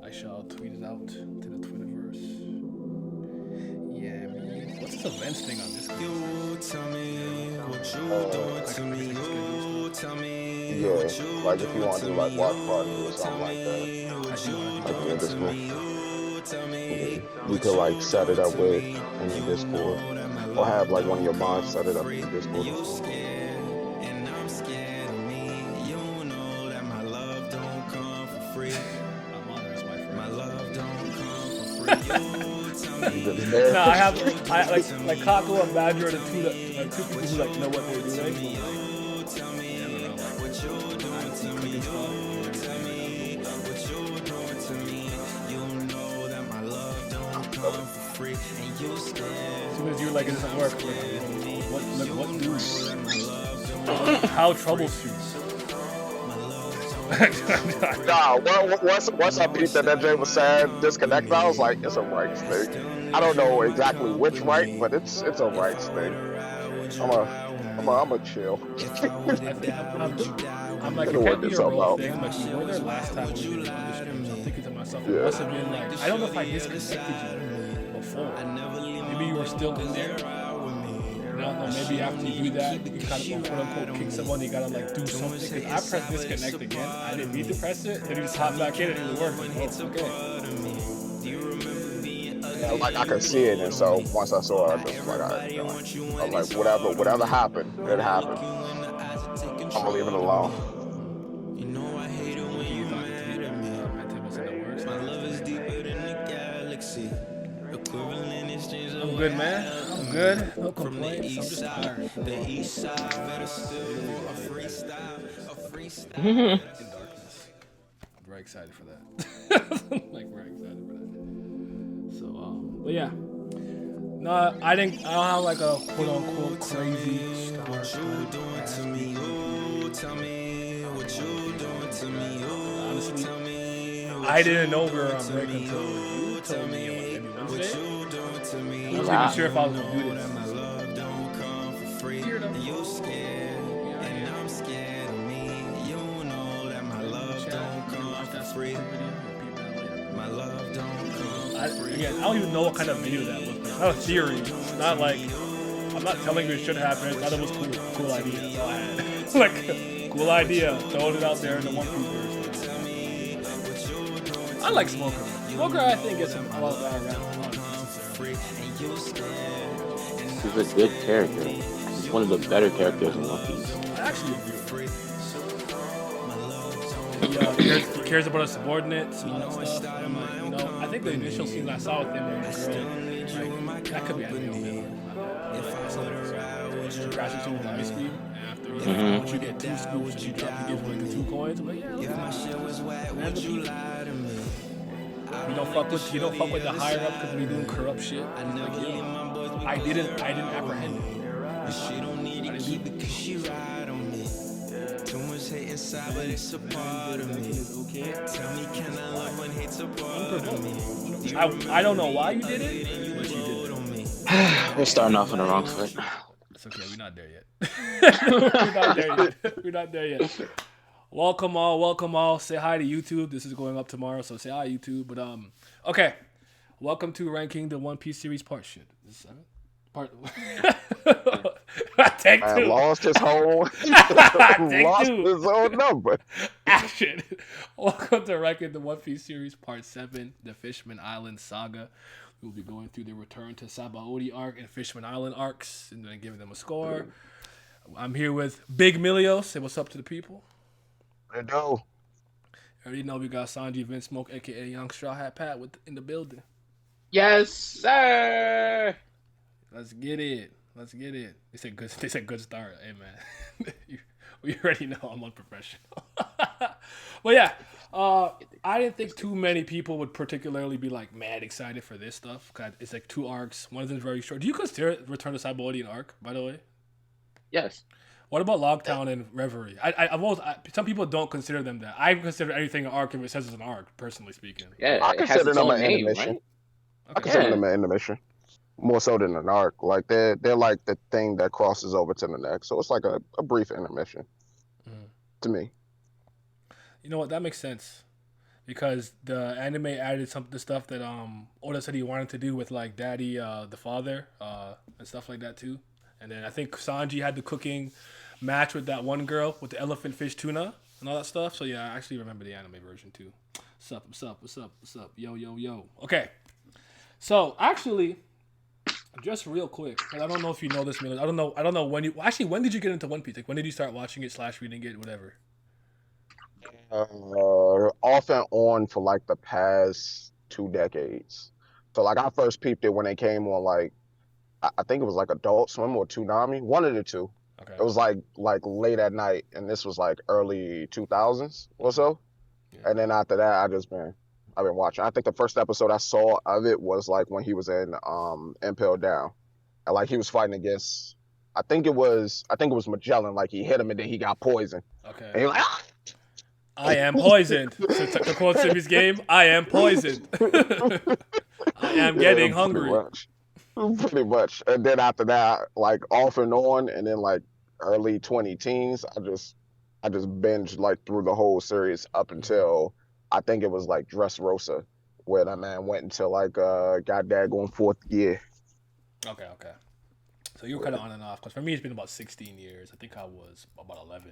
I shall tweet it out to the Twitterverse. Yeah, man. What's this events thing on Discord? You tell me what you doing Like, to me. You tell me Yeah, what you like if you doing want to to do like me. watch party or You tell something like that, me I what do want you to do like in your doing that. to Discord. me. You tell Yeah, me you what could like you set it doing up to with me. in your You Discord, know that my or have love like one of don't your mods come set for it up in free. your And Discord or you something. scared, and I'm scared of me. You know that my love don't come for free. I'm honored as my friend. My love don't come for free. You tell You me. just there. No, I like Kako and Badger are the two people who like know what they're doing. But, like, yeah, I don't know, like, actually cooking stuff and everything. Like, I don't know what I'm What you doing to me? You know that my love don't come for free. And you scared. As soon as you're like, it doesn't work. Like, what do? How troubleshoot? Nah, once I beat that Jay was sad disconnect, I was like, it's a rights thing. I don't know exactly which right, but it's a rights thing. I'm a chill. I'm like, It'll it can't work be a itself role out. thing. I'm like, we were there last time when we did the other streams. I'm thinking to myself, it Yeah. must have been like, I don't know if I disconnected you before. Maybe you were still in there. I don't know, maybe after you do that, you kind of quote unquote kick someone, you gotta like do something. Because I pressed disconnect again. I didn't mean to press it, then you just hop back in and it worked. Like, oh, okay. Yeah, like I could see it, and so once I saw it, I just was like, all right, you know, I'm like, whatever happened, it happened. I'm gonna leave it alone. You know I hate it when you mad at me. My love is deeper than the galaxy. Equivalent exchange of I'm good, man. I'm good. No from the complaints. I'm east just side. tired. The east side better still a freestyle. A freestyle. In darkness. I'm very excited for that. Like, very excited for that. So, but yeah. No, I don't have like a quote unquote crazy star studded past week. Tell me what you doing to me. Honestly, I didn't know we were on break until you told me on maybe Wednesday. I wasn't even sure if I was gonna do this. My love don't come for free. You scared, and I'm scared of me. You know that my love don't come for free. My love don't come for free. Again, I don't even know what kind of video that was. But it's not a theory. It's not like I'm not telling you it should happen. I thought it was cool. Cool idea. That's all I had. Like, cool idea. Throwing it out there in the One Piece. I like Smoker. Smoker, I think, gets a lot of bad rap. He's a good character. He's one of the better characters in One Piece. I actually agree with he cares about his subordinates and all that stuff. And like, you know, I think the initial scene I saw with him and the girl, like, that could be anything. She crashes into the ice cream, and after once you get 2 scoops and she gives him like the 2 coins, I'm like, yeah, look at man, the people. You don't fuck with the higher ups because we doing corrupt shit. And like, yeah, I didn't apprehend it. She don't need to keep it cause she ride on me. Too much hate inside, but it's a part of me. Tell me, can I love when hate's a part of me? I don't know why you did it, but you did it. We're starting off on the wrong foot. It's okay, we're not there yet. We're not there yet. Welcome all. Say hi to YouTube. This is going up tomorrow, so say hi YouTube. But okay. Welcome to ranking the One Piece series part shit. Is this 7? Part Take 2. I lost his whole his own number. Action. Welcome to ranking the One Piece series part 7, the Fishman Island Saga. We'll be going through the return to Sabaody arc and Fishman Island arcs and then giving them a score. I'm here with Big Milio. Say what's up to the people. I know. Already know we got Sanji Vince Smoke, aka Young Straw Hat Pat, in the building. Yes, sir. Let's get it. They said good start. Hey man, we already know I'm unprofessional. But yeah, I didn't think too many people would particularly be like mad excited for this stuff. Cause it's like 2 arcs. One of them's very short. Do you consider Return to Sabaody an arc, by the way? Yes. What about Logtown and Reverie? Some people don't consider them that. I consider anything an arc if it says it's an arc, personally speaking. Yeah, I it has consider its them own an name, intermission. right? I consider them an intermission. More so than an arc. Like they're like the thing that crosses over to the next. So it's like a brief intermission to me. You know what? That makes sense. because the anime added some of the stuff that Oda said he wanted to do with like Daddy, the father, and stuff like that too. And then I think Sanji had the cooking match with that one girl with the elephant fish tuna and all that stuff. So yeah, I actually remember the anime version too. What's up? Yo. Okay. So actually, just real quick, and I don't know if you know this, Miller. I don't know when you actually when did you get into One Piece? Like when did you start watching it / reading it, whatever? Off and on for like the past 2 decades. So like I first peeped it when they came on like I think it was like Adult Swim or Toonami, one of the two. Okay. It was like late at night, and this was like early 2000s or so. Yeah. And then after that, I've been watching. I think the first episode I saw of it was like when he was in Impel Down, and like he was fighting against. I think it was Magellan. Like he hit him and then he got poisoned. Okay. And he was like, ah! I am poisoned. To quote Jimmy's game, I am poisoned. I am getting hungry. Pretty much. And then after that, like off and on, and then like early 20 teens, I just binged like through the whole series up until I think it was like Dressrosa, where that man went until like got daggone fourth year. Okay. So you were kind of on and off, because for me it's been about 16 years. I think I was about 11.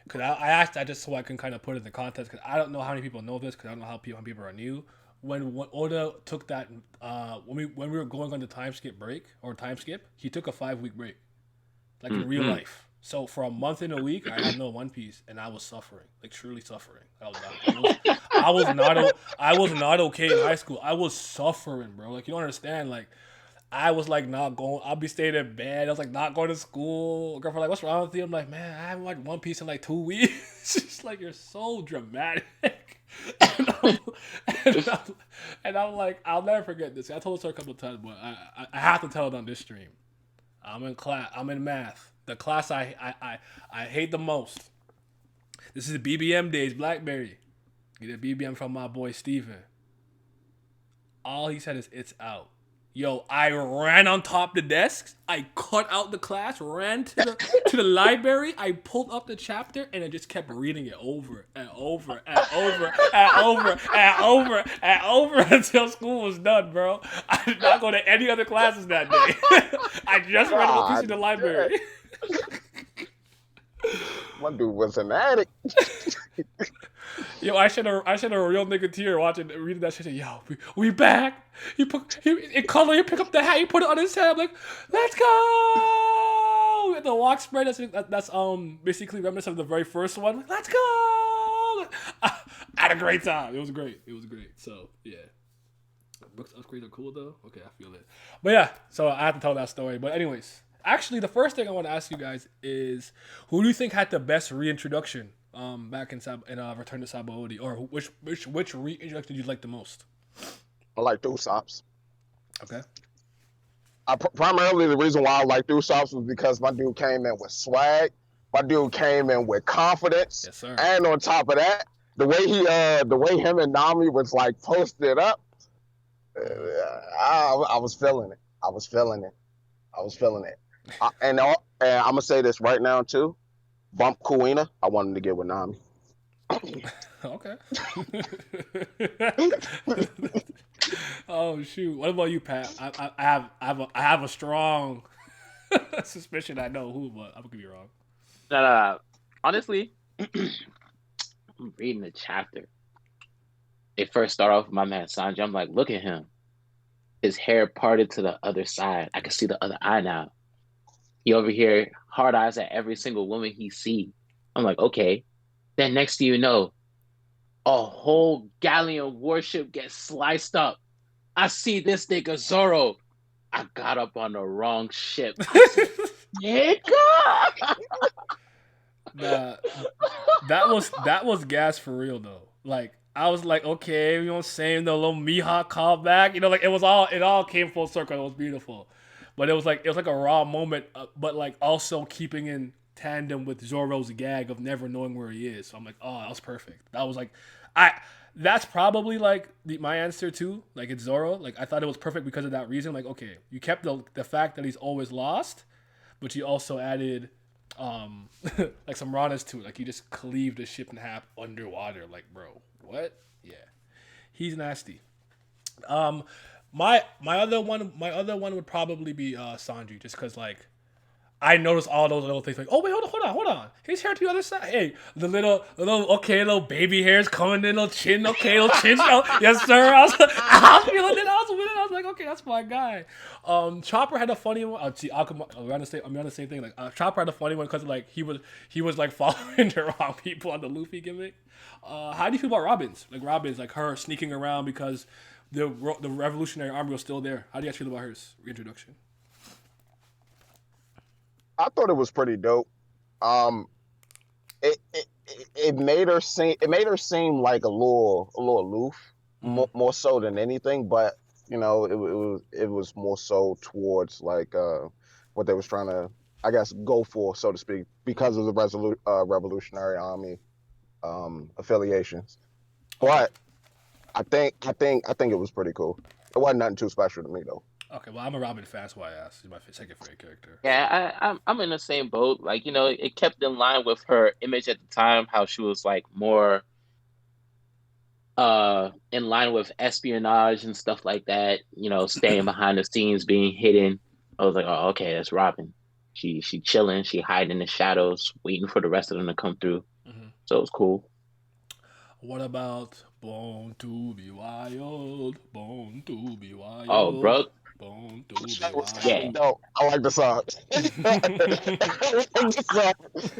Because I asked that just so I can kind of put it in the context, because I don't know how many people know this, because I don't know how people are new. When Oda took that, when we were going on the time skip, he took a 5-week break, like in real life. So for a month and a week, I had no One Piece, and I was suffering, like truly suffering. I was not okay in high school. I was suffering, bro. Like you don't understand, like. I was like not going. I'll be staying in bed. I was like not going to school. Girlfriend like, what's wrong with you? I'm like, man, I haven't watched One Piece in like 2 weeks. She's like, you're so dramatic. and I'm like, I'll never forget this. I told her a couple of times, but I have to tell it on this stream. I'm in class. I'm in math. The class I hate the most. This is the BBM days. BlackBerry. Get a BBM from my boy Steven. All he said is, it's out. Yo, I ran on top of the desks. I cut out the class, ran to the library. I pulled up the chapter, and I just kept reading it over and over and over and over and over and over until school was done, bro. I did not go to any other classes that day. I just read One Piece in the library. One dude was an addict. Yo, I should have a real nigga tear reading that shit. Yo, we back. In color, you pick up the hat, you put it on his head. I'm like, let's go. And the walk spread. That's basically reminiscent of the very first one. Like, let's go. I had a great time. It was great. So yeah, books upgrades are cool though. Okay, I feel it. But yeah, so I have to tell that story. But anyways, actually, the first thing I want to ask you guys is, who do you think had the best reintroduction? Back in Return to Sabaody, or which reintroduction did you like the most? I like Usopp's. Okay. Primarily the reason why I like Usopp's was because my dude came in with swag. My dude came in with confidence. Yes, sir. And on top of that, the way him and Nami was like posted up, I was feeling it. And I'm gonna say this right now too. Bump Kuina, I want him to get with Nami. Okay. Oh shoot! What about you, Pat? I have a strong suspicion I know who, but I could be wrong. No. Honestly, I'm reading the chapter. It first started off with my man Sanji. I'm like, look at him. His hair parted to the other side. I can see the other eye now. He over here hard eyes at every single woman he see. I'm like, okay. Then next thing you know, a whole galleon warship gets sliced up. I see this nigga Zoro. I got up on the wrong ship. I said, nigga. That was gas for real though. Like I was like, okay, you know what I'm saying? The little Mihawk callback, you know, like it all came full circle. It was beautiful. But it was like a raw moment, but like also keeping in tandem with Zoro's gag of never knowing where he is. So I'm like, oh, that was perfect. That was like, that's probably like my answer too. Like it's Zoro. Like I thought it was perfect because of that reason. Like okay, you kept the fact that he's always lost, but you also added like some rawness to it. Like, he just cleaved the ship in half underwater. Like, bro, what? Yeah, he's nasty. Um, my other one would probably be Sanji, just because like I noticed all those little things like, oh wait, hold on. His hair to the other side. Hey, little baby hairs coming in, little chin, little chin. Yes, sir. I was feeling it. I was like, okay, that's my guy. Chopper had a funny one. I'm gonna the same thing. Like, Chopper had a funny one because like he was like following the wrong people on the Luffy gimmick. How do you feel about Robin's? Like Robin's, like her sneaking around because the Revolutionary Army was still there. How do you guys feel about her reintroduction? I thought it was pretty dope. Um, it made her seem like a little aloof, more so than anything. But you know, it was more so towards like what they was trying to, I guess, go for, so to speak, because of the Revolutionary Army affiliations. Okay. But I think it was pretty cool. It wasn't nothing too special to me though. Okay, well, I'm a Robin fan, that's why I asked. He's my second favorite character. Yeah, I'm in the same boat. Like, it kept in line with her image at the time, how she was like more in line with espionage and stuff like that, staying behind the scenes, being hidden. I was like, oh, okay, that's Robin. She chilling, she hiding in the shadows, waiting for the rest of them to come through. Mm-hmm. So it was cool. What about Born to be Wild? Born to be Wild. Oh, bro. Born to be That was Wild. kind of dope. I like the song.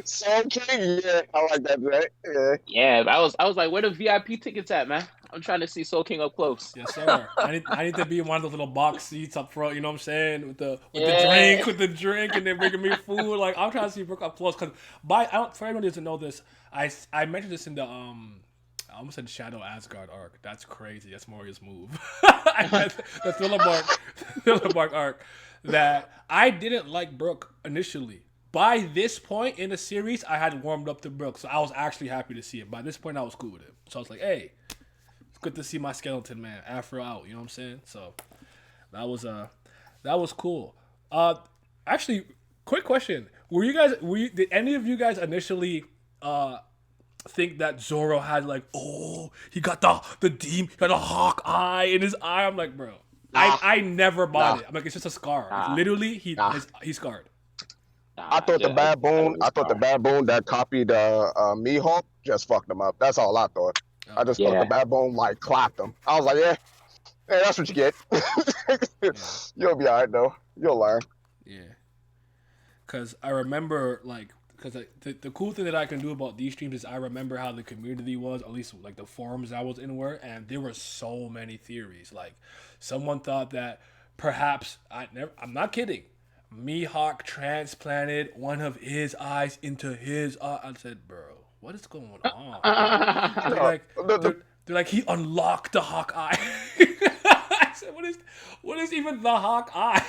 Soul King, yeah, I like that, right? Yeah. Yeah, I was like, where the VIP tickets at, man? I'm trying to see Soul King up close. Yes, sir. I need to be in one of those little box seats up front. You know what I'm saying? With the drink, and then bringing me food. Like, I'm trying to see Brooke up close. Cause for anyone who doesn't know this, I mentioned this in the I almost said Shadow Asgard arc. That's crazy. That's Moria's move. The Thriller Bark arc. That I didn't like Brooke initially. By this point in the series, I had warmed up to Brooke, so I was actually happy to see it. By this point, I was cool with it. So I was like, hey, it's good to see my skeleton man. Afro out. You know what I'm saying? So that was cool. Actually, quick question: did any of you guys initially think that Zoro had like, oh, he got the demon, he got a hawk eye in his eye? I'm like, bro, I never bought it. I'm like, it's just a scar. Like, literally, he's scarred. I thought the baboon that copied Mihawk just fucked him up. That's all I thought. I just thought the baboon like clapped him. I was like, yeah, that's what you get. You'll be all right though. You'll learn. Yeah. Cause I remember the cool thing that I can do about these streams is I remember how the community was, at least like the forums I was in were, and there were so many theories. Like, someone thought that perhaps I'm not kidding, Mihawk transplanted one of his eyes into his eye. I said, bro, what is going on? They're like, he unlocked the hawk eye. I said, what is even the hawk eye?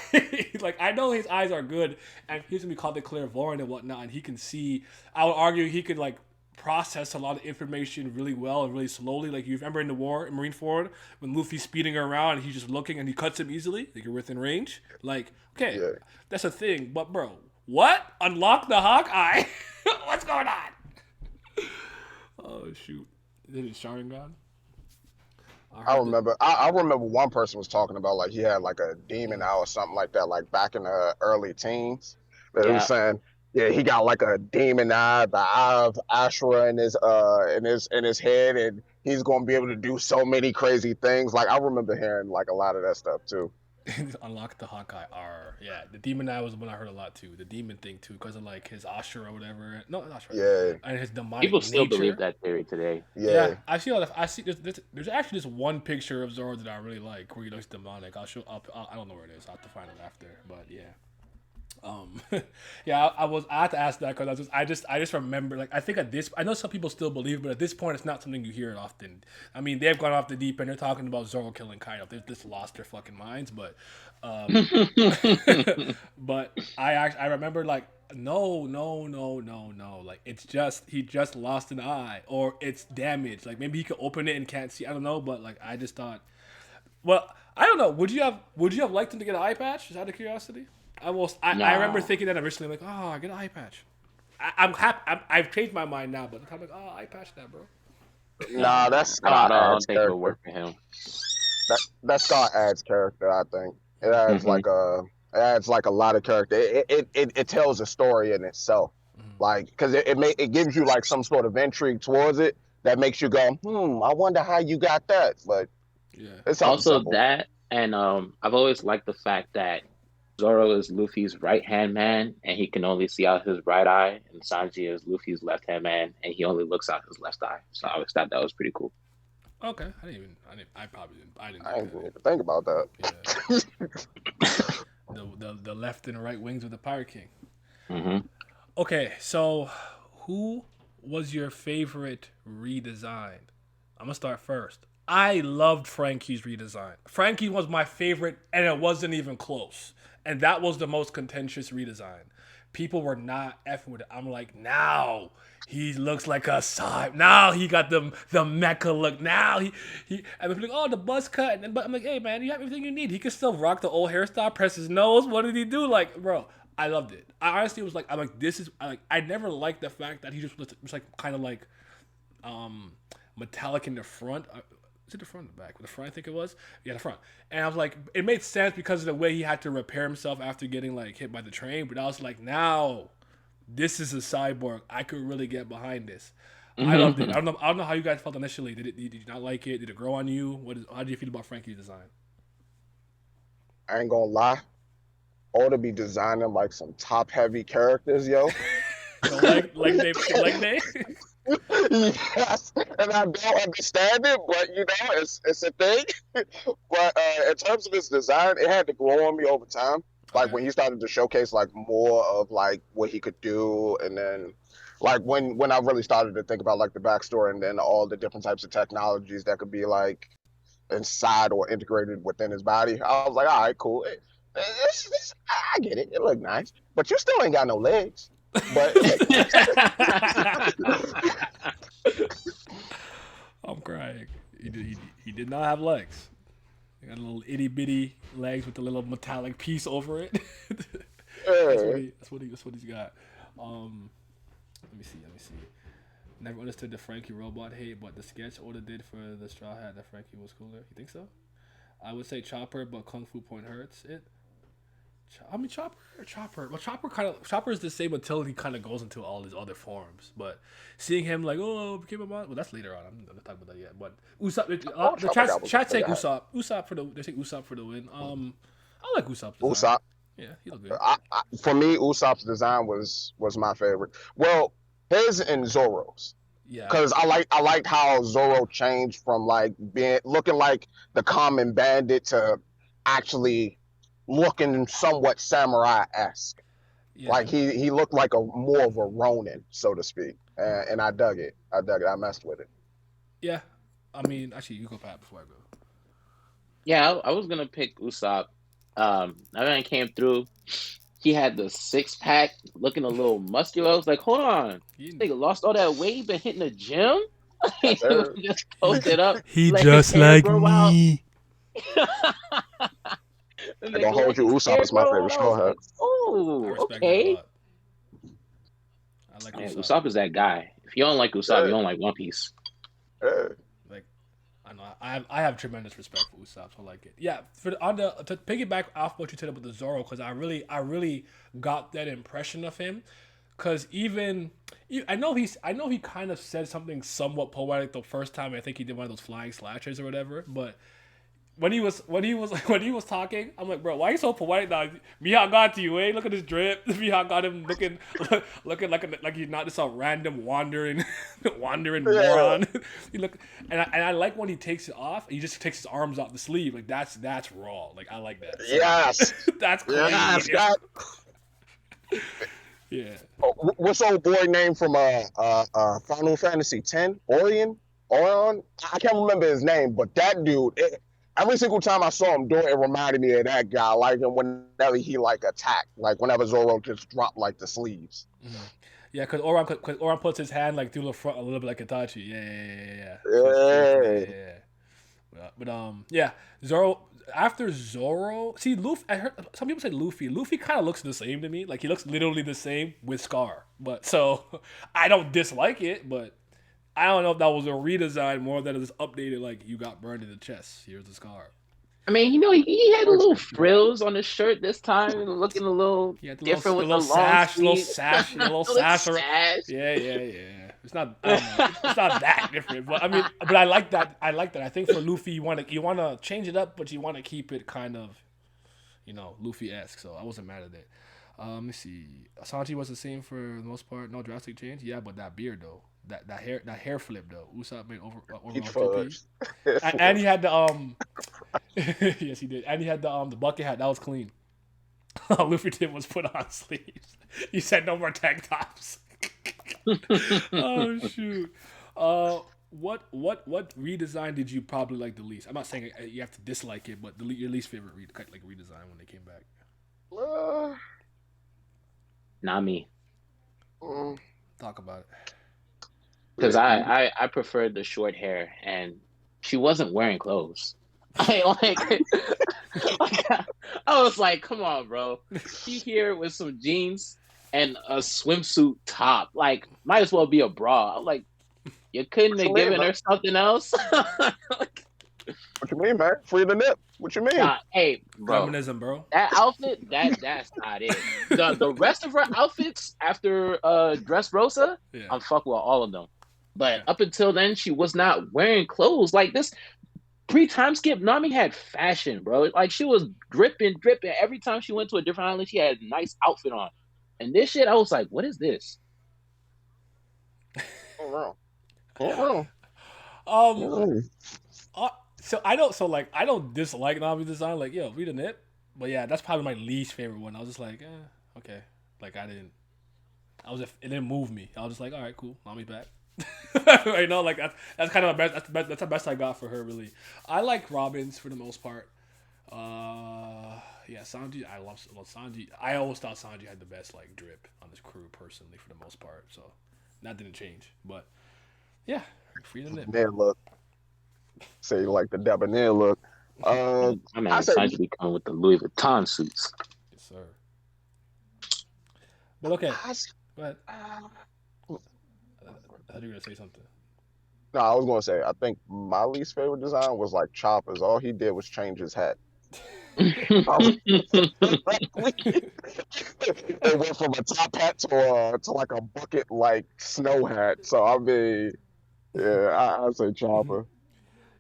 Like, I know his eyes are good, and he's gonna be called the clairvoyant and whatnot, and he can see. I would argue he could like process a lot of information really well and really slowly. Like, you remember in the war in Marineford when Luffy's speeding around and he's just looking and he cuts him easily, like you're within range. Like, okay, that's a thing, but bro, what? Unlock the hawk eye? What's going on? Oh shoot! Is it Sharingan? I remember one person was talking about like he had like a demon eye or something like that, like back in the early teens. They were saying, yeah, he got like a demon eye, the eye of Ashura in his head, and he's gonna be able to do so many crazy things. Like, I remember hearing like a lot of that stuff too. Unlock the Hawkeye R. Yeah, the demon eye was one I heard a lot too. The demon thing too, because of like his Ashura or whatever. No, not Ashura. Yeah. And his demonic People still nature. believe that theory today. Yeah. I see. There's actually this one picture of Zoro that I really like where he looks demonic. I don't know where it is. I'll have to find it after. But yeah. Yeah, I had to ask that because I just remember, like, I think I know some people still believe, but at this point it's not something you hear often. I mean, they've gone off the deep end. They're talking about Zoro killing Kaido. They've just lost their fucking minds. But but I remember, like, no, like, it's just he just lost an eye or it's damaged. Like, maybe he could open it and can't see. I don't know, but like, I just thought, well, I don't know. Would you have liked him to get an eye patch? Just out of curiosity. I remember thinking that originally, like, oh, I get an eye patch. I'm happy. I've changed my mind now, but I'm like, oh, I patched that, bro. Nah, that's I Scott don't adds think it would character. work for him. That Scott adds character. I think it adds Hmm. like a lot of character. It tells a story in itself, like because it gives you like some sort of intrigue towards it that makes you go, I wonder how you got that. But Yeah. it's something Also simple. that, and I've always liked the fact that Zoro is Luffy's right hand man, and he can only see out his right eye, and Sanji is Luffy's left hand man, and he only looks out his left eye. So I always thought that was pretty cool. Okay. I probably didn't. I didn't I get didn't that. even think about that. Yeah. The left and right wings of the Pirate King. Hmm. Okay, so who was your favorite redesign? I'm gonna start first. I loved Frankie's redesign. Frankie was my favorite, and it wasn't even close. And that was the most contentious redesign. People were not effing with it. I'm like, now he looks like a side. Now he got the mecha look. Now he and they're like, oh, the buzz cut. But I'm like, hey man, you have everything you need. He can still rock the old hairstyle, press his nose. What did he do? Like, bro, I loved it. I honestly was like, I'm like, this is I never liked the fact that he just was like kind of like metallic in the front. Is it the front or the back? The front, I think it was. Yeah, the front. And I was like, it made sense because of the way he had to repair himself after getting like hit by the train. But I was like, now this is a cyborg. I could really get behind this. I loved it. I don't know how you guys felt initially. Did you not like it? Did it grow on you? How do you feel about Frankie's design? I ain't gonna lie. Ought to be designing like some top heavy characters, yo. The leg day. Yes, and I don't understand it, but it's a thing. But in terms of his design, it had to grow on me over time. Like Okay. when he started to showcase like more of like what he could do, and then like when I really started to think about like the backstory and then all the different types of technologies that could be like inside or integrated within his body, I was like, all right, cool. I get it. It looked nice, but you still ain't got no legs. But I'm crying. He did not have legs. He got a little itty bitty legs with a little metallic piece over it. That's what he's got. Let me see. Never understood the Frankie robot hate, but the sketch Oda did for the Straw Hat that Frankie was cooler. You think so? I would say Chopper, but Kung Fu Point hurts it. Chopper. Well, Chopper is the same until he kind of goes into all his other forms. But seeing him like, oh, became a monster. Well, that's later on. I'm not talking about that yet. But Usopp, the chat saying Usopp for the. They say Usopp for the win. I like Usopp's design. Usopp. Yeah, he looked good. For me, Usopp's design was my favorite. Well, his and Zoro's, Yeah, because I liked how Zoro changed from like being looking like the common bandit to actually looking somewhat samurai-esque. yeah, Like he looked like a more of a Ronin, so to speak, and I dug it. I messed with it. yeah. I mean, actually, you go Pat before I go. Yeah, I was gonna pick Usopp. That man came through. He had the 6 pack, looking a little muscular. I was like, hold on, this nigga lost all that weight. Been hitting the gym. He Yes, sir. just posted up. He let just his hair like grow me. Out. I'm gonna hold you. Usopp is my favorite I was straw hat. like, I oh, respect that a okay. lot. I like Man, Usopp. Usopp is that guy. If you don't like Usopp, you don't like One Piece. Yeah. Like, I know I have tremendous respect for Usopp. So I like it. Yeah, to piggyback off what you said about the Zoro, because I really got that impression of him. Because I know he kind of said something somewhat poetic the first time. I think he did one of those flying slashers or whatever. But when he was talking, I'm like, bro, why are you so poetic now? Mihawk got to you, eh? Look at his drip. Mihawk got him looking like he's not just a random wandering moron. He look and I like when he takes it off. He just takes his arms off the sleeve. Like that's raw. Like I like that. So, Yes. that's clean. Yes. God. Yeah. What's old boy name from Final Fantasy X? Orion? I can't remember his name, but that dude. Every single time I saw him do it, it reminded me of that guy. Like him whenever he like attacked, like whenever Zoro just dropped like the sleeves. Mm-hmm. Yeah, because Oran puts his hand like through the front a little bit like Itachi. Yeah. Yeah. Yeah. But yeah, Zoro. after Zoro, see Luffy. I heard some people say Luffy. Luffy kind of looks the same to me. Like he looks literally the same with Scar. But so I don't dislike it, but I don't know if that was a redesign more than it was updated. Like you got burned in the chest. Here's the scar. I mean, you know, he had a little frills on his shirt this time, looking a little different with the long sleeves. A little sash. Yeah. It's not. I don't know. It's not that different, but I mean, but I like that. I think for Luffy, you want to change it up, but you want to keep it kind of, Luffy-esque. So I wasn't mad at it. Let me see. Sanji was the same for the most part. No drastic change. Yeah, but that beard though. That hair flip though. Usopp made over TP. And he had the yes he did. And he had the bucket hat. That was clean. All Luffy did was put on sleeves. He said no more tank tops. Oh shoot. What redesign did you probably like the least? I'm not saying you have to dislike it, but your least favorite redesign when they came back. Nami. Talk about it. Because I preferred the short hair, and she wasn't wearing clothes. I was like, come on, bro. She here with some jeans and a swimsuit top. Like, might as well be a bra. I'm like, you couldn't have given her something else? What you mean, man? Free the nip. What you mean? Hey, bro. Feminism, bro. That outfit, that's not it. The rest of her outfits after Dressrosa, I'm fuck with all of them. But up until then, she was not wearing clothes. Like this pre-time skip, Nami had fashion, bro. Like she was dripping. Every time she went to a different island, she had a nice outfit on. And this shit, I was like, what is this? Oh, So I don't dislike Nami's design. Like, yo, read a nip. But yeah, that's probably my least favorite one. I was just like, okay. Like it didn't move me. I was just like, all right, cool. Nami's back. Like that's kind of the best. That's the best I got for her. Really, I like Robin's for the most part. Yeah, Sanji. I love Sanji. I always thought Sanji had the best like drip on his crew personally for the most part. So that didn't change. But yeah, free the nip. Debonair look. Say like the debonair look. I mean, Sanji be coming with the Louis Vuitton suits. Yes, sir. But okay, go ahead. I thought you were gonna say something. No, I was gonna say I think my least favorite design was like Chopper's. All he did was change his hat. It went from a top hat to like a bucket like snow hat. So I mean, yeah, I'd say Chopper.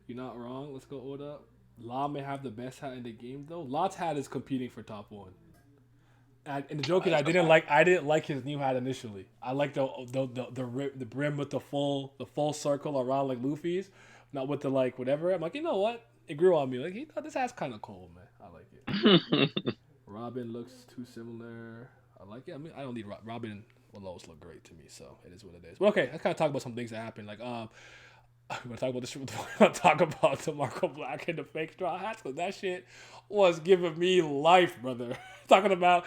You're not wrong. Let's go order. La may have the best hat in the game though. La's hat is competing for top one. And the joke is, I didn't like his new hat initially. I like the brim with the full circle around like Luffy's, not with the like whatever. I'm like, you know what? It grew on me. Like, this hat's kind of cool, man. I like it. Robin looks too similar. I like it. I mean, I don't need Robin. Will always look great to me, so it is what it is. But okay, let's kind of talk about some things that happened. Like, we're gonna talk about this. We're gonna talk about the Marco Black and the fake straw hats, because that shit was giving me life, brother. Talking about,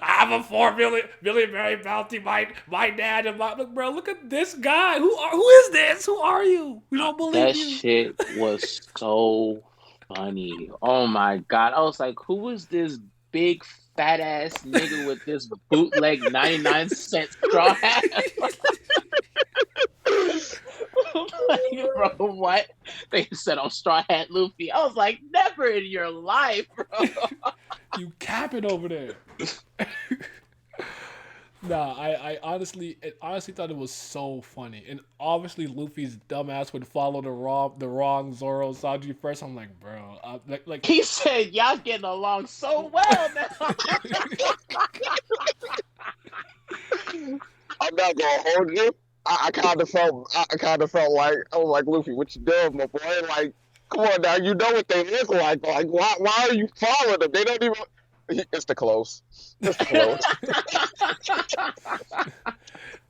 I have a $4 million bounty. My dad and look, bro. Look at this guy. Who is this? Who are you? We don't believe that you. That shit was so funny. Oh my god! I was like, who was this big fat ass nigga with this bootleg 99-cent straw hat? Like, bro, what? They said I'm Straw Hat Luffy. I was like, never in your life, bro. You capping over there. Nah, I honestly thought it was so funny. And obviously Luffy's dumbass would follow the wrong Zoro Sanji first. I'm like, bro, like he said, y'all getting along so well now. I'm not gonna hold you. I kind of felt like I was like, Luffy, what you doing, my boy? Like, come on now, you know what they look like. Like, why are you following them? They don't even. It's the clothes. It's the clothes.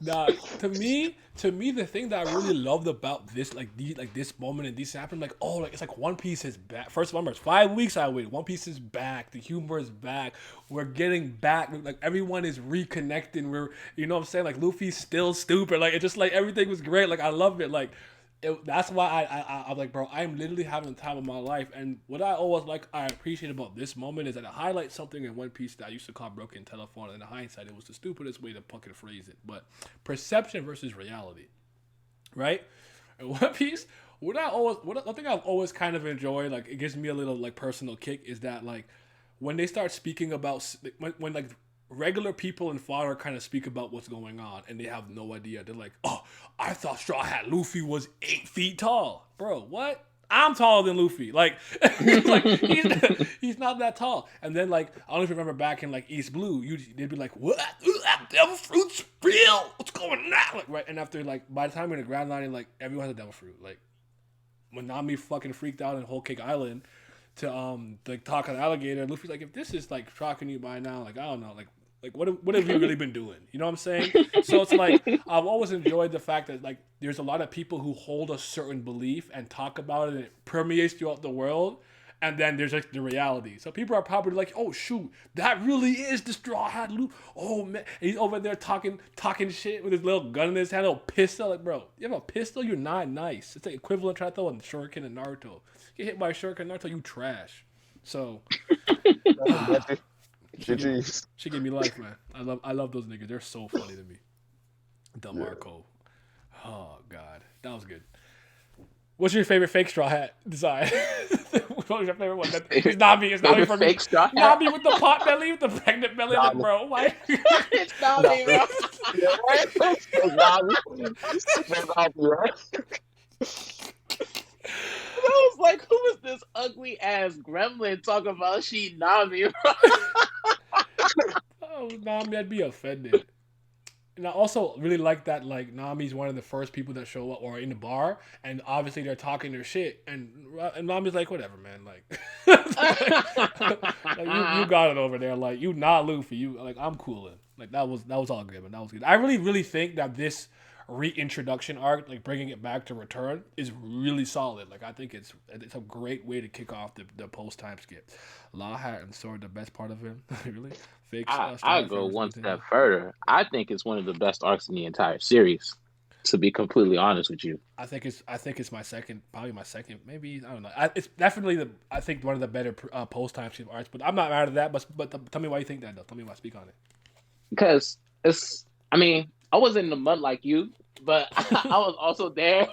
Nah, to me, the thing that I really loved about this, this moment and this happened, like, oh, like it's like One Piece is back. First of all, it's 5 weeks I waited. One Piece is back. The humor is back. We're getting back. Like everyone is reconnecting. We're, you know what I'm saying? Like Luffy's still stupid. Like it's just like everything was great. Like I love it. Like That's why I'm like, bro, I'm literally having the time of my life. And what I appreciate about this moment is that it highlights something in One Piece that I used to call broken telephone. And in hindsight, it was the stupidest way to fucking phrase it. But perception versus reality, right? And One Piece, one thing I've always kind of enjoyed, like it gives me a little like personal kick, is that like when they start speaking about when like regular people in fodder kind of speak about what's going on and they have no idea. They're like, oh, I thought Straw Hat Luffy was 8 feet tall. Bro, what? I'm taller than Luffy. Like, he's not that tall. And then, like, I don't know if you remember back in, like, East Blue, they'd be like, what? Devil fruit's real. What's going on? Like, right? And after, like, by the time we're in the Grand Line, like, everyone has a devil fruit. Like, when Nami fucking freaked out in Whole Cake Island to, like, talk to the alligator, Luffy's like, if this is, like, shocking you by now, like, I don't know, like what have you really been doing? You know what I'm saying? So it's like I've always enjoyed the fact that like there's a lot of people who hold a certain belief and talk about it and it permeates throughout the world, and then there's like the reality. So people are probably like, oh shoot, that really is the Straw Hat Luffy. Oh man, and he's over there talking shit with his little gun in his hand, little pistol. Like, bro, you have a pistol? You're not nice. It's like equivalent trying to throw a shuriken in Naruto. Get hit by a shuriken in Naruto, you trash. So GG's. She gave me life, man. I love those niggas. They're so funny to me. DeMarco. Yeah. Oh God, that was good. What's your favorite fake straw hat design? What was your favorite one? It's Nami. It's Nami for me. Nami with the pot belly, with the pregnant belly. Like, bro, why? It's Nami, bro. I was like, who is this ugly ass gremlin talking about she Nami, bro? Oh, Nami, I'd be offended. And I also really like that, like, Nami's one of the first people that show up or in the bar, and obviously they're talking their shit, and Nami's like, whatever, man, like, like you got it over there, like, you not Luffy, you, like, I'm coolin'. Like, that was all good, man, that was good. I really, really think that this reintroduction arc, like, bringing it back to return, is really solid. Like, I think it's a great way to kick off the post-time skip. Law Hat and Sword, the best part of him, really? Fake I go one step further. I think it's one of the best arcs in the entire series. To be completely honest with you, I think it's my second, maybe, I don't know. It's definitely I think one of the better post-time skip arcs. But I'm not mad at that. But tell me why you think that though. Tell me why I speak on it. Because I mean, I wasn't in the mud like you, but I was also there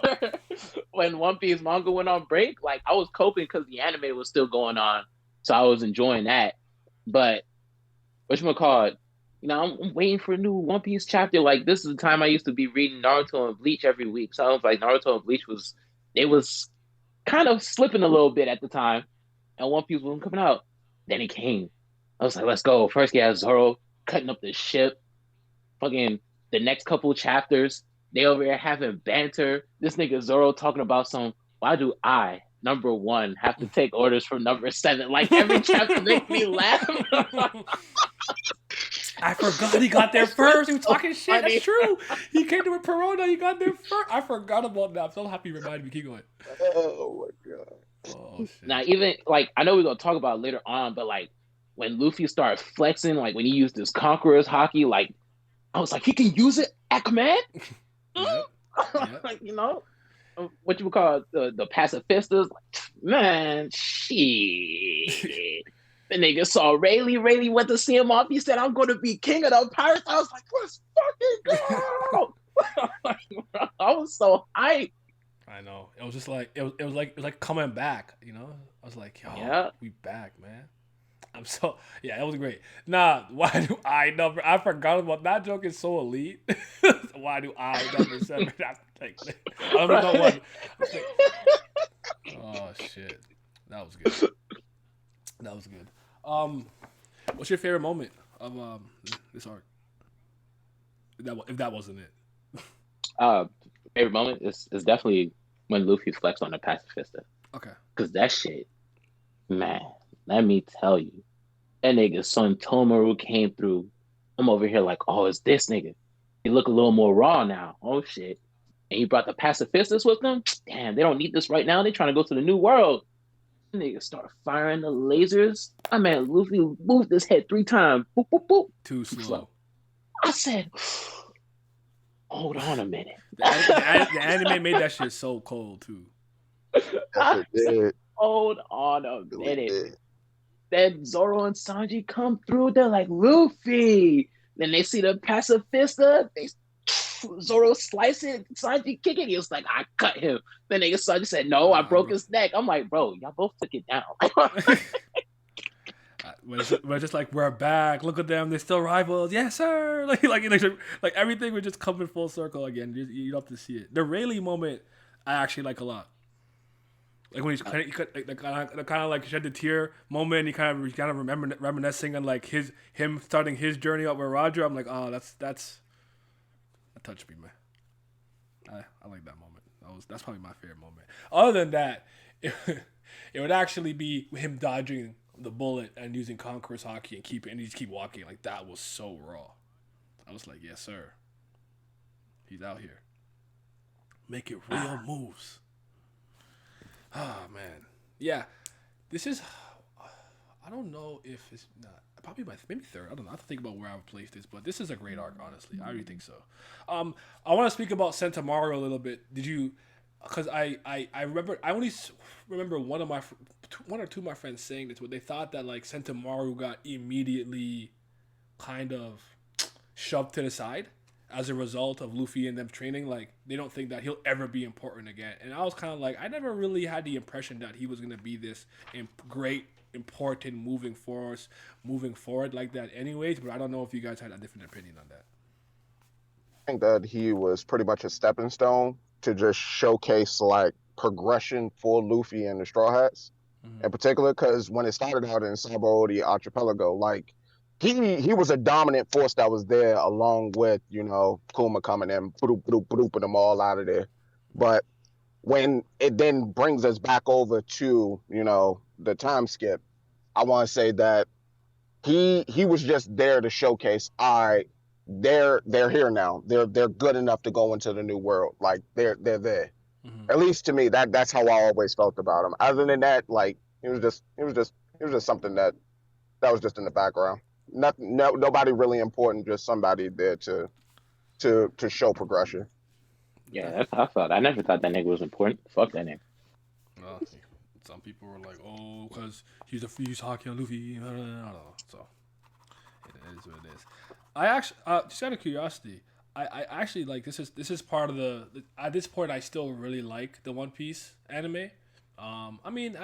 when One Piece manga went on break. Like, I was coping because the anime was still going on, so I was enjoying that. But whatchamacallit, you know, I'm waiting for a new One Piece chapter. Like, this is the time I used to be reading Naruto and Bleach every week. So I was like, Naruto and Bleach was kind of slipping a little bit at the time, and One Piece wasn't coming out. Then it came. I was like, let's go. First, he has Zoro cutting up the ship. Fucking the next couple chapters, they over here having banter. This nigga Zoro talking about why do I, number 1, have to take orders from number 7? Like, every chapter makes me laugh. I forgot he got there first. He was talking shit. That's true. He came to with Perona. He got there first. I forgot about that. I'm so happy you reminded me. Keep going. Oh my god. Oh shit. Now, even, like, I know we're going to talk about it later on, but, like, when Luffy started flexing, like, when he used his Conqueror's Haki, like, I was like, he can use it at command? Yep. Like, you know, what you would call the pacifistas? Like, man, shit. The nigga saw Rayleigh. Rayleigh went to see him off. He said, I'm going to be king of the pirates. I was like, let's fucking go. I was so hyped. I know. It was just like, it was like coming back, you know? I was like, yo, yeah, we back, man. I'm so, yeah, it was great. Nah, why do I number? I forgot about that joke. Is so elite. Why do I number 7? I don't know what. Oh shit, that was good. That was good. What's your favorite moment of this arc? If that wasn't it. Favorite moment is definitely when Luffy flexed on the pacifista. Okay. Because that shit, man. Let me tell you, that nigga son Tomaru came through. I'm over here like, oh, it's this nigga. He look a little more raw now. Oh shit. And he brought the pacifistas with them. Damn, they don't need this right now. They trying to go to the new world. Nigga start firing the lasers. I mean, Luffy moved his head 3 times. Boop, boop, boop. Too slow. I said, hold on a minute. The anime made that shit so cold too. Yes, it did. Hold on a Really minute. did. Then Zoro and Sanji come through. They're like, Luffy. Then they see the pacifista. Zoro slice it. Sanji kick it. He was like, I cut him. Then Sanji said, no, I broke his neck. I'm like, bro, y'all both took it down. We're just like, we're back. Look at them. They're still rivals. Yes, sir. Like everything would just come in full circle again. You don't have to see it. The Rayleigh moment, I actually like a lot. Like when he's kind of like shed the tear moment. He kind of reminiscing on like him starting his journey up with Roger. I'm like, oh, that touched me, man. I like that moment. That's probably my favorite moment. Other than that, it would actually be him dodging the bullet and using Conqueror's hockey and just keep walking. Like that was so raw. I was like, yes, sir. He's out here. Make it real moves. Oh man, yeah. This is. I don't know if it's not probably maybe third. I don't know. I have to think about where I would place this, but this is a great arc. Honestly, I really think so. I want to speak about Sentomaru a little bit. Did you? Because I remember I only remember one or two of my friends saying this, but they thought that like Sentomaru got immediately kind of shoved to the side as a result of Luffy and them training. Like they don't think that he'll ever be important again. And I was kind of like, I never really had the impression that he was gonna be this great, important moving forward like that. Anyways, but I don't know if you guys had a different opinion on that. I think that he was pretty much a stepping stone to just showcase like progression for Luffy and the Straw Hats, in particular, because when it started out in Sabaody Archipelago, like he was a dominant force that was there along with Kuma coming in, putting them all out of there. But when it then brings us back over to the time skip, I want to say that he was just there to showcase, all right, they're here now. They're good enough to go into the new world. Like they're there. At least to me, that's how I always felt about him. Other than that, like it was just something that was just in the background. Nobody really important, just somebody there to show progression. Yeah, that's how I felt. I never thought that nigga was important. Fuck that nigga. Some people were like, oh, because he's hockey on Luffy. I don't know. So it is what it is. I actually, just out of curiosity, I actually like this is part of the at this point I still really like the One Piece anime. I mean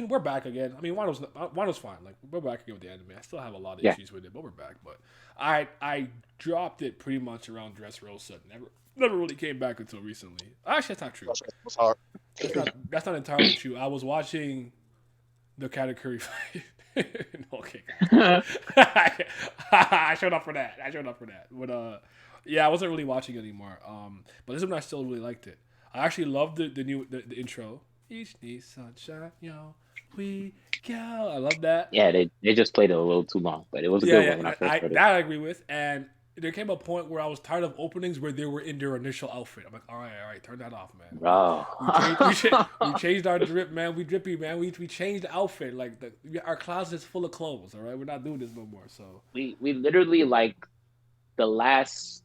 we're back again. I mean Wano's fine. Like we're back again with the anime. I still have a lot of issues with it, but we're back. But I dropped it pretty much around Dressrosa. Never really came back until recently. Actually, that's not true. That's not entirely true. I was watching the Katakuri fight. Okay. I showed up for that. But yeah, I wasn't really watching it anymore. But this one I still really liked it. I actually loved the intro. Each needs sunshine, yo. We go. I love that. Yeah, they just played it a little too long, but it was a good one when I first heard it. That I agree with. And there came a point where I was tired of openings where they were in their initial outfit. I'm like, all right, turn that off, man. We changed our drip, man. We drippy, man. We changed the outfit. Like our closet is full of clothes. All right, we're not doing this no more. So we literally like the last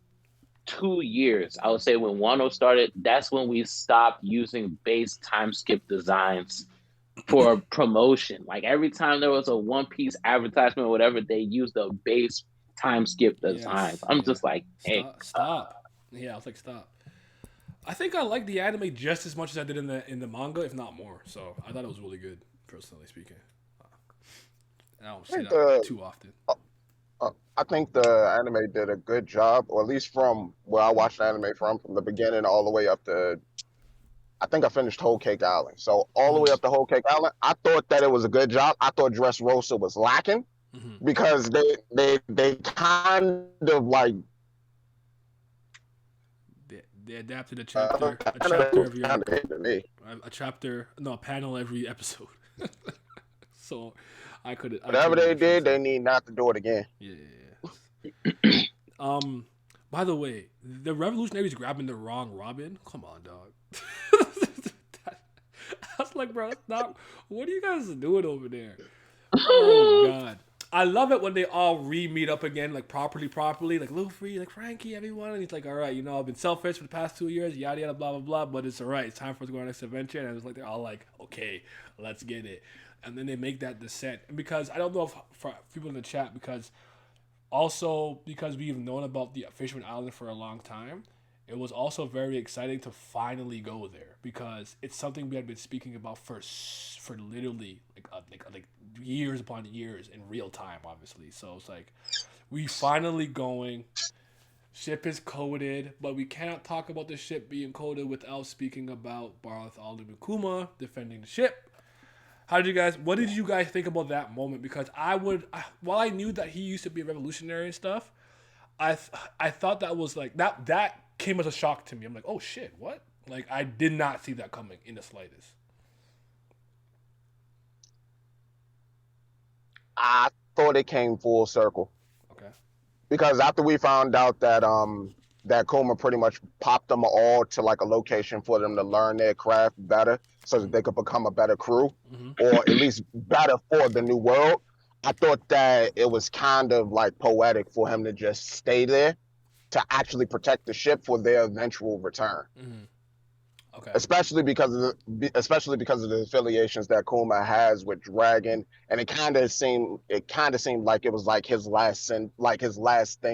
2 years, I would say when Wano started, that's when we stopped using base time skip designs for promotion. Like every time there was a One Piece advertisement or whatever, they used a base time skip designs. I'm just like, hey, stop. Yeah, I was like, stop. I think I like the anime just as much as I did in the manga, if not more. So I thought it was really good, personally speaking. I don't see that too often. I think the anime did a good job, or at least from where I watched the anime from the beginning all the way up to, I think I finished Whole Cake Island. So all the way up to Whole Cake Island, I thought that it was a good job. I thought Dressrosa was lacking because they kind of like they adapted a chapter a panel every episode. So I couldn't. Whatever they did, they need not to do it again. Yeah. By the way, the revolutionaries grabbing the wrong Robin. Come on, dog. I was like, bro, that's not. What are you guys doing over there? Oh God. I love it when they all re-meet up again, like properly, like Luffy, like Frankie, everyone, and he's like, all right, you know, I've been selfish for the past 2 years, yada yada, blah blah blah, but it's all right. It's time for us to go on our next adventure, and it's like they're all like, okay, let's get it, and then they make that descent, and because I don't know if for people in the chat, because we've known about the Fishman Island for a long time. It was also very exciting to finally go there because it's something we had been speaking about for literally like years upon years in real time, obviously. So it's like we finally going. Ship is coded, but we cannot talk about the ship being coded without speaking about Bartholomew Kuma defending the ship. What did you guys think about that moment? Because while I knew that he used to be revolutionary and stuff, I thought that was like that came as a shock to me. I'm like, oh shit, what? Like I did not see that coming in the slightest. I thought it came full circle. Okay. Because after we found out that that Kuma pretty much popped them all to like a location for them to learn their craft better so that they could become a better crew, or at least better for the new world. I thought that it was kind of like poetic for him to just stay there to actually protect the ship for their eventual return. Okay. Especially because of the affiliations that Kuma has with Dragon, and it kind of seemed like it was like his last thing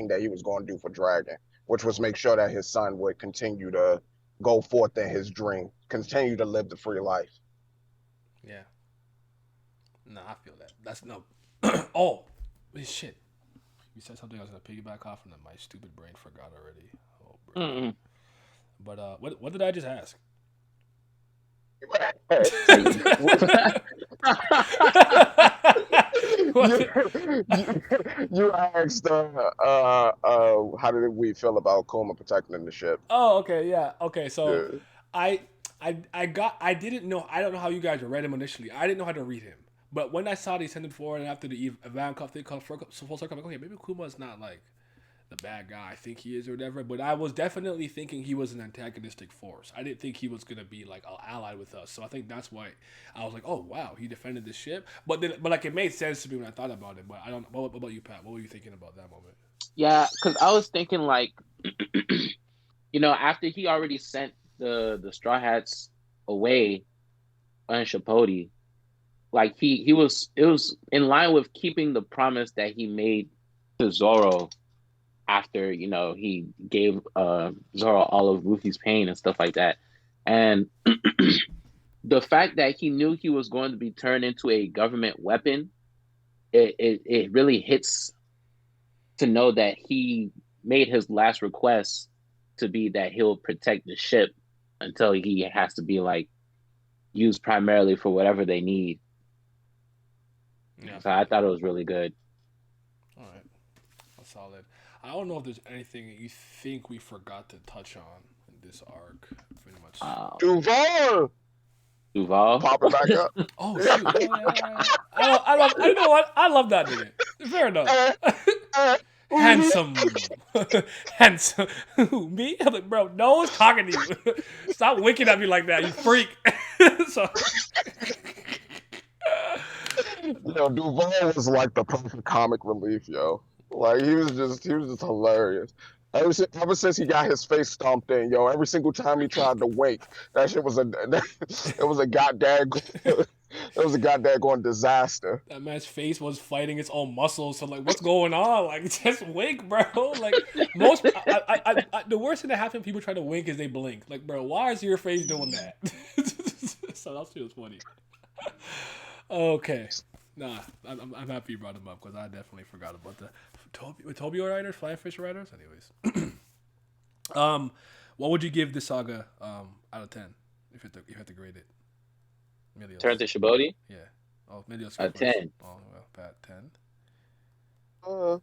that he was going to do for Dragon, which was make sure that his son would continue to go forth in his dream, continue to live the free life. Yeah. No, I feel that. That's no. Oh, shit. You said something I was gonna piggyback off, and then my stupid brain forgot already. Oh, bro. But what did I just ask? you asked how did we feel about Kuma protecting the ship? Oh, okay, yeah, okay. So Yeah. I didn't know. I don't know how you guys read him initially. I didn't know how to read him. But when I saw the ascended forward and after the Ivankov thing come full circle, I'm like, okay, maybe Kuma's not like the bad guy I think he is or whatever. But I was definitely thinking he was an antagonistic force. I didn't think he was gonna be like an ally with us. So I think that's why I was like, oh wow, he defended the ship. But like it made sense to me when I thought about it. But I don't. What about you, Pat? What were you thinking about that moment? Yeah, because I was thinking like, after he already sent the Straw Hats away on Shapoti, like it was in line with keeping the promise that he made to Zoro after he gave Zoro all of Luffy's pain and stuff like that, and the fact that he knew he was going to be turned into a government weapon, it really hits to know that he made his last request to be that he'll protect the ship until he has to be like used primarily for whatever they need. Yeah, so I thought it was really good. All right, that's solid. I don't know if there's anything you think we forgot to touch on in this arc. Pretty much. Duval popping back up. Oh shoot! Oh, yeah. I love. You know what? I love that nigga. Fair enough. Handsome. Handsome. Me? I'm like, bro, no one's talking to you. Stop winking at me like that, you freak. So. Duval was like the perfect comic relief, yo. Like he was just hilarious. Ever since he got his face stomped in, yo, every single time he tried to wake, that shit was it was a goddamn disaster. That man's face was fighting its own muscles. So like, what's going on? Like, just wink, bro. Like most, the worst thing that happens when people try to wink is they blink. Like, bro, why is your face doing that? So that feels funny. Okay. Nah, I'm happy you brought him up because I definitely forgot about the Tobio riders, Flying Fish riders. Anyways, what would you give this saga out of 10 if you had to grade it? Milios. Turn to Shibodi? Yeah. Oh, Milios. 10. Oh, well, Pat, 10.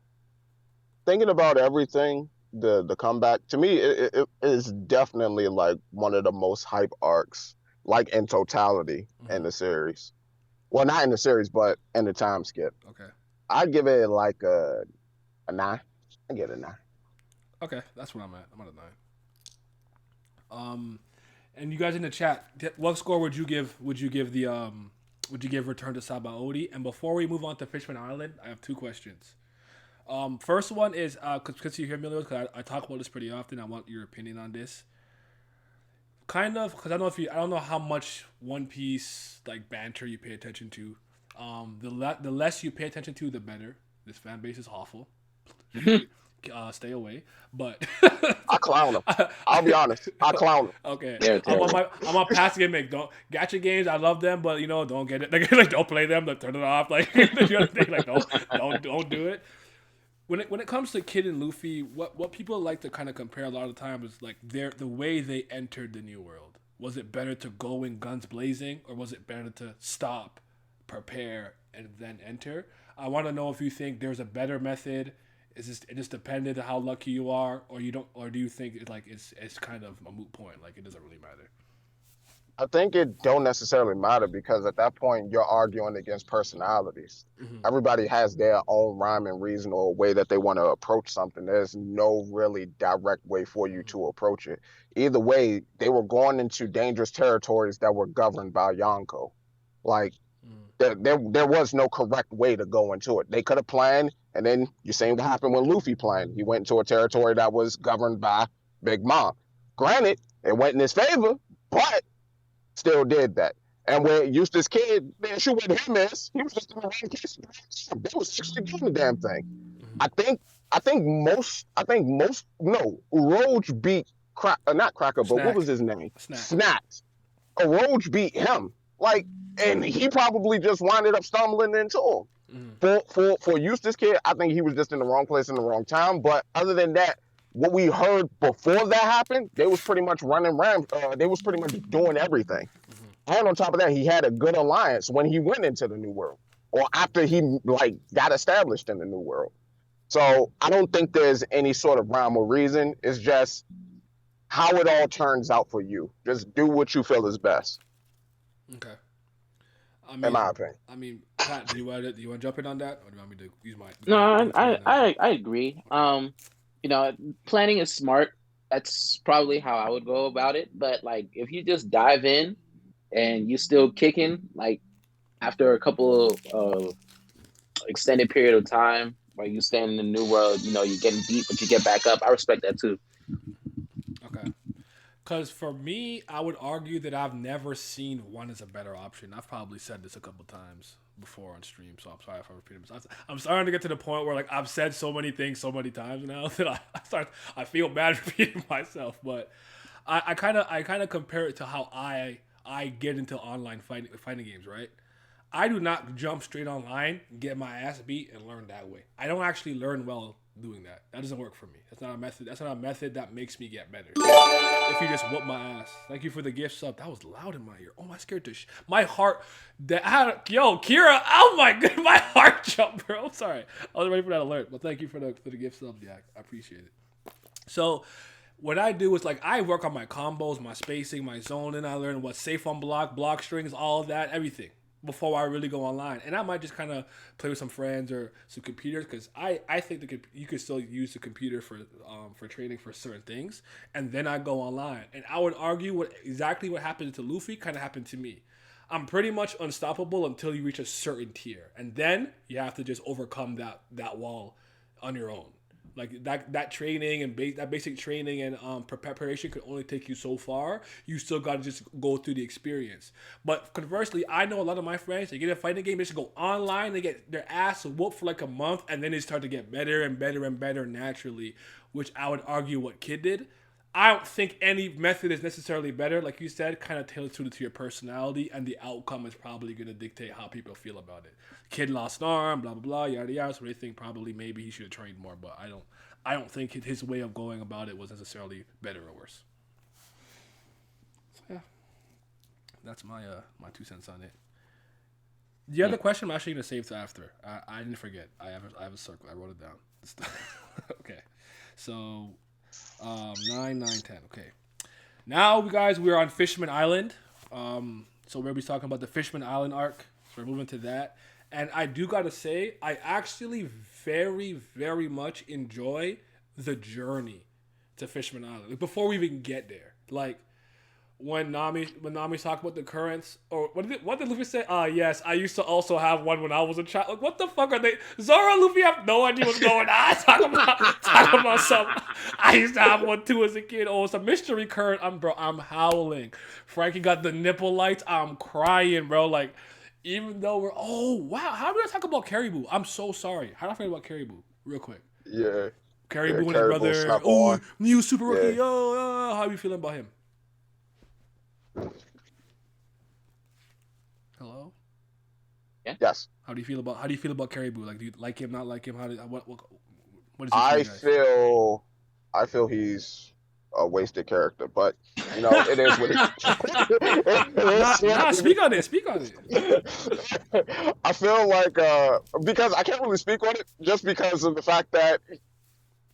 Thinking about everything, the comeback to me, it is definitely like one of the most hype arcs, like in totality in the series. Well, not in the series, but in the time skip. Okay. I'd give it like a 9. I get a 9. Okay, that's where I'm at. I'm at a 9. And you guys in the chat, what score would you give the would you give Return to Sabaody? And before we move on to Fishman Island, I have two questions. First one is because you hear me, because I talk about this pretty often. I want your opinion on this. Kind of, because I don't know how much One Piece like banter you pay attention to. The less you pay attention to, the better. This fan base is awful. Stay away. But I clown them. I'll be honest. I clown them. okay, They're terrible. I'm on past gimmick. Don't gacha games. I love them, but don't get it. Like don't play them. Like turn it off. Like the other thing. Like don't do it. When it comes to Kid and Luffy, what people like to kind of compare a lot of the time is like the way they entered the new world. Was it better to go in guns blazing, or was it better to stop, prepare, and then enter? I want to know if you think there's a better method. Is it just dependent on how lucky you are, or you don't, or do you think it's kind of a moot point? Like it doesn't really matter. I think it don't necessarily matter because at that point you're arguing against personalities. Mm-hmm. Everybody has their own rhyme and reason or way that they want to approach something. There's no really direct way for you to approach it. Either way, they were going into dangerous territories that were governed by Yonko. Like there was no correct way to go into it. They could have planned, and then you seen what happened when Luffy planned. He went into a territory that was governed by Big Mom. Granted, it went in his favor, but still did that. And where Eustace Kid, the issue with him is he was just in the wrong place. They was actually doing the damn thing. I think most no, Roach beat not Cracker, but what was his name? Snacks. Roach beat him. Like, and he probably just winded up stumbling into him. For Eustace Kid, I think he was just in the wrong place in the wrong time. But other than that, what we heard before that happened, they was pretty much running around. They was pretty much doing everything. And on top of that, he had a good alliance when he went into the new world, or after he got established in the new world. So I don't think there's any sort of rhyme or reason. It's just how it all turns out for you. Just do what you feel is best. Okay. In my opinion. I mean, Pat, do you want to jump in on that, or do you want me to use my? No, I agree. Planning is smart. That's probably how I would go about it. But like, if you just dive in and you still kicking, like after a couple of extended period of time where you stand in the new world, you're getting beat, but you get back up. I respect that too. Okay. Because for me, I would argue that I've never seen one as a better option. I've probably said this a couple times before on stream, so I'm sorry if I repeat myself. I'm starting to get to the point where I've said so many things so many times now that I feel bad repeating myself. But I kind of compare it to how I get into online fighting games, right? I do not jump straight online, get my ass beat, and learn that way. I don't actually learn well doing that. That doesn't work for me. That's not a method. That's not a method that makes me get better. If you just whoop my ass. Thank you for the gift sub. That was loud in my ear. Oh, I scared to my heart. Yo, Kira. Oh my god, my heart jumped, bro. I'm sorry. I was ready for that alert. But thank you for the gift sub, Jack. I appreciate it. So what I do is I work on my combos, my spacing, my zoning. I learn what's safe on block strings, all of that, everything, before I really go online. And I might just kind of play with some friends or some computers, because I think you could still use the computer for training for certain things. And then I go online. And I would argue exactly what happened to Luffy kind of happened to me. I'm pretty much unstoppable until you reach a certain tier. And then you have to just overcome that wall on your own. Like that training and that basic training and preparation could only take you so far. You still got to just go through the experience. But conversely, I know a lot of my friends, they get a fighting game, they just go online, they get their ass whooped for a month, and then they start to get better and better and better naturally, which I would argue what Kid did. I don't think any method is necessarily better. Like you said, kind of tailored to your personality, and the outcome is probably going to dictate how people feel about it. Kid lost an arm, blah, blah, blah, yada, yada. So they think probably maybe he should have trained more, but I don't think his way of going about it was necessarily better or worse. So yeah, that's my 2 cents on it. The other question I'm actually going to save to after. I didn't forget. I have a circle. I wrote it down. Okay. So 9, 10. Okay. Now, guys, we're on Fishman Island. So we'll be talking about the Fishman Island arc. So we're moving to that. And I do got to say, I actually very, very much enjoy the journey to Fishman Island. Before we even get there. when Nami's talking about the currents, or what did Luffy say? Yes, I used to also have one when I was a child. Like, what the fuck are they? Zoro and Luffy have no idea what's going on. talking about some. I used to have one too as a kid. Oh, it's a mystery current. I'm howling. Frankie got the nipple lights. I'm crying, bro. Like, even though oh wow, how did I talk about Caribou? I'm so sorry. How did I forget about Caribou? Real quick. Yeah. Caribou and his Caribou brother. snuck Oh, on. new super rookie. Yeah. How are you feeling about him? Hello. Yeah. Yes. How do you feel about Caribou? Like, do you like him? Not like him? What is he I for you guys? feel he's a wasted character, but you know, it is what it Nah, speak on it. Speak on is. I feel like because I can't really speak on it just because of the fact that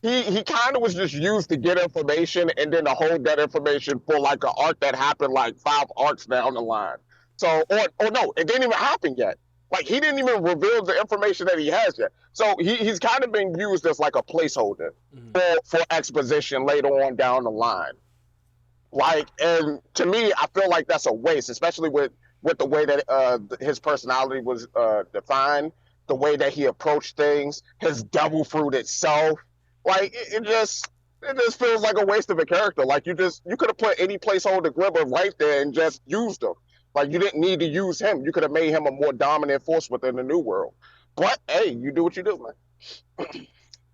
he kind of was just used to get information and then to hold that information for like an arc that happened like 5 arcs down the line. So or no, it didn't even happen yet. Like he didn't even reveal the information that he has yet. So he's kind of been used as like a placeholder for exposition later on down the line. Like, and to me, I feel like that's a waste, especially with the way that his personality was defined, the way that he approached things, his devil fruit itself. Like, it just feels like a waste of a character. Like, you could have put any placeholder Grimmer right there and just used him. Like, you didn't need to use him. You could have made him a more dominant force within the new world. But hey, you do what you do,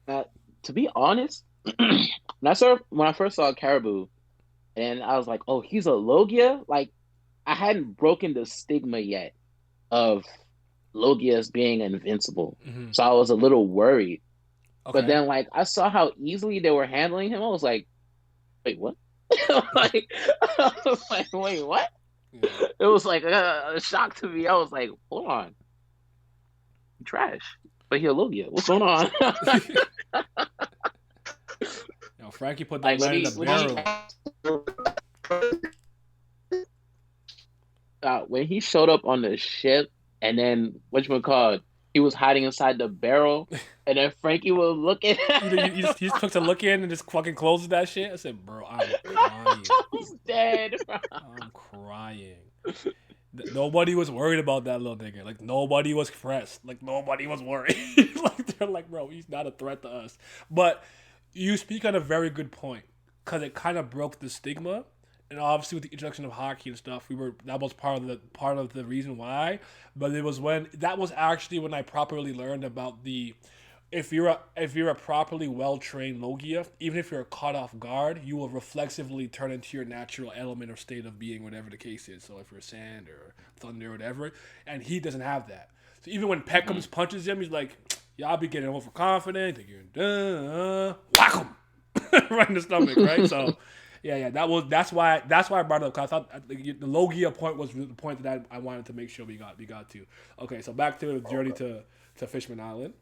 man. To be honest, when I first saw Caribou, and I was like, oh, he's a Logia. Like, I hadn't broken the stigma yet of Logias being invincible, so I was a little worried. Okay. But then, like, I saw how easily they were handling him. I was like, wait, what? like, I was like, wait, what? Yeah. It was like a shock to me. I was like, hold on, trash, but he a Logia. What's going on? Yo, Frankie put that man in the barrel. When he showed up on the ship, and then whatchamacallit, he was hiding inside the barrel, and then Frankie was looking. He just took to look in and just fucking closed that shit. I said, bro, I'm crying. I was dead. I'm crying. Nobody was worried about that little nigga. Like, nobody was pressed. Like, nobody was worried. Like, they're like, bro, he's not a threat to us. But you speak on a very good point, because it kind of broke the stigma. And obviously with the introduction of hockey and stuff, that was part of the reason why. But it was that was actually when I properly learned about if you're a properly well trained Logia, even if you're caught off guard, you will reflexively turn into your natural element or state of being, whatever the case is. So if you're sand or thunder or whatever, and he doesn't have that. So even when Peckham's punches him, he's like, y'all be getting overconfident, whack him right in the stomach, right? So. Yeah, that's why I brought it up, because I thought the Logia point was the point that I wanted to make sure we got to. Okay, so back to the journey to Fishman Island.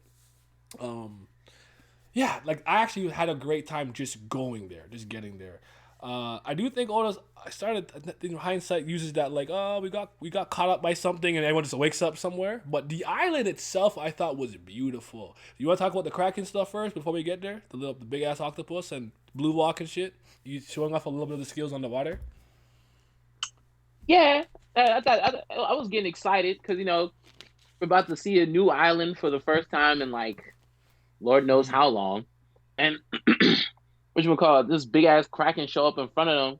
Yeah, like I actually had a great time just going there, just getting there. I do think Oda's in hindsight uses that like, oh, we got caught up by something and everyone just wakes up somewhere. But the island itself I thought was beautiful. You want to talk about the Kraken stuff first before we get there? The big ass octopus and blue walk and shit. You showing off a little bit of the skills on the water? Yeah, I was getting excited because we're about to see a new island for the first time in like Lord knows how long, and this big ass Kraken show up in front of them,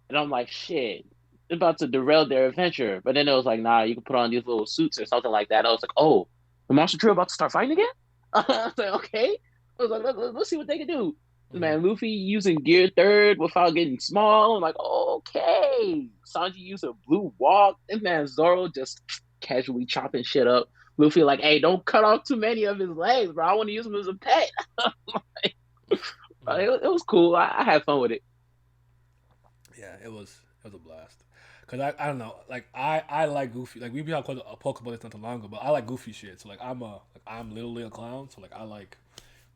and I'm like, shit, it's about to derail their adventure. But then it was like, nah, you can put on these little suits or something like that. I was like, oh, the monster trio about to start fighting again? I was like, okay. I was like, let's see what they can do. Man, Luffy using Gear 3rd without getting small. I'm like, okay. Sanji used a blue walk. And man, Zoro just casually chopping shit up. Luffy like, hey, don't cut off too many of his legs, bro. I want to use him as a pet. It was cool. I had fun with it. Yeah, it was a blast. Cause I don't know, like I like Goofy. Like we be talking a poke about this not too long ago, but I like Goofy shit. So like I'm literally a clown. So like I like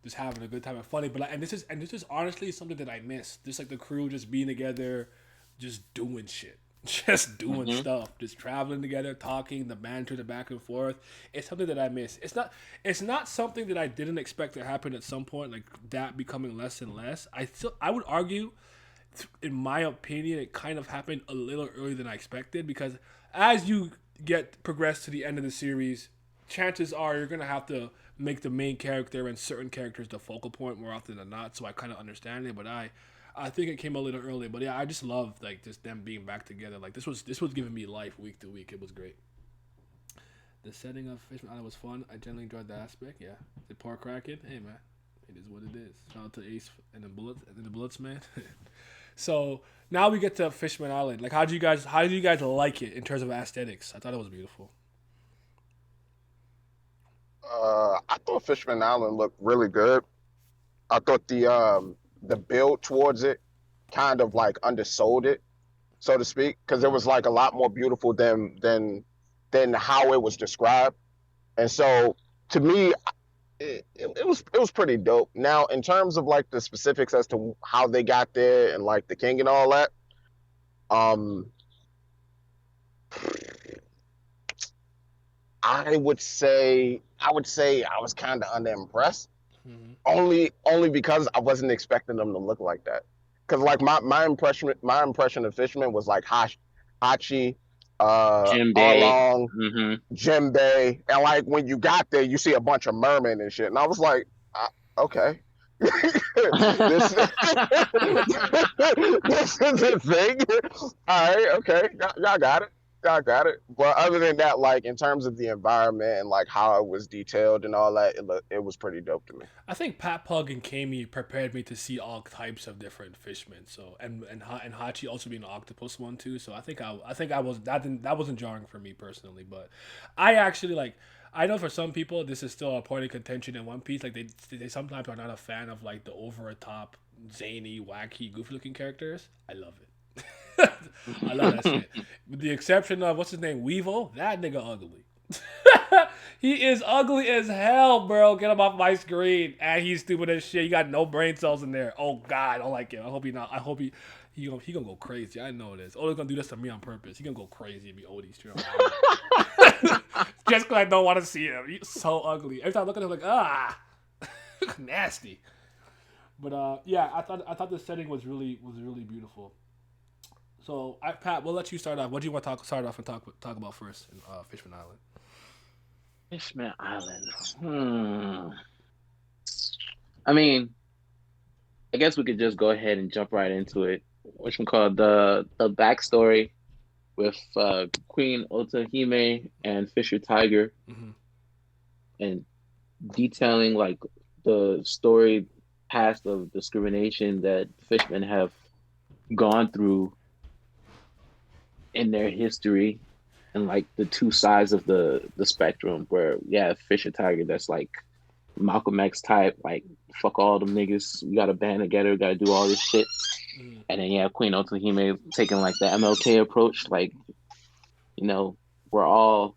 just having a good time and funny. But like, and this is honestly something that I miss. Just like the crew just being together, just doing shit. Just doing stuff, just traveling together, talking, the banter, the back and forth. It's something that I miss. It's not something that I didn't expect to happen at some point, like that becoming less and less. I would argue in my opinion, it kind of happened a little earlier than I expected because as you get progress to the end of the series, chances are you're gonna have to make the main character and certain characters the focal point more often than not. So I kind of understand it, but I think it came a little early. But yeah, I just love like just them being back together. Like this was giving me life week to week. It was great. The setting of Fishman Island was fun. I generally enjoyed the aspect. Yeah, the park cracking. Hey man, it is what it is. Shout out to Ace and the Bullets man. So now we get to Fishman Island. Like, how do you guys like it in terms of aesthetics? I thought it was beautiful. I thought Fishman Island looked really good. I thought the build towards it kind of like undersold it, so to speak, because it was like a lot more beautiful than how it was described. And so to me, it was pretty dope. Now, in terms of like the specifics as to how they got there and like the king and all that, um, I would say I was kind of unimpressed. Mm-hmm. Only because I wasn't expecting them to look like that. Because like my impression of Fishman was like Hachi, Jim Bay. Arlong, Mm-hmm. Jimbei, and like when you got there, you see a bunch of mermen and shit, and I was like, okay, this this is a thing. All right, okay, y'all got it. Y'all got it. But other than that, like in terms of the environment and like how it was detailed and all that, it was pretty dope to me. I think Pat Pug and Kami prepared me to see all types of different fishmen. So and Hachi also being an octopus one too. So I think I was that wasn't jarring for me personally, but I actually like. I know for some people this is still a point of contention in One Piece. Like they sometimes are not a fan of like the over the top, zany, wacky, goofy looking characters. I love it. I love that shit. With the exception of what's his name, Weevil. That nigga ugly. He is ugly as hell, bro. Get him off my screen. And he's stupid as shit. He got no brain cells in there. Oh God, I don't like him. I hope he not. I hope he gonna go crazy. I know this. Oda's gonna do this to me on purpose. He gonna go crazy and be Odie straight up. Just because I don't want to see him. He's so ugly. Every time I look at him, I'm like nasty. But yeah, I thought the setting was really beautiful. So, Pat, we'll let you start off. What do you want to start off and talk about first in Fishman Island? Fishman Island. I mean, I guess we could just go ahead and jump right into it. Which one called the backstory with Queen Otahime and Fisher Tiger, Mm-hmm. and detailing like the story past of discrimination that fishermen have gone through in their history, and like the two sides of the spectrum where Fisher Tiger, that's like Malcolm X type, like fuck all them niggas, we gotta band together, gotta do all this shit. Mm-hmm. And then Queen Otohime taking like the MLK approach, like, we're all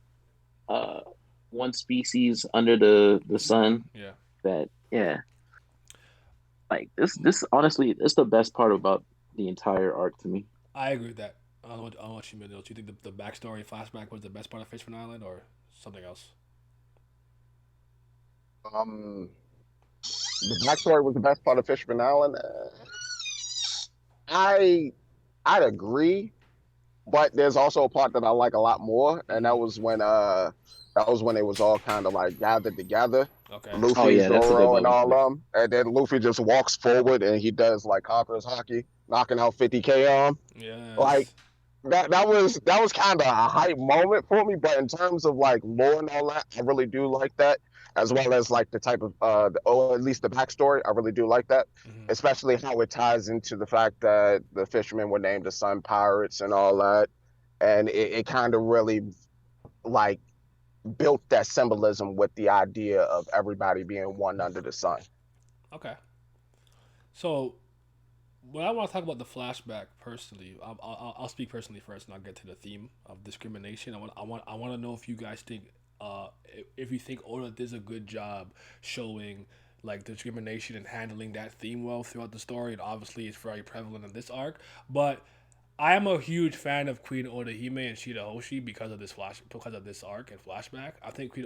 one species under the sun. Yeah. That like this honestly, it's the best part about the entire arc to me. I agree with that. I don't know what you mean. Do you think the backstory flashback was the best part of Fishman Island or something else? Um, the backstory was the best part of Fishman Island. I I'd agree, but there's also a part that I like a lot more, and Mm-hmm. that was when it was all kind of like gathered together. Okay. Oh Luffy, yeah, that's a good Zoro, and moment all too. of them, and then Luffy just walks forward and he does like Conqueror's hockey, knocking out 50K on 'em. Like Yes. that was kind of a hype moment for me. But in terms of like lore and all that, I really do like that, as well as like the type of or at least the backstory. I really do like that, Mm-hmm. especially how it ties into the fact that the fishermen were named the Sun Pirates and all that, and it kind of really like built that symbolism with the idea of everybody being one under the sun. Okay. So, when I want to talk about the flashback personally, I'll speak personally first, and I'll get to the theme of discrimination. I want to know if you guys think, if you think Oda does a good job showing like discrimination and handling that theme well throughout the story. And obviously, it's very prevalent in this arc. But I am a huge fan of Queen Orihime and Shida Hoshi because of this arc and flashback. I think Queen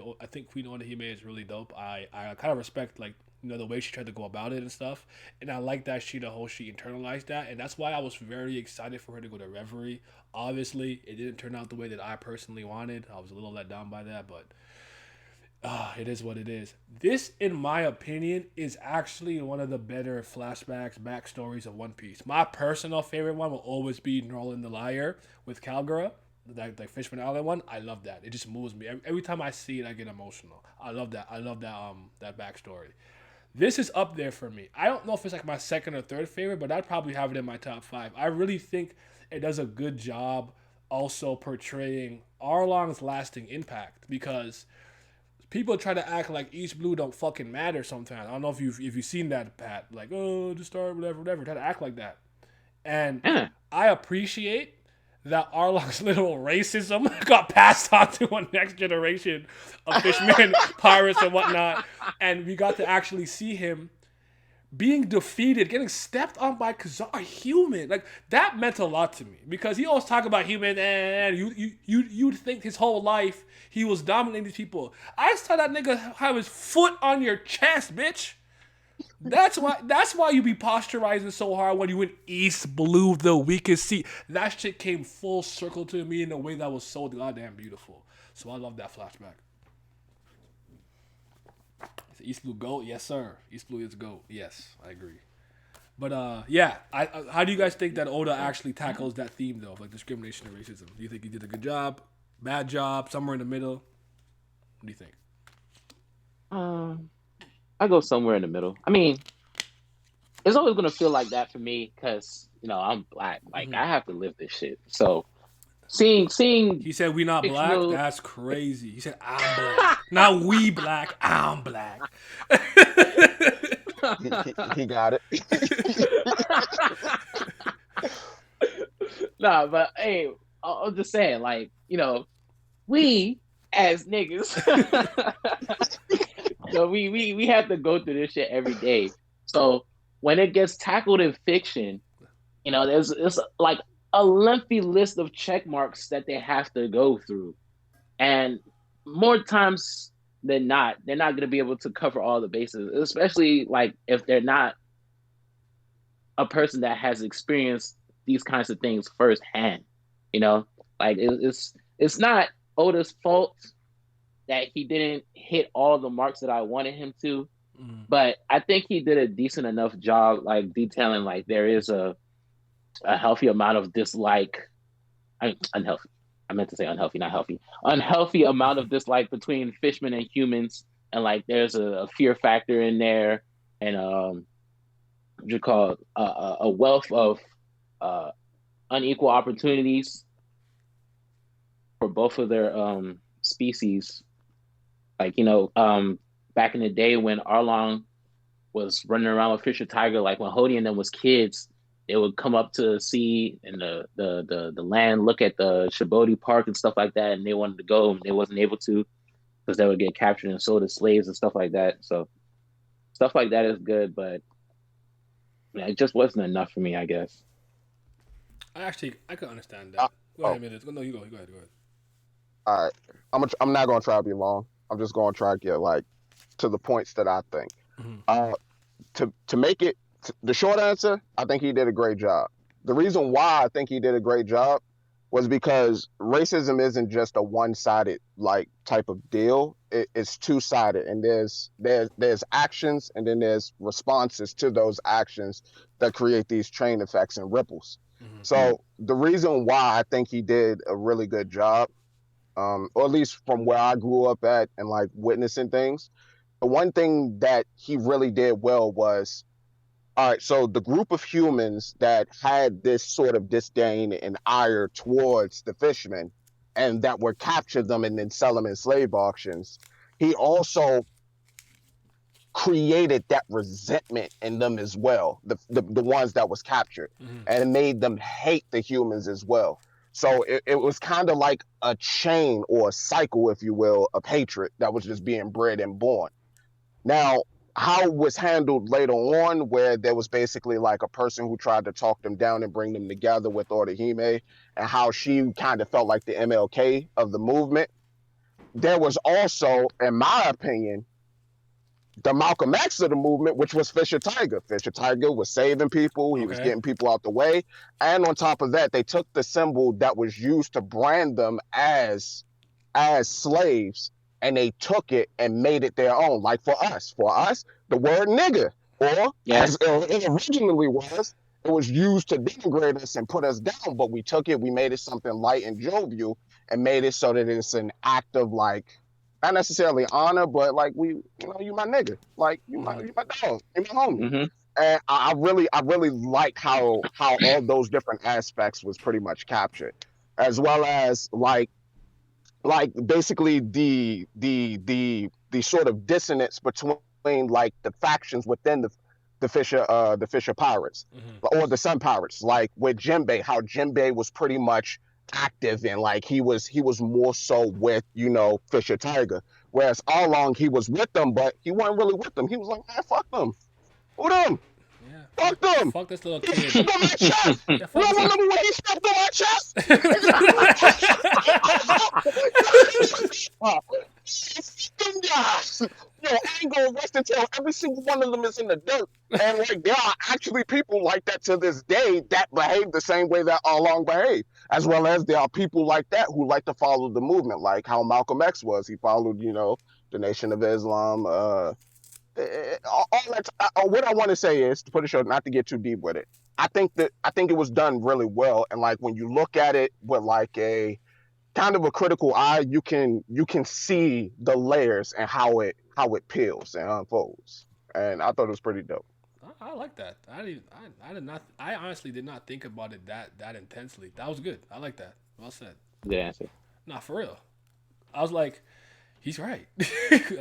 Orihime is really dope. I kind of respect like the way she tried to go about it and stuff. And I like that she internalized that, and that's why I was very excited for her to go to Reverie. Obviously, it didn't turn out the way that I personally wanted. I was a little let down by that, but it is what it is. This, in my opinion, is actually one of the better flashbacks, backstories of One Piece. My personal favorite one will always be Norland the Liar with Calgara, that Fishman Island one. I love that. It just moves me. Every time I see it, I get emotional. I love that. I love that backstory. This is up there for me. I don't know if it's like my second or third favorite, but I'd probably have it in my top 5. I really think it does a good job also portraying Arlong's lasting impact, because people try to act like East Blue don't fucking matter sometimes. I don't know if you've seen that, Pat. Like, oh, just start whatever. Try to act like that. And I appreciate that Arlong's literal racism got passed on to a next generation of fishmen, pirates, and whatnot. And we got to actually see him being defeated, getting stepped on by a human. Like, that meant a lot to me, because he always talk about human, and you'd think his whole life he was dominating these people. I saw that nigga have his foot on your chest, bitch. That's why you be posturizing so hard when you in East Blue, the weakest seat. That shit came full circle to me in a way that was so goddamn beautiful. So I love that flashback. East Blue GOAT? Yes, sir. East Blue is GOAT. Yes, I agree. But yeah, how do you guys think that Oda actually tackles that theme though, like discrimination and racism? Do you think he did a good job, bad job, somewhere in the middle? What do you think? I go somewhere in the middle. I mean, it's always gonna feel like that for me because I'm black. Like I have to live this shit. So seeing He said we not black. fictional- That's crazy. He said I'm black. Not we black. I'm black. He got it. Nah, but hey, I'm just saying, like, we as niggas, we have to go through this shit every day. So when it gets tackled in fiction, there's like a lengthy list of check marks that they have to go through, and more times than not, they're not going to be able to cover all the bases, especially like if they're not a person that has experienced these kinds of things firsthand. Like it's not Oda's fault that he didn't hit all the marks that I wanted him to, but I think he did a decent enough job, like detailing like there is a healthy amount of dislike. Unhealthy. I meant to say unhealthy, not healthy. Unhealthy amount of dislike between fishmen and humans, and like there's a fear factor in there, and what you call a wealth of unequal opportunities for both of their species. Like back in the day when Arlong was running around with Fisher Tiger, like when Hody and them was kids, they would come up to the sea and the land, look at the Shabodi Park and stuff like that, and they wanted to go and they wasn't able to because they would get captured and sold as slaves and stuff like that. So stuff like that is good, but it just wasn't enough for me, I guess. I can understand that. Go ahead, minutes. No, you go ahead. All right, I'm not gonna try to be long. I'm just gonna try to get like to the points that I think. To make it the short answer, I think he did a great job. The reason why I think he did a great job was because racism isn't just a one-sided like type of deal. It's two-sided, and there's actions and then there's responses to those actions that create these chain effects and ripples. So the reason why I think he did a really good job, or at least from where I grew up at and like witnessing things, the one thing that he really did well was, all right, so the group of humans that had this sort of disdain and ire towards the fishmen and that would capture them and then sell them in slave auctions, he also created that resentment in them as well, the ones that was captured, and made them hate the humans as well. So it was kind of like a chain or a cycle, if you will, of hatred that was just being bred and born. Now, how it was handled later on, where there was basically like a person who tried to talk them down and bring them together with Orihime, and how she kind of felt like the MLK of the movement. There was also, in my opinion, the Malcolm X of the movement, which was Fisher Tiger. Fisher Tiger was saving people. He was Okay. getting people out the way. And on top of that, they took the symbol that was used to brand them as slaves, and they took it and made it their own. Like for us, the word nigger, or Yeah. as it originally was, it was used to denigrate us and put us down. But we took it, we made it something light and jovial, and made it so that it's an act of like, not necessarily honor, but like you my nigga, like you my dog, you my homie. Mm-hmm. And I really like how all those different aspects was pretty much captured, as well as like basically the sort of dissonance between like the factions within the Fisher Pirates, or the Sun Pirates, like with Jinbei, how Jinbei was pretty much active, and like he was more so with Fisher Tiger, whereas all along he was with them, but he wasn't really with them. He was like, man, fuck them, who them. Yeah. Fuck them. Fuck this little He kid. stepped on my chest. Yeah, You fuck don't this remember when he stepped on my chest? Them guys. Yo, I ain't gonna rest until every single one of them is in the dirt. And like there are actually people like that to this day that behave the same way that All Along behaved. As well as there are people like that who like to follow the movement, like how Malcolm X was. He followed, the Nation of Islam, all that. What I want to say is, to put it short, not to get too deep with it. I think it was done really well, and like when you look at it with like a kind of a critical eye, you can see the layers and how it peels and unfolds. And I thought it was pretty dope. I like that. I did not. I honestly did not think about it that intensely. That was good. I like that. Well said. Good answer. Nah, for real. I was like, he's right.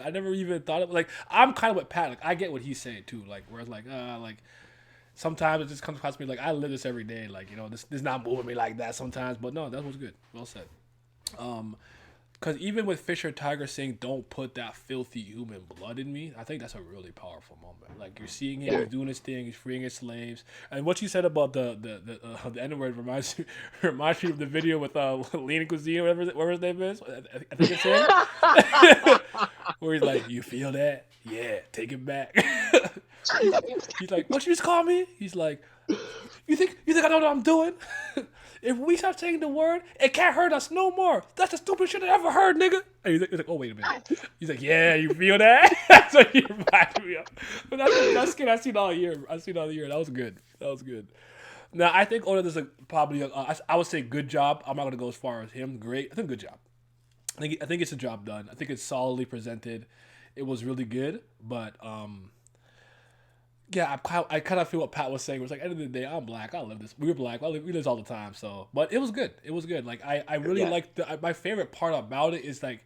I never even thought of like. I'm kind of with Pat. Like I get what he's saying too. Like where it's like sometimes it just comes across me like I live this every day. Like this not moving me like that sometimes. But no, that was good. Well said. Because even with Fisher Tiger saying, "Don't put that filthy human blood in me," I think that's a really powerful moment. Like you're seeing him, he's doing his thing, he's freeing his slaves, and what you said about the N word reminds me of the video with Lean Cuisine, whatever his name is. I think it's him, where he's like, "You feel that? Yeah, take it back." He's like, "What you just call me?" He's like, "You think I know what I'm doing?" If we stop saying the word, it can't hurt us no more. That's the stupidest shit I ever heard, nigga. And he's like, oh, wait a minute. He's like, yeah, you feel that? That's what he reminded me of. But that's good. I've seen all year. That was good. Now, I think Oda does probably, I would say good job. I'm not going to go as far as him. Great. I think good job. I think it's a job done. I think it's solidly presented. It was really good. But, yeah, I kind of feel what Pat was saying. It was like, at the end of the day, I'm black. I live this. We're black. We live this all the time. So, but it was good. Like, I really like my favorite part about it is like,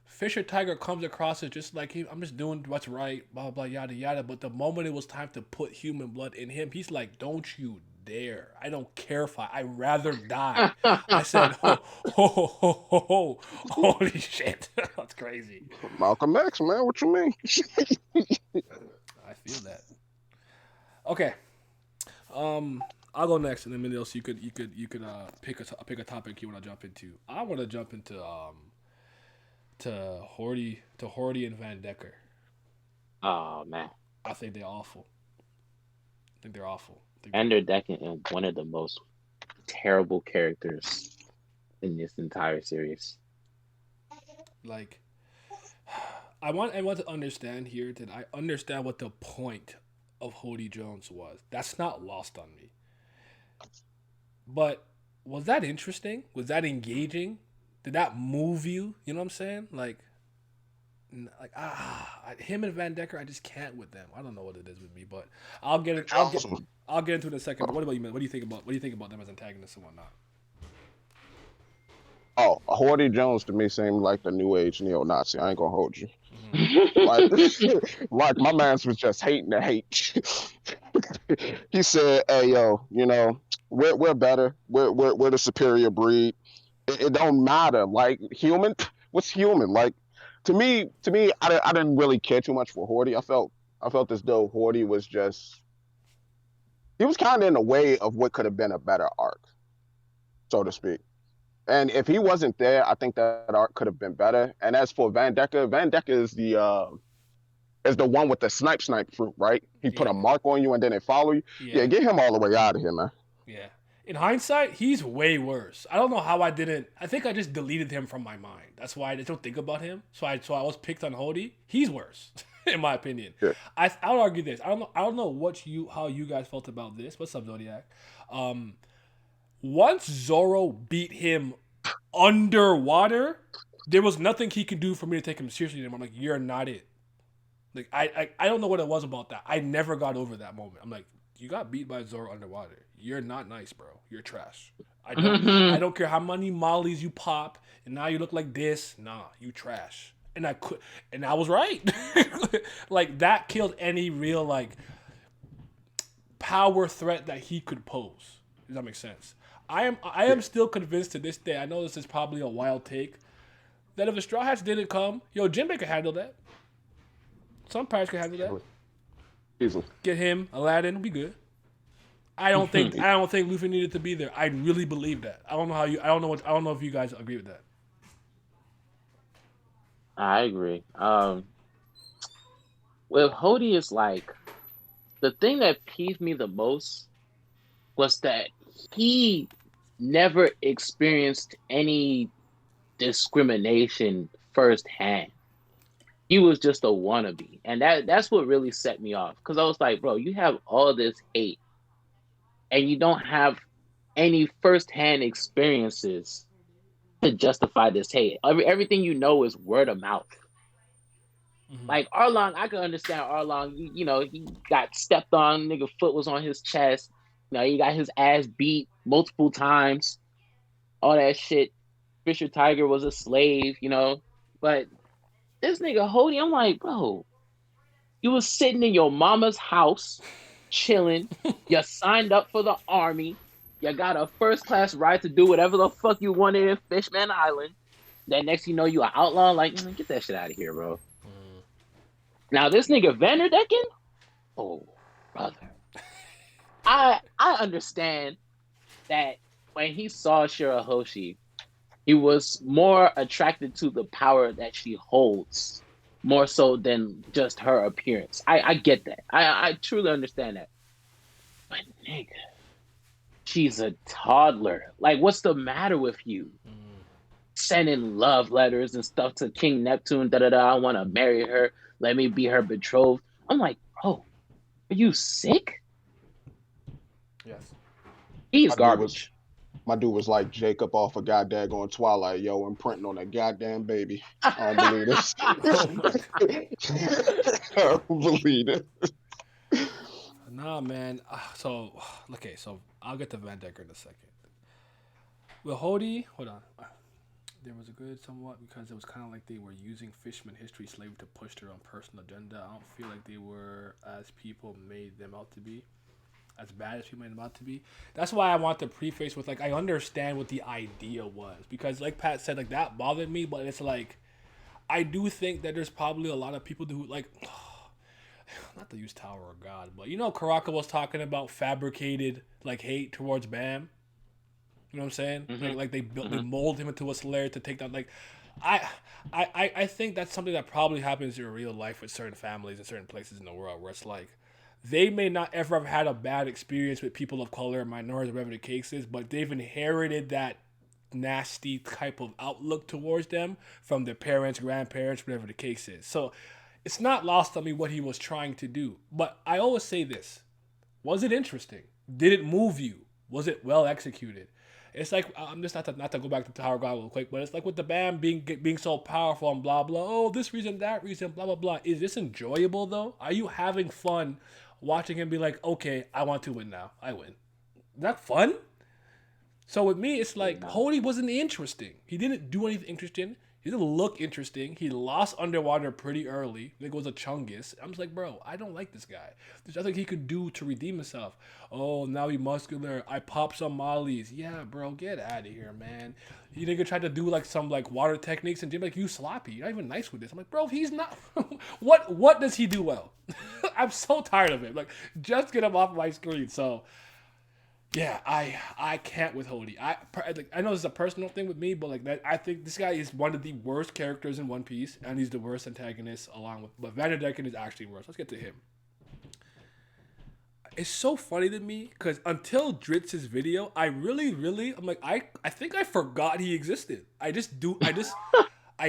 Fisher Tiger comes across as just like, I'm just doing what's right, blah, blah, blah, yada, yada. But the moment it was time to put human blood in him, he's like, don't you dare. I don't care if I'd rather die. I said, holy shit. That's crazy. Malcolm X, man, what you mean? I feel that. Okay, I'll go next, and then maybe else you could pick a topic you want to jump into. I want to jump into to Horty and Van Decker. Oh man, I think they're awful. Ender Decken is one of the most terrible characters in this entire series. Like, I want everyone to understand here that I understand what the point of Hody Jones was. That's not lost on me. But was that interesting? Was that engaging? Did that move you? You know what I'm saying? Like him and Van Decker, I just can't with them. I don't know what it is with me, but I'll get into it in a second. But what about you, man? What do you think about them as antagonists and whatnot? Oh, Horty Jones to me seemed like the new age neo-Nazi. I ain't gonna hold you. Like my man's was just hating the hate. He said, "Hey, yo, we're better. We're the superior breed. It don't matter. Like human, what's human? Like to me, I didn't really care too much for Horty. I felt as though Horty was he was kind of in the way of what could have been a better arc, so to speak. And if he wasn't there, I think that arc could have been better. And as for Van Decker is is the one with the snipe fruit, right? He put a mark on you and then it follow you. Yeah, get him all the way out of here, man. Yeah. In hindsight, he's way worse. I don't know how I didn't. I think I just deleted him from my mind. That's why I just don't think about him. So I was picked on Hody. He's worse, in my opinion. Yeah. I'll argue this. I don't know how you guys felt about this. What's up, Zodiac? Once Zoro beat him underwater, there was nothing he could do for me to take him seriously anymore. I'm like, you're not it. Like I don't know what it was about that. I never got over that moment. I'm like, you got beat by Zoro underwater. You're not nice, bro. You're trash. I don't care how many mollies you pop, and now you look like this. Nah, you trash. And I was right. Like that killed any real like power threat that he could pose. Does that make sense? I am still convinced to this day. I know this is probably a wild take. That if the Straw Hats didn't come, Jinbei could handle that. Some pirates could handle that. Easily. Get him, Aladdin, be good. I don't think Luffy needed to be there. I really believe that. I don't know if you guys agree with that. I agree. With Hody, is like the thing that peeved me the most was that he never experienced any discrimination firsthand. He was just a wannabe, and that's what really set me off. Because I was like, bro, you have all this hate, and you don't have any firsthand experiences to justify this hate. Everything you know is word of mouth. Mm-hmm. Like Arlong, I can understand Arlong. You know, he got stepped on. Nigga foot was on his chest. You know, he got his ass beat multiple times. All that shit. Fisher Tiger was a slave, you know. But this nigga Hody, I'm like, bro, you was sitting in your mama's house, chilling. You signed up for the army. You got a first-class ride to do whatever the fuck you wanted in Fishman Island. Then next you know you an outlaw. Like, get that shit out of here, bro. Now this nigga Vanderdecken, oh brother, I understand that when he saw Shirahoshi, he was more attracted to the power that she holds, more so than just her appearance. I get that. I truly understand that. But nigga, she's a toddler. Like, what's the matter with you? Sending love letters and stuff to King Neptune. I want to marry her. Let me be her betrothed. I'm like, bro, are you sick? Yes. He's garbage. My dude was like Jacob off of goddamn on Twilight, yo, imprinting on that goddamn baby. I don't believe this. I don't believe it. Nah, man. So I'll get to Vandecker in a second. With Hody, hold on. There was a good somewhat because it was kind of like they were using Fishman history slavery to push their own personal agenda. I don't feel like they were as people made them out to be. As bad as people made them out to be. That's why I want to preface with, like, I understand what the idea was. Because, like Pat said, like, that bothered me. But it's like, I do think that there's probably a lot of people who, like, not to use Tower of God, but, you know, Karaka was talking about fabricated, like, hate towards Bam. You know what I'm saying? Mm-hmm. Like they mold him into a slayer to take down. Like, I think that's something that probably happens in real life with certain families and certain places in the world where it's like they may not ever have had a bad experience with people of color, minorities, whatever the case is, but they've inherited that nasty type of outlook towards them from their parents, grandparents, whatever the case is. So it's not lost on me what he was trying to do. But I always say this: was it interesting? Did it move you? Was it well executed? It's like, I'm just not to go back to Tower God real quick, but it's like with the Bam being so powerful and blah, blah, oh, this reason, that reason, blah, blah, blah. Is this enjoyable, though? Are you having fun watching him be like, okay, I want to win now. I win. Is that fun? So with me, it's like, Hody wasn't interesting. He didn't do anything interesting. He didn't look interesting. He lost underwater pretty early. I think it was a Chungus. I'm just like, bro, I don't like this guy. There's nothing he could do to redeem himself. Oh, now he's muscular. I pop some mollies. Yeah, bro, get out of here, man. You nigga tried to do like some like water techniques and Jim like, you sloppy. You're not even nice with this. I'm like, bro, he's not. What does he do well? I'm so tired of it. Like, just get him off my screen. So Yeah, I can't with Hody. I know this is a personal thing with me, but like that, I think this guy is one of the worst characters in One Piece, and he's the worst antagonist along with. But Vanderdecken is actually worse. Let's get to him. It's so funny to me because until Dritz's video, I'm like, I think I forgot he existed. I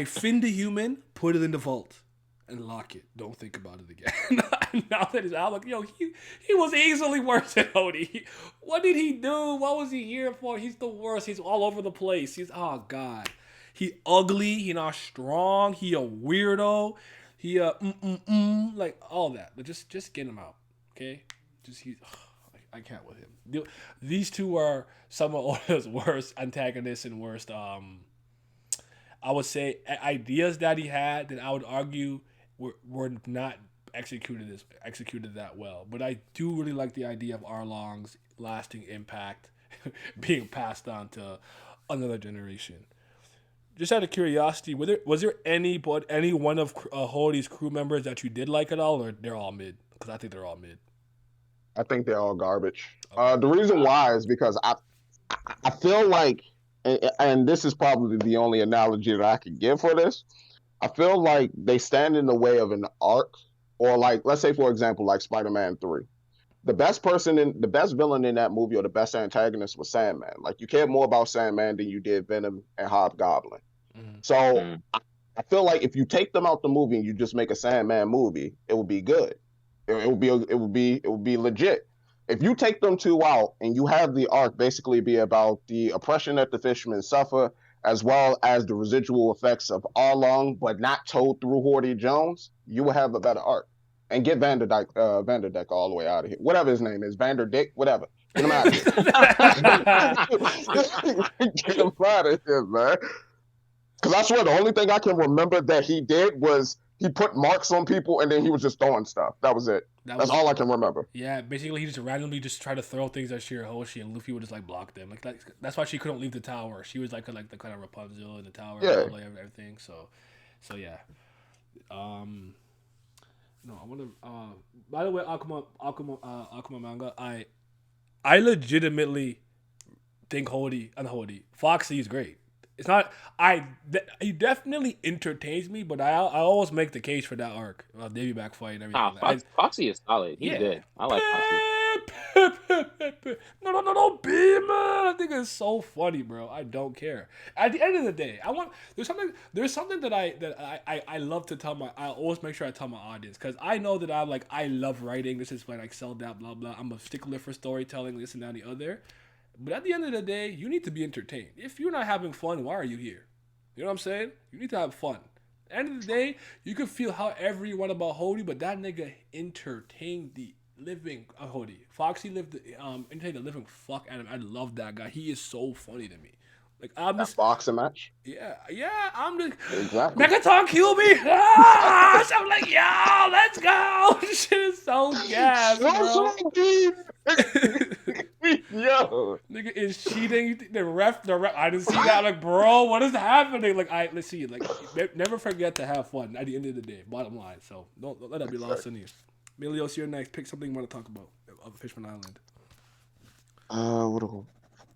fin the human, put it in the vault, and lock it. Don't think about it again. Now that it's out, like, yo, he was easily worse than Odie. What did he do? What was he here for? He's the worst. He's all over the place. Oh god. He ugly. He not strong. He a weirdo. He like all that. But just get him out, okay? I can't with him. These two are some of Oda's worst antagonists and worst. I would say ideas that he had that I would argue were not executed that well. But I do really like the idea of Arlong's lasting impact being passed on to another generation. Just out of curiosity, was there any one of Holy's crew members that you did like at all, or they're all mid? Because I think they're all mid. I think they're all garbage. Okay. The reason why is because I feel like, and this is probably the only analogy that I could give for this. I feel like they stand in the way of an arc, or like, let's say, for example, like Spider-Man 3. The best villain in that movie, or the best antagonist, was Sandman. Like, you cared more about Sandman than you did Venom and Hobgoblin. Mm-hmm. So I feel like if you take them out the movie and you just make a Sandman movie, it would be good. It would be legit. If you take them two out and you have the arc basically be about the oppression that the Fishmen suffer, as well as the residual effects of Arlong, but not told through Horty Jones, you will have a better arc. And get Vanderdeck all the way out of here. Whatever his name is, Vanderdick, whatever. Get him out of here. Get him out of here, man. Because I swear the only thing I can remember that he did was he put marks on people and then he was just throwing stuff. That was it. That's all I can remember. Yeah, basically he just randomly just tried to throw things at Shirahoshi and Luffy would just like block them. Like that's why she couldn't leave the tower. She was like the kind of Rapunzel in the tower, Yeah. and everything. So yeah. No, I want to. By the way, Akuma manga. I legitimately think Foxy is great. It's not. He definitely entertains me, but I always make the case for that arc, Davy back fight and everything. Foxy is solid. He's good. I like Foxy. No, beam! I think it's so funny, bro. I don't care. At the end of the day, there's something that I love to tell I always make sure I tell my audience, because I know that I love writing. This is when I sell that, blah blah. I'm a stickler for storytelling, this and that and the other. But at the end of the day, you need to be entertained. If you're not having fun, why are you here? You know what I'm saying? You need to have fun. At the end of the day, you can feel however you want about Hody, but that nigga entertained the living Hody. Foxy entertained the living fuck out of him. I love that guy. He is so funny to me. Like, I'm that just boxing match. Yeah. I'm just exactly. Megaton kill me. I'm like, yo, let's go. This shit is so gas, bro. Yo, nigga is cheating. The ref. I didn't see that. Like, bro, what is happening? Like, let's see. Like, never forget to have fun at the end of the day. Bottom line. So don't let that be lost in you. Milios, you're next. Pick something you want to talk about of Fishman Island.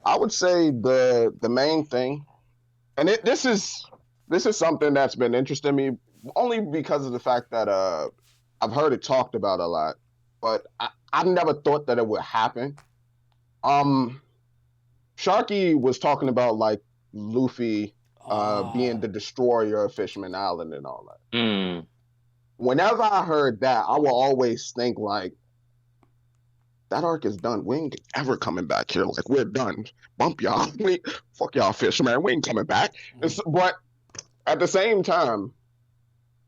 I would say the main thing, and this is something that's been interesting to me only because of the fact that I've heard it talked about a lot, but I've never thought that it would happen. Sharky was talking about like Luffy being the destroyer of Fishman Island and all that. Whenever I heard that, I will always think like, that arc is done. We ain't ever coming back here. Like, we're done. Bump y'all. Fuck y'all, Fishman. We ain't coming back. But at the same time,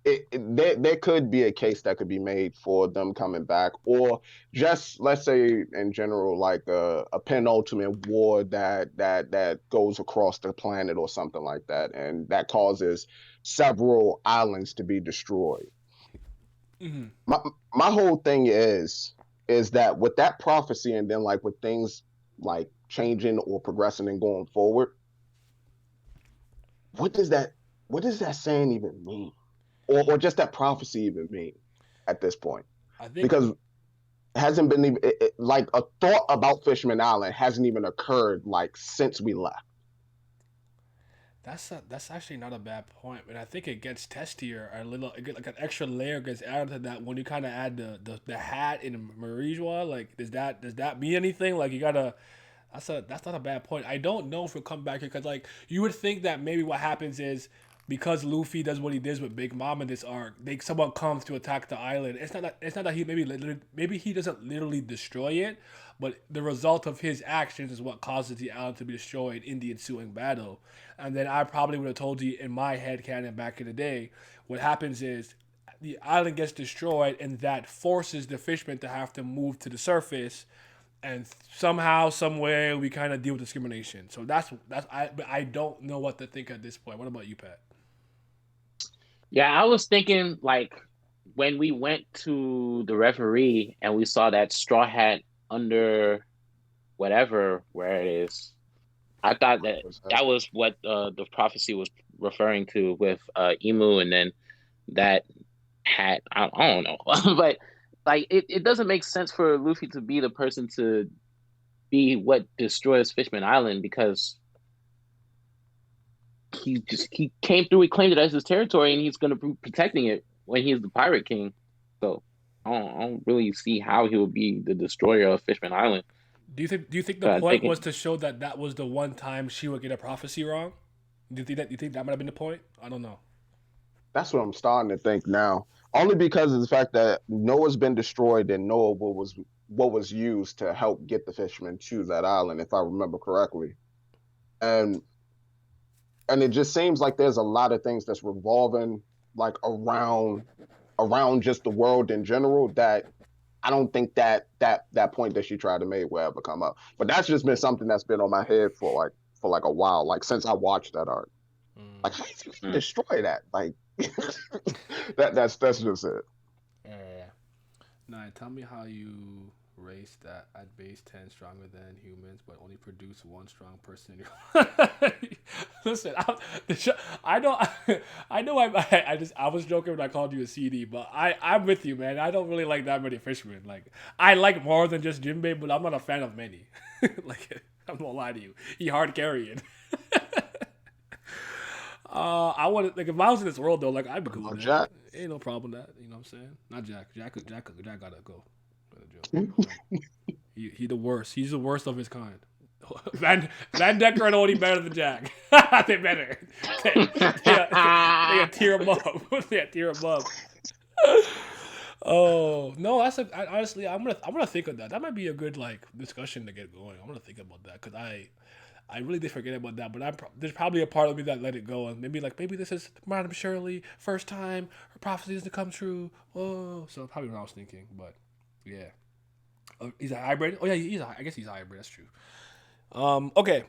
there could be a case that could be made for them coming back, or just, let's say in general, like a penultimate war that goes across the planet or something like that, and that causes several islands to be destroyed. My whole thing is that with that prophecy, and then like with things like changing or progressing and going forward, what does that saying even mean? Or just that prophecy even mean at this point? I think, because hasn't been even like a thought about Fishman Island hasn't even occurred like since we left. That's actually not a bad point, and I think it gets testier. A little like an extra layer gets added to that when you kind of add the hat in Marijois. Like, does that mean anything? Like, you gotta. That's not a bad point. I don't know if we'll come back here because like you would think that maybe what happens is because Luffy does what he does with Big Mom in this arc, someone comes to attack the island. It's not that he maybe he doesn't literally destroy it, but the result of his actions is what causes the island to be destroyed in the ensuing battle. And then I probably would have told you in my head canon back in the day, what happens is the island gets destroyed and that forces the fishmen to have to move to the surface, and somehow, some way, we kind of deal with discrimination. So I don't know what to think at this point. What about you, Pat? Yeah, I was thinking like when we went to the referee and we saw that straw hat under whatever where it is. I thought that that was what the prophecy was referring to with Emu, and then that hat. I don't know, but like it doesn't make sense for Luffy to be the person to be what destroys Fishman Island because he came through, he claimed it as his territory, and he's going to be protecting it when he's the Pirate King. So I don't really see how he will be the destroyer of Fishman Island. Do you think the point was to show that that was the one time she would get a prophecy wrong? Do you think that might have been the point? I don't know. That's what I'm starting to think now. Only because of the fact that Noah's been destroyed and Noah what was used to help get the fishermen to that island, if I remember correctly. And and it just seems like there's a lot of things that's revolving like around just the world in general that I don't think that point that she tried to make will ever come up. But that's just been something that's been on my head for like a while, like since I watched that art. Like, how did you destroy that? Like, that's just it. Yeah. Nah, tell me how you race that at base 10 stronger than humans, but only produce one strong person in your Listen, I know, I know, I was joking when I called you a CD, but I'm with you, man. I don't really like that many fishermen. Like, I like more than just Jinbei, but I'm not a fan of many. Like, I'm not gonna lie to you. He hard carrying. I want to like if I was in this world though, like I'd be cool with that. Ain't no problem with that. You know what I'm saying? Not Jack. Jack gotta go. He the worst. He's the worst of his kind. Van Decker and only better than Jack. They better. They tear him up. They tear him up. Oh no, honestly, I'm gonna think of that. That might be a good like discussion to get going. I'm gonna think about that because I really did forget about that, but there's probably a part of me that let it go, and maybe this is Madam Shirley first time her prophecies to come true. Whoa, so probably what I was thinking, but yeah, he's a hybrid. Oh yeah, I guess he's a hybrid. That's true. Okay,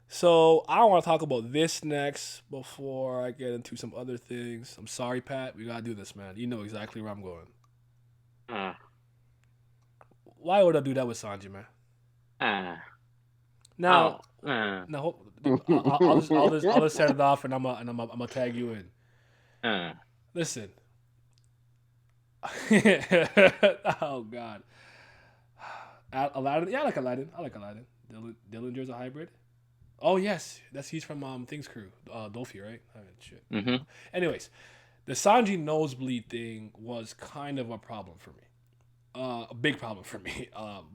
so I want to talk about this next before I get into some other things. I'm sorry, Pat, we gotta do this, man. You know exactly where I'm going. Why would I do that with Sanji, man? Now, now, I'll just set it off, and I'm gonna tag you in. Listen. Oh God. Aladdin, yeah, I like Aladdin. Dillinger's a hybrid. Oh yes, he's from Things Crew, Dolphy, right? I mean, shit. Mm-hmm. Anyways, the Sanji nosebleed thing was kind of a problem for me. A big problem for me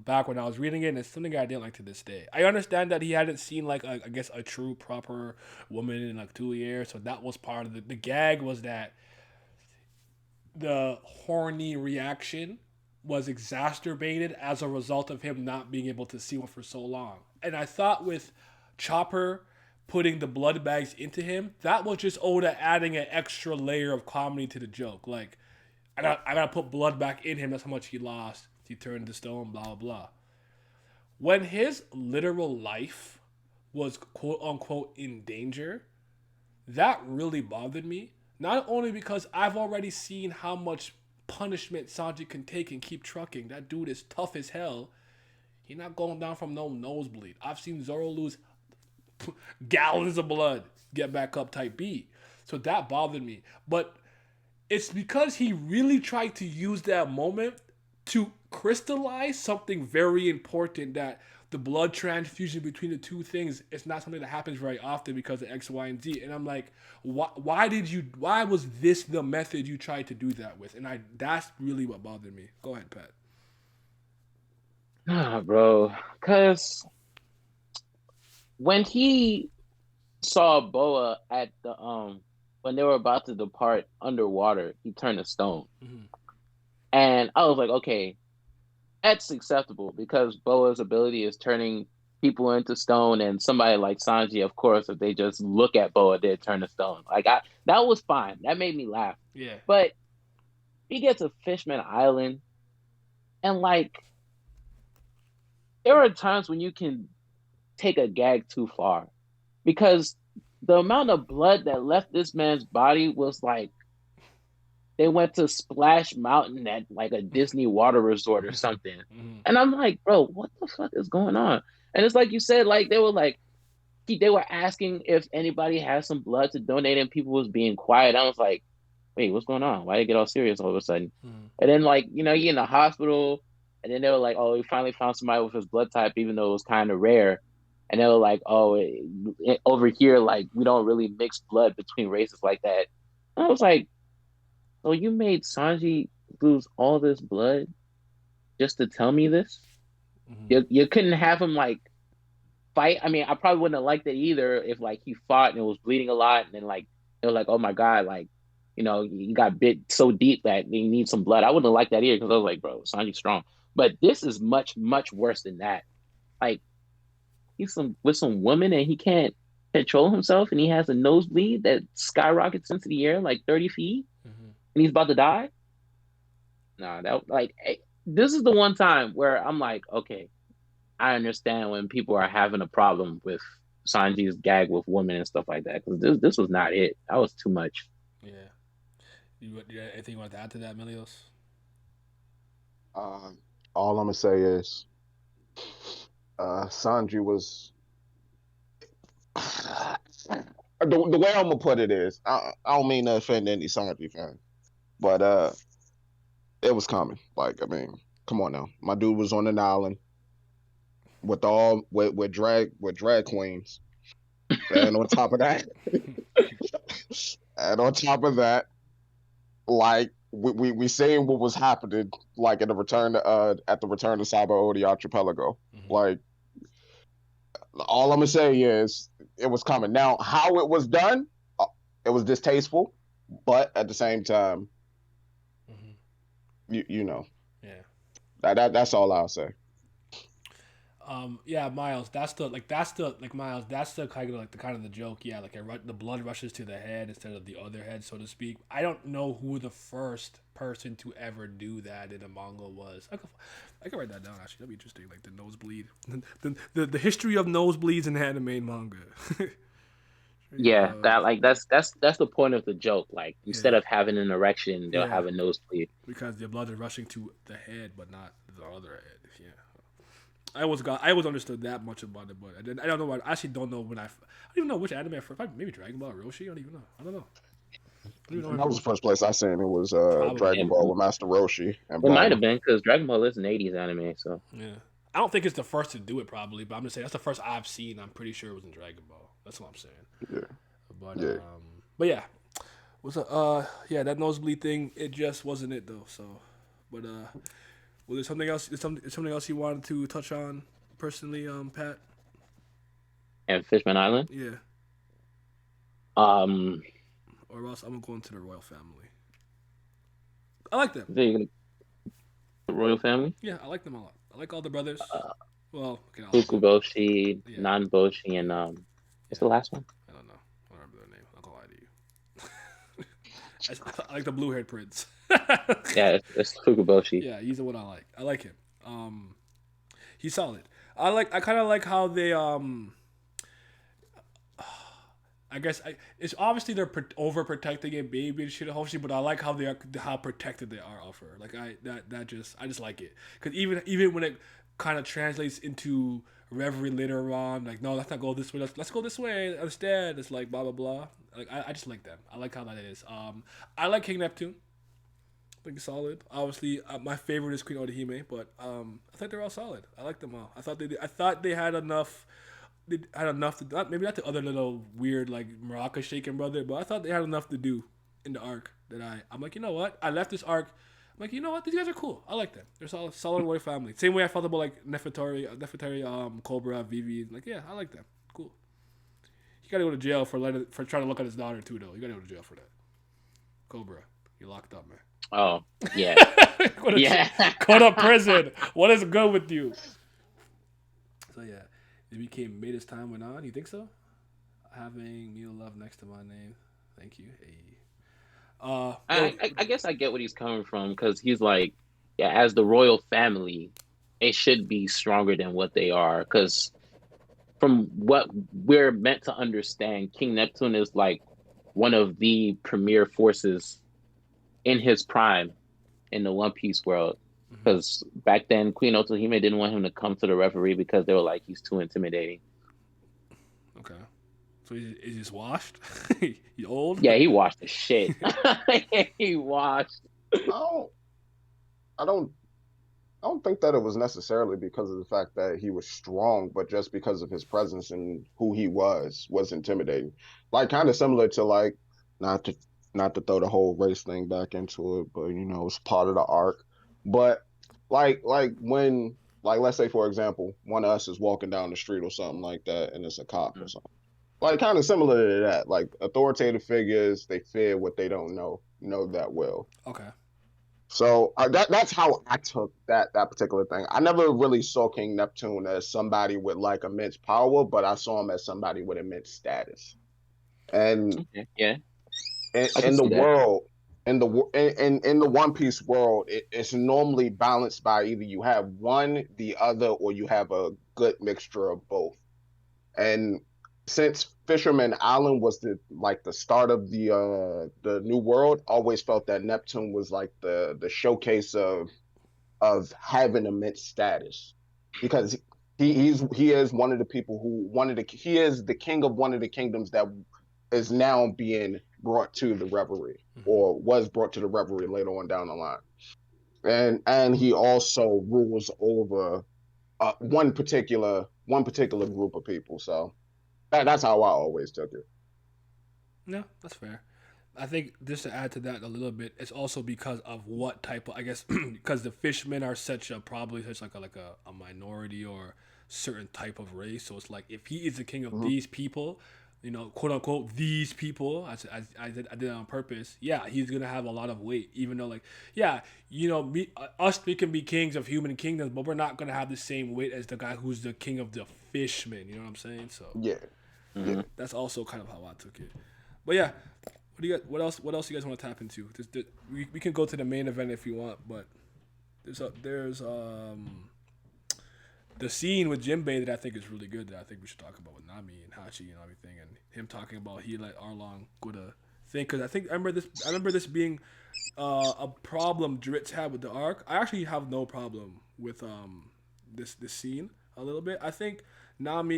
back when I was reading it, and it's something I didn't like to this day. I understand that he hadn't seen like I guess a true proper woman in like 2 years, so that was part of the gag was that the horny reaction was exacerbated as a result of him not being able to see one for so long. And I thought with Chopper putting the blood bags into him, that was just Oda adding an extra layer of comedy to the joke. Like, I gotta put blood back in him. That's how much he lost. He turned to stone, blah, blah, blah. When his literal life was quote unquote in danger, that really bothered me. Not only because I've already seen how much punishment Sanji can take and keep trucking. That dude is tough as hell. He's not going down from no nosebleed. I've seen Zoro lose gallons of blood, get back up type beat. So that bothered me. But it's because he really tried to use that moment to crystallized something very important, that the blood transfusion between the two things is not something that happens very often because of X, Y, and Z. And I'm like, why was this the method you tried to do that with? And that's really what bothered me. Go ahead, Pat. Nah, bro. Cause when he saw Boa at the when they were about to depart underwater, he turned to stone. Mm-hmm. And I was like, okay, that's acceptable because Boa's ability is turning people into stone, and somebody like Sanji, of course, if they just look at Boa, they'd turn to stone. That was fine. That made me laugh. Yeah. But he gets to Fishman Island, and like there are times when you can take a gag too far because the amount of blood that left this man's body was like they went to Splash Mountain at like a Disney water resort or something. Mm-hmm. And I'm like, bro, what the fuck is going on? And it's like you said, like they were asking if anybody has some blood to donate, and people was being quiet. I was like, wait, what's going on? Why did it get all serious all of a sudden? Mm-hmm. And then like, you know, you're in the hospital, and then they were like, oh, we finally found somebody with his blood type, even though it was kind of rare. And they were like, oh, over here, like we don't really mix blood between races like that. And I was like, so you made Sanji lose all this blood just to tell me this? Mm-hmm. You couldn't have him like fight. I mean, I probably wouldn't have liked it either if like he fought and it was bleeding a lot, and then like they were like, oh my god, like you know, he got bit so deep that he needs some blood. I wouldn't have liked that either because I was like, bro, Sanji's strong. But this is much, much worse than that. Like he's with some woman and he can't control himself, and he has a nosebleed that skyrockets into the air like 30 feet, Mm-hmm. and he's about to die. Nah, that like this is the one time where I'm like, okay, I understand when people are having a problem with Sanji's gag with women and stuff like that, because this was not it. That was too much. Yeah. Anything you want to add to that, Milios? All I'm gonna say is, Sanji was. The way I'm gonna put it is, I don't mean to offend any Sanji fan, but it was coming. Like, I mean, come on now, my dude was on an island with drag queens, and on top of that, like we seen what was happening, like at the return to Sabaody Archipelago. Mm-hmm. Like, all I'm gonna say is it was coming. Now, how it was done, it was distasteful, but at the same time, mm-hmm. you know, yeah, that's all I'll say. Yeah, Miles. That's the Miles. That's the kind of the joke. Yeah, like the blood rushes to the head instead of the other head, so to speak. I don't know who the first person to ever do that in a manga was. I can write that down actually. That'd be interesting. Like the nosebleed, the history of nosebleeds in anime and manga. Yeah, that's the point of the joke. Like instead Yeah. of having an erection, they'll Yeah. have a nosebleed. Because the blood is rushing to the head, but not the other head. Yeah. I always understood that much about it, but I don't know. I actually don't know when I don't even know which anime I first. Maybe Dragon Ball or Roshi. I don't even know. I don't know. That was the first place I seen it was Probably. Dragon Ball with Master Roshi and It might Bulma. have been because Dragon Ball is an '80s anime, so Yeah. I don't think it's the first to do it, probably, but I'm just saying that's the first I've seen. I'm pretty sure it was in Dragon Ball. That's what I'm saying. Yeah. But Yeah. but yeah, yeah, that nosebleed thing. It just wasn't it though. So, but well, there's something else. Something else you wanted to touch on personally, Pat? and Fishman Island. Yeah. Um, Or else I'm gonna go into the royal family. I like them. the royal family. Yeah, I like them a lot. I like all the brothers. Well, okay, I Fukuboshi, Yeah. Nanboshi, and what's the last one? I don't know. I don't remember their name. I'll lie to you. I like the blue-haired prince. Yeah, it's Fukuboshi. Yeah, he's the one I like. I like him. He's solid. I kind of like how they I guess it's obviously they're overprotecting a baby and shit, hopefully, but I like how protected they are of her. Like I just like it because even when it kind of translates into reverie later on, like no, let's not go this way. Let's go this way instead. It's like blah blah blah. Like I just like them. I like how that is. I like King Neptune. I think solid. Obviously, my favorite is Queen Orihime, but I think they're all solid. I like them all. I thought they had enough. They had enough to maybe not the other little weird like maraca shaking brother, but I thought they had enough to do in the arc that I'm like, you know what? I left this arc. I'm like, you know what? These guys are cool. I like them. They're solid warrior family. Same way I felt about like Nefertari, Cobra, Vivi. Like, yeah, I like them. Cool. He gotta go to jail for trying to look at his daughter too, though. You gotta go to jail for that. Cobra, you're locked up, man. Oh, yeah. Go to prison. What is good with you? So yeah, it made his time went on. You think so? Having Meal Love next to my name. Thank you. Hey. I guess I get what he's coming from because he's like, yeah, as the royal family, they should be stronger than what they are. Because from what we're meant to understand, King Neptune is like one of the premier forces in his prime in the One Piece world. Because back then, Queen Otohime didn't want him to come to the referee because they were like, he's too intimidating. Okay. So he's just washed? He old? Yeah, he washed the shit. He washed. I don't think that it was necessarily because of the fact that he was strong, but just because of his presence and who he was intimidating. Like kind of similar to like not to throw the whole race thing back into it, but it's part of the arc. But like when like let's say for example, one of us is walking down the street or something like that, and it's a cop or something. Like kind of similar to that. Like authoritative figures, they fear what they don't know that well. Okay. So that's how I took that particular thing. I never really saw King Neptune as somebody with like immense power, but I saw him as somebody with immense status. And yeah, in the world, in the One Piece world, it's normally balanced by either you have one, the other, or you have a good mixture of both. And since Fisherman Island was the start of the new world, I always felt that Neptune was like the showcase of having immense status, because he is one of the people he is the king of one of the kingdoms that is now being brought to the reverie, or was brought to the reverie later on down the line, and he also rules over one particular group of people. So that's how I always took it. No, that's fair. I think just to add to that a little bit, it's also because of what type of, I guess, because the fishmen are probably such like a minority or certain type of race. So it's like if he is the king of these people, quote unquote these people, I did it on purpose. Yeah, he's gonna have a lot of weight, even though like we can be kings of human kingdoms, but we're not gonna have the same weight as the guy who's the king of the fishmen. You know what I'm saying? So yeah. That's also kind of how I took it. But yeah, what else you guys want to tap into? We can go to the main event if you want, but there's the scene with Jinbei that I think is really good, that I think we should talk about with Nami and Hachi and everything, and him talking about he let Arlong go to thing, because I remember this being a problem Dritz had with the arc. I actually have no problem with this scene a little bit. I think Nami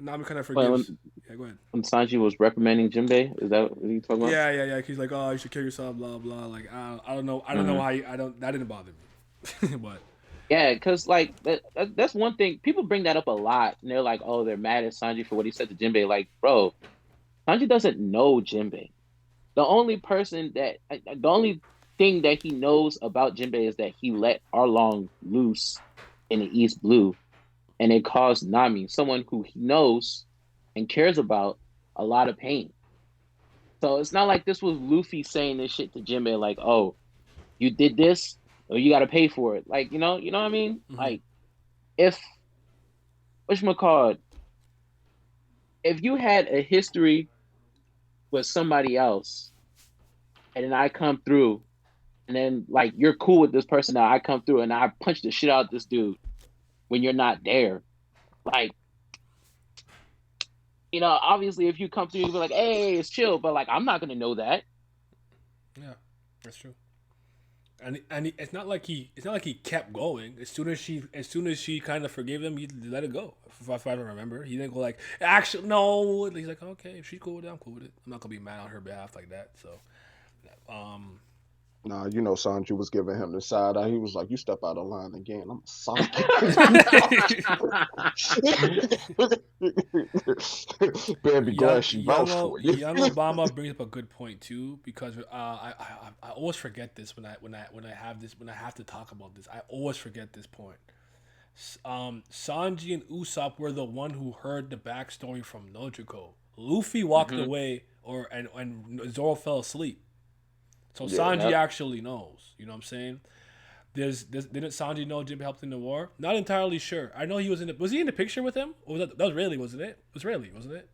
Nami kind of forgives. Yeah, go ahead. When Sanji was reprimanding Jinbei, is that what you talking about? Yeah. He's like, oh, you should kill yourself, blah blah. Like, I don't know why. That didn't bother me, but yeah, because like that's one thing people bring that up a lot, and they're like, oh, they're mad at Sanji for what he said to Jinbei. Like, bro, Sanji doesn't know Jinbei. The only thing that he knows about Jinbei is that he let Arlong loose in the East Blue, and it caused Nami, someone who he knows and cares about, a lot of pain. So it's not like this was Luffy saying this shit to Jinbei, like, oh, you did this, or you got to pay for it. Like, you know what I mean? Like, if you had a history with somebody else, and then I come through, and then like you're cool with this person now, I come through and I punch the shit out of this dude when you're not there, like, obviously if you come through, you be like, hey, it's chill, but like I'm not gonna know that. Yeah, that's true. And it's not like he kept going. As soon as she kind of forgave him, he let it go. If I remember, he didn't go like, actually no. He's like, okay, if she's cool with it, I'm cool with it. I'm not gonna be mad on her behalf like that. So, Nah, you know, Sanji was giving him the side eye. He was like, "You step out of line again, I'm sorry." Baby, glad she vouched for you. Young Obama brings up a good point too, because I always forget this when I have to talk about this. I always forget this point. Sanji and Usopp were the one who heard the backstory from Nojiko. Luffy walked away, and Zoro fell asleep. So Yeah. Sanji Yep. actually knows. You know what I'm saying? Didn't Sanji know Jim helped in the war? Not entirely sure. I know he was in the. Was he in the picture with him? Or was that was Rayleigh, wasn't it? It was Rayleigh, wasn't it?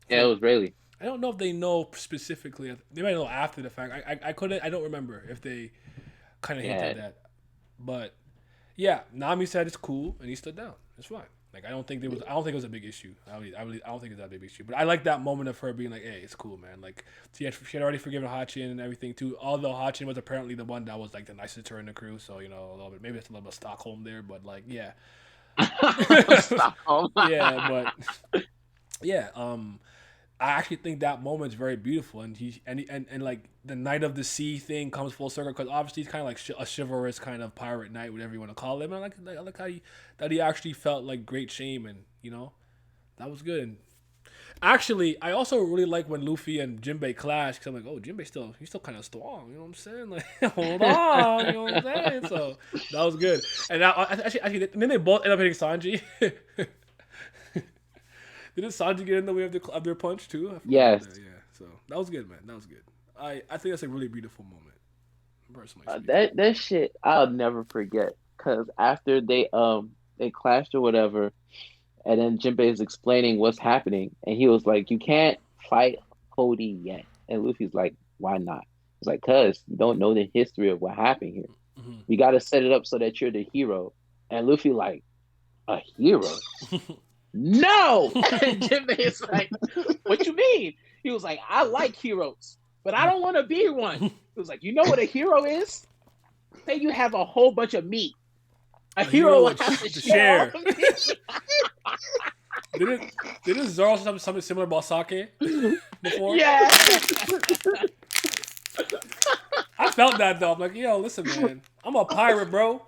Yeah, it was Rayleigh. I don't know if they know specifically. They might know after the fact. I couldn't. I don't remember if they kind of hinted Yeah. that. But yeah, Nami said it's cool, and he stood down. It's fine. Like I don't think there was. I don't think it was a big issue. I don't think it's that big issue. But I like that moment of her being like, "Hey, it's cool, man." Like she had already forgiven Hachin and everything too. Although Hachin was apparently the one that was like the nicest to her in the crew, so you know a little bit. Maybe it's a little bit of Stockholm there, but like yeah, Stockholm. yeah, but yeah. I actually think that moment's very beautiful, and and like the Knight of the Sea thing comes full circle because obviously he's kind of like a chivalrous kind of pirate knight, whatever you want to call him. And I like how he actually felt like great shame, and you know that was good. And actually, I also really like when Luffy and Jinbei clash because I'm like, oh, Jinbei's still kind of strong. You know what I'm saying? Like, hold on, you know what I'm saying? So that was good. And actually, and then they both end up hitting Sanji. Didn't Sanji get in the way of their punch too? I forgot Yes. that, yeah. So that was good, man. That was good. I think that's a really beautiful moment, personally. That shit I'll never forget. Cause after they clashed or whatever, and then Jinbei is explaining what's happening, and he was like, "You can't fight Cody yet." And Luffy's like, "Why not?" It's like, "Cause you don't know the history of what happened here. Mm-hmm. We got to set it up so that you're the hero." And Luffy like, "A hero? No!" And Jinbei is like, "What you mean?" He was like, "I like heroes, but I don't want to be one." He was like, "You know what a hero is? Say you have a whole bunch of meat. A hero would have to share. All the meat." Didn't Zoro say something similar about sake before? Yeah. I felt that though. I'm like, yo, listen, man, I'm a pirate, bro.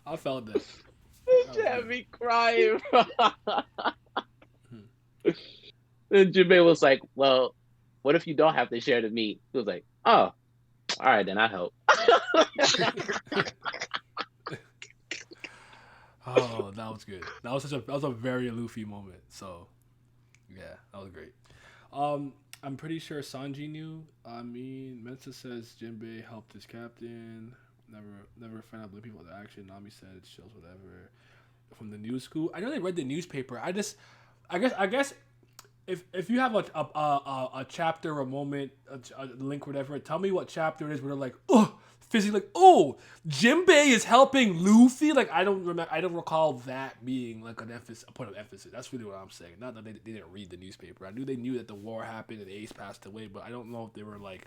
I felt that. It had me crying. And Jinbei was like, "Well, what if you don't have to share the meat?" He was like, "Oh, all right, then I help." Oh, that was good. That was a very Luffy moment. So, yeah, that was great. I'm pretty sure Sanji knew. I mean, Mensa says Jinbei helped his captain. Never find out the people with action. Nami said it shows whatever from the news school. I know they read the newspaper. I guess if you have a chapter or a moment, a link, whatever, tell me what chapter it is where they're like, oh, physically, like, oh, Jinbei is helping Luffy. Like, I don't recall that being like a point of emphasis. That's really what I'm saying. Not that they didn't read the newspaper. I knew they knew that the war happened and Ace passed away, but I don't know if they were like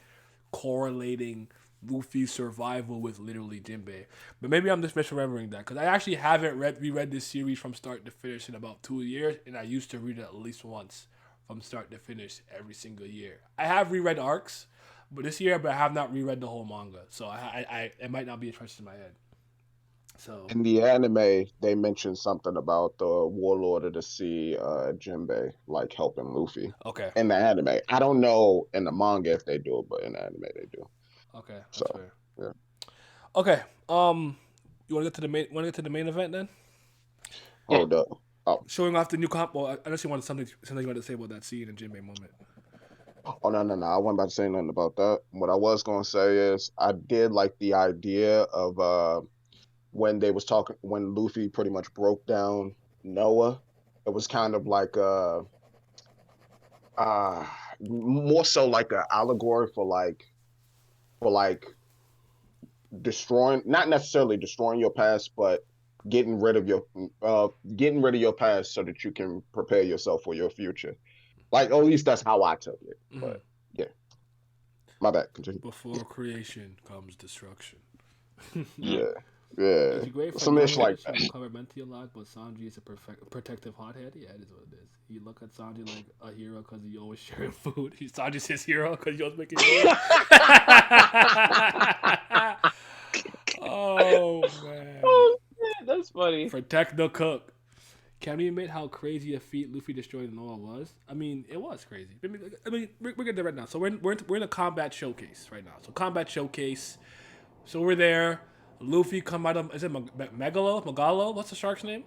correlating Luffy's survival with literally Jinbei. But maybe I'm just misremembering that because I actually haven't reread this series from start to finish in about 2 years, and I used to read it at least once from start to finish every single year. I have reread arcs, but this year, I have not reread the whole manga, so I it might not be fresh in my head. So In the anime, they mentioned something about the Warlord of the Sea, Jinbei, like helping Luffy. okay, In the anime, I don't know in the manga if they do, but in the anime they do. okay, that's So, fair. yeah. Okay, you want to get to the main event then? Hold up. Oh, Showing off the new comp. Well, I just wanted something you wanted to say about that scene and Jinbei moment. oh no. I wasn't about to say nothing about that. What I was gonna say is I did like the idea of when they was talking when Luffy pretty much broke down Noah. It was kind of like more so like an allegory for like destroying, not necessarily destroying your past, but getting rid of your past so that you can prepare yourself for your future. Like, at least that's how I took it. Mm-hmm. But yeah, my bad. Continue. Before creation comes destruction. Yeah. Yeah, Is it great for some ish like youngers who cover Menti a lot, but Sanji is a protective hothead? Yeah, it is what it is. You look at Sanji like a hero because he always sharing food. Sanji's his hero because he always making food. Oh man, Oh, man, that's funny. protect the cook. Can we admit how crazy a feat Luffy destroyed Noah was? I mean, it was crazy. We're getting there right now. So we're in a combat showcase right now. So combat showcase. So we're there. Luffy come out of, is it Megalo? What's the shark's name?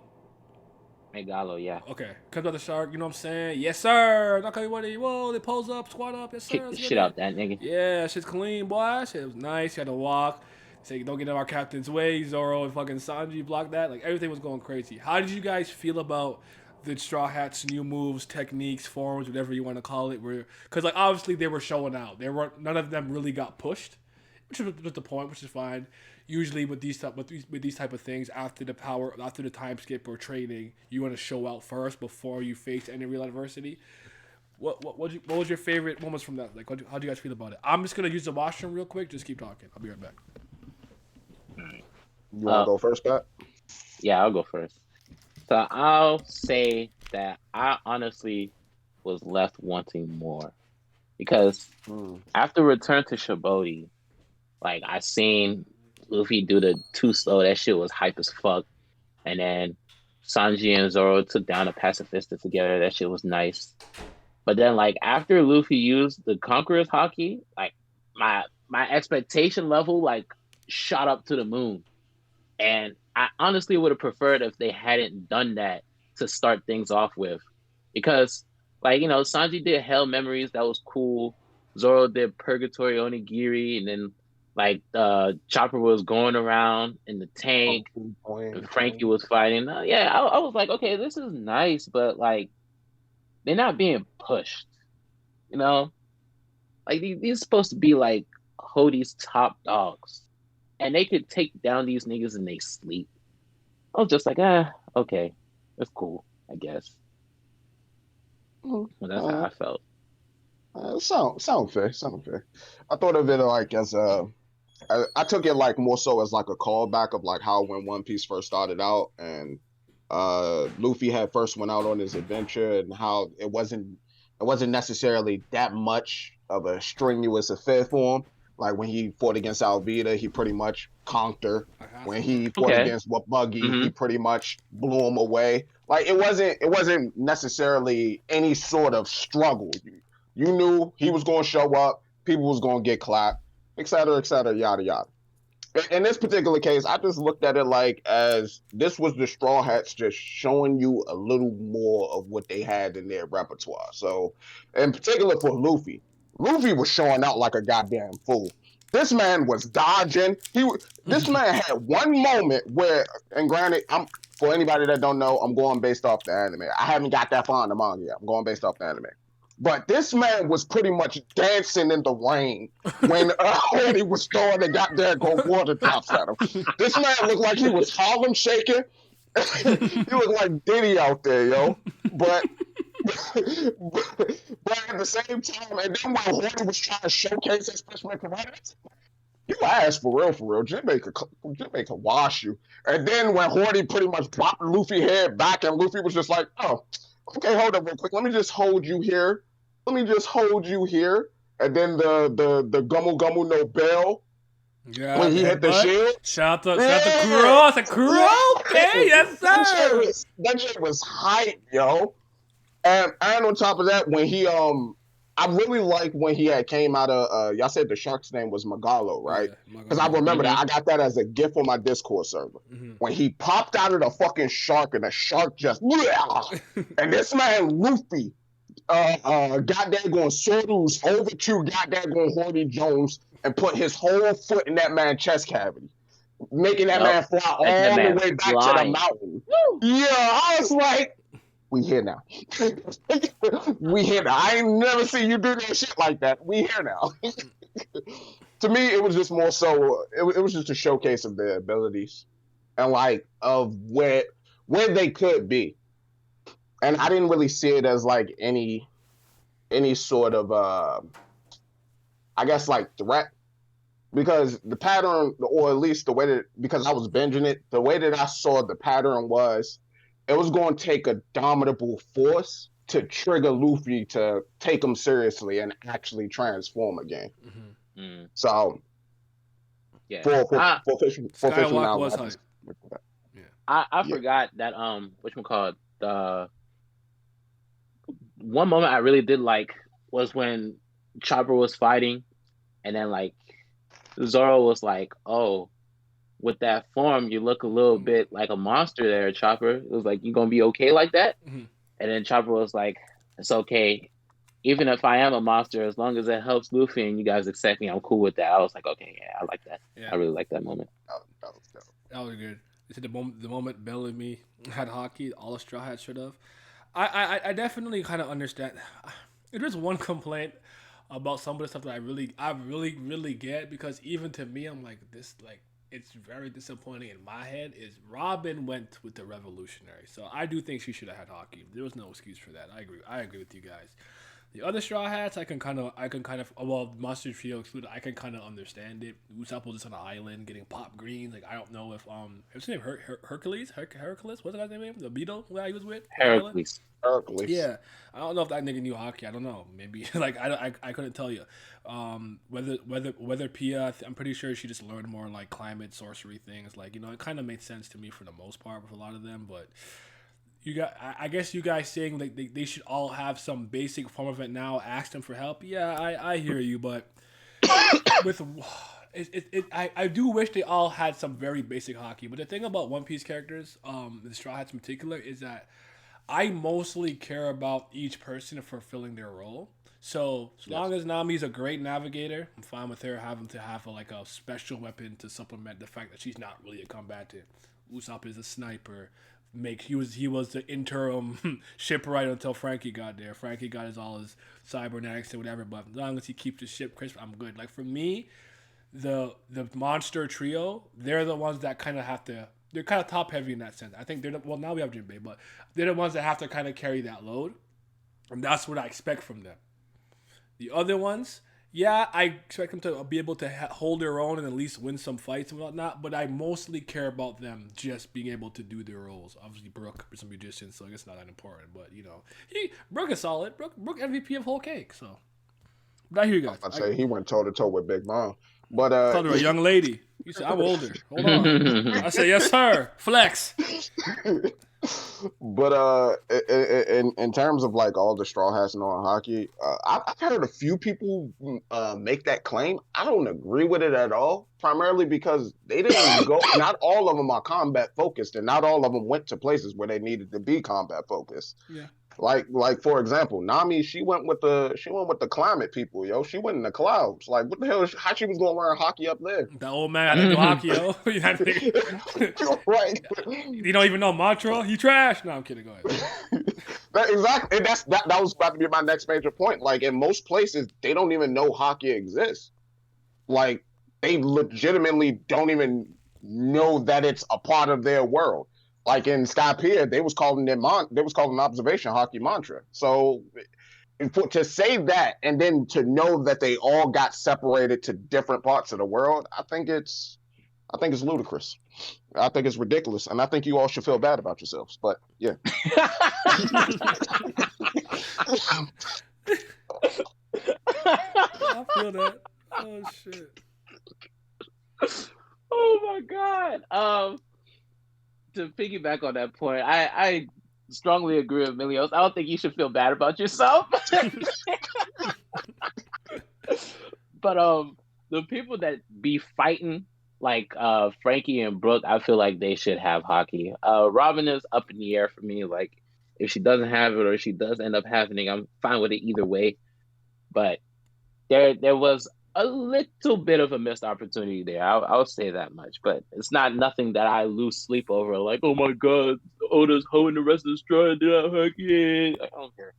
Megalo, yeah. Okay, comes out the shark. You know what I'm saying? Yes sir. Whoa, they pose up, squat up. Yes sir. Kick the shit out that nigga. Yeah, shit's clean, boy. Shit was nice. You had to walk. Say, don't get in our captain's way. Zoro and fucking Sanji blocked that. Like, everything was going crazy. How did you guys feel about the Straw Hats' new moves, techniques, forms, whatever you want to call it? Because, like, obviously they were showing out. None of them really got pushed, which was the point, which is fine. Usually with these type of things, after the time skip or training, you want to show out first before you face any real adversity. What was your favorite moments from that? Like, how do you guys feel about it? I'm just gonna use the washroom real quick. Just keep talking. I'll be right back. you want to go first, Pat? Yeah, I'll go first. So I'll say that I honestly was left wanting more because after Return to Shibodi, like I seen Luffy do the too slow. That shit was hype as fuck. And then Sanji and Zoro took down a pacifista together. That shit was nice. But then, like after Luffy used the Conqueror's Haki, like my expectation level like shot up to the moon. And I honestly would have preferred if they hadn't done that to start things off with. Because, like, you know, Sanji did Hell Memories, that was cool. Zoro did Purgatory Onigiri, and then, like, Chopper was going around in the tank, and Frankie was fighting. I was like, okay, this is nice, but, like, they're not being pushed, you know? Like, these are supposed to be, like, Hody's top dogs. And they could take down these niggas in they sleep. I was just like, okay, that's cool, I guess. Well, that's how I felt. Sound fair. I thought of it like as I took it like more so as like a callback of like how when One Piece first started out and Luffy had first went out on his adventure and how it wasn't necessarily that much of a strenuous affair for him. Like when he fought against Alvida, he pretty much conked her. When he fought against Buggy, he pretty much blew him away. Like it wasn't necessarily any sort of struggle. You knew he was going to show up, people was going to get clapped, et cetera, yada yada. In this particular case, I just looked at it like as this was the Straw Hats just showing you a little more of what they had in their repertoire. So, in particular for Luffy was showing out like a goddamn fool. This man was dodging. This man had one moment where, and granted, for anybody that don't know, I'm going based off the anime. I haven't got that far in the manga yet. I'm going based off the anime. But this man was pretty much dancing in the rain when he was throwing the goddamn water drops at him. This man looked like he was Harlem shaking. He looked like Diddy out there, yo. But at the same time, and then when Horny was trying to showcase his Fishman karate, you ass for real. Jamaica wash you. And then when Horny pretty much popped Luffy head back, and Luffy was just like, oh, okay, hold up real quick. Let me just hold you here. And then the Gumu no Bell. Yeah, when he hit the shield. Shout out the crew. Okay, yes, sir. That shit was hype, yo. And on top of that, when he I really like when he had came out of y'all said the shark's name was Magalo, right? Because I remember that. I got that as a gift on my Discord server. When he popped out of the fucking shark and the shark just and this man Luffy goddamn going Sorus over to goddamn going Horny Jones and put his whole foot in that man's chest cavity, making that man fly all the way back to the mountain. Yeah, I was like, we here now. I ain't never seen you do that shit like that. We here now. To me, it was just more so, it was just a showcase of their abilities and like of where they could be. And I didn't really see it as like any sort of I guess like threat because the pattern, or at least the way that, because I was binging it, the way that I saw the pattern was it was going to take a dominable force to trigger Luffy to take him seriously and actually transform again. So yeah, for Fishman Skywalk now, was hype. Yeah, I forgot that whatchamacallit, the one moment I really did like was when Chopper was fighting, and then like Zoro was like, "Oh, with that form, you look a little bit like a monster there, Chopper." It was like, "You gonna be okay like that?" And then Chopper was like, "It's okay. Even if I am a monster, as long as it helps Luffy and you guys accept me, I'm cool with that." I was like, "Okay, yeah, I like that. Yeah. I really like that moment." That was good. You said the moment Bellamy had hockey, all the Straw Hats should have. I definitely kind of understand. There's one complaint about some of the stuff that I really get, because even to me, I'm like, this, like, it's very disappointing in my head. Is Robin went with the revolutionary, so I do think she should have had hockey. There was no excuse for that. I agree with you guys. The other Straw Hats, I can kind of, well, Monster Trio excluded, I can kind of understand it. Usopp was just on an island getting pop greens. Like, I don't know if what's his name, Hercules, What's the guy's name? The Beetle that he was with. Hercules. Yeah, I don't know if that nigga knew hockey. I don't know. Maybe like I couldn't tell you. Whether Pia, I'm pretty sure she just learned more like climate sorcery things. Like, it kind of made sense to me for the most part with a lot of them, but. I guess you guys saying like they should all have some basic form of it now. Ask them for help. Yeah, I hear you, but with I do wish they all had some very basic hockey. But the thing about One Piece characters, the Straw Hats in particular, is that I mostly care about each person fulfilling their role. So as long as Nami's a great navigator, I'm fine with her having to have a special weapon to supplement the fact that she's not really a combatant. Usopp is a sniper. He was the interim shipwright until Frankie got there. Frankie got all his cybernetics and whatever, but as long as he keeps the ship crisp, I'm good. Like, for me, the monster trio, they're the ones that kind of have to. They're kind of top heavy in that sense. I think now we have Jinbei, but they're the ones that have to kind of carry that load, and that's what I expect from them. The other ones, yeah, I expect them to be able to hold their own and at least win some fights and whatnot, but I mostly care about them just being able to do their roles. Obviously, Brook is a magician, so I guess not that important, but, Brook is solid. Brook MVP of Whole Cake, so. But I hear you guys. I'd say he went toe-to-toe with Big Mom. But, called her a young lady. You said, I'm older. Hold on. I said, yes, sir. Flex. But in terms of like all the Straw Hats knowing hockey, I've heard a few people make that claim. I don't agree with it at all. Primarily because they didn't go. Not all of them are combat focused, and not all of them went to places where they needed to be combat focused. Yeah. Like for example, Nami, she went with the climate people, yo. She went in the clouds. Like, what the hell? How she was gonna learn hockey up there? That old man had to do hockey, yo. Right. You don't even know mantra? He trash. No, I'm kidding. Go ahead. Exactly. And that was about to be my next major point. Like, in most places, they don't even know hockey exists. Like, they legitimately don't even know that it's a part of their world. Like in Skypiea, they was calling observation hockey mantra. So to say that and then to know that they all got separated to different parts of the world, I think it's ludicrous. I think it's ridiculous, and I think you all should feel bad about yourselves. But yeah. I feel that. Oh shit. Oh my god. To piggyback on that point, I strongly agree with Milios. I don't think you should feel bad about yourself. But the people that be fighting like Frankie and Brooke, I feel like they should have hockey. Robin is up in the air for me. Like, if she doesn't have it or she does end up having, I'm fine with it either way. But there was a little bit of a missed opportunity there. I'll say that much. But it's not nothing that I lose sleep over. Like, oh my god, Oda's hoeing the rest of the straw and did hockey. I don't care.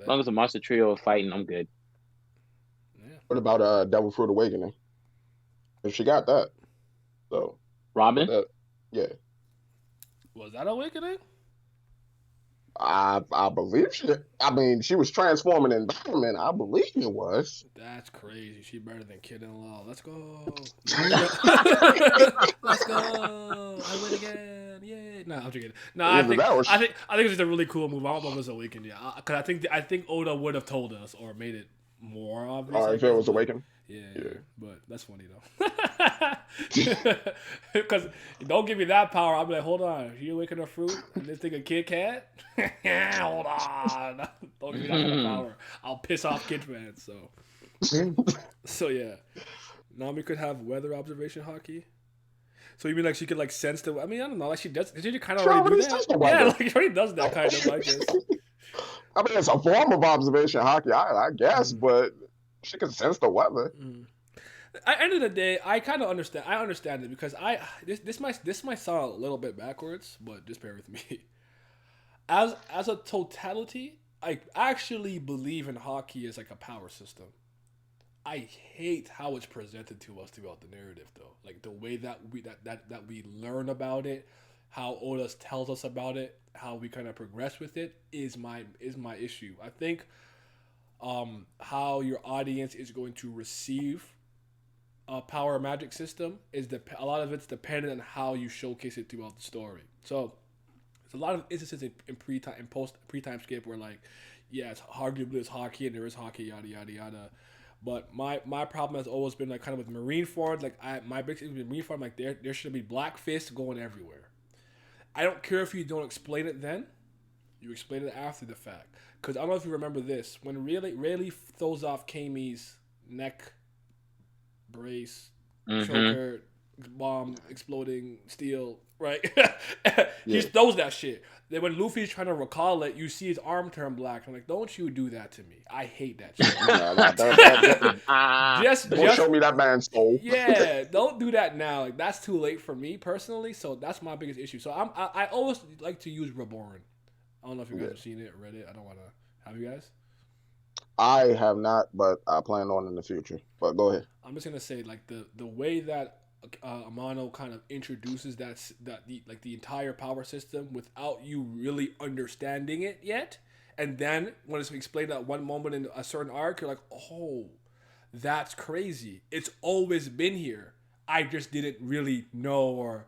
As long as the Monster Trio are fighting, I'm good. Yeah. What about Devil Fruit Awakening? If she got that, so Robin, yeah. Was that Awakening? I believe she. I mean, she was transforming environment. I believe it was. That's crazy. She better than Kid in Law. Let's go. Let's go. I win again. Yay. No, I'm joking. No, Either that or I think it's just a really cool move. I don't know if it's Awakened yet. Because I think Oda would have told us or made it more obvious. if it was Awakened. Yeah, but that's funny though. Because don't give me that power. I'll be like, hold on, you awaken a fruit and this thing a Kit Kat? Hold on, don't give me that kind of power. I'll piss off kid fans. So yeah, Nami could have weather observation hockey. So you mean like she could like sense the? I mean, I don't know. Like she does. Did you kind of already do that? Yeah, like she already does that kind of. I guess. I mean, it's a form of observation hockey, I guess, but she can sense the weather. At the end of the day, I kind of understand. I understand it because this might sound a little bit backwards, but just bear with me. As a totality, I actually believe in hockey as like a power system. I hate how it's presented to us throughout the narrative, though. Like the way that we learn about it, how Oda tells us about it, how we kind of progress with it is my issue. I think how your audience is going to receive a power magic system is a lot of it's dependent on how you showcase it throughout the story. So there's a lot of instances in pre-time skip where like, yeah, it's arguably it's hockey and there is hockey, yada yada yada. But my problem has always been like kind of with marine forms. Like my big thing with marine form, like there should be black fists going everywhere. I don't care if you don't explain it then. You explain it after the fact. Because I don't know if you remember this. When Rayleigh throws off Kamei's neck brace, choker, bomb, exploding steel, right? He throws that shit. Then when Luffy's trying to recall it, you see his arm turn black. I'm like, don't you do that to me. I hate that shit. Just show me that man's soul. Yeah, don't do that now. Like that's too late for me personally. So that's my biggest issue. So I always like to use Reborn. I don't know if you guys have seen it or read it. I don't want to have you guys. I have not, but I plan on in the future. But go ahead. I'm just gonna say like the way that Amano kind of introduces the entire power system without you really understanding it yet, and then when it's explained at one moment in a certain arc, you're like, oh, that's crazy. It's always been here. I just didn't really know or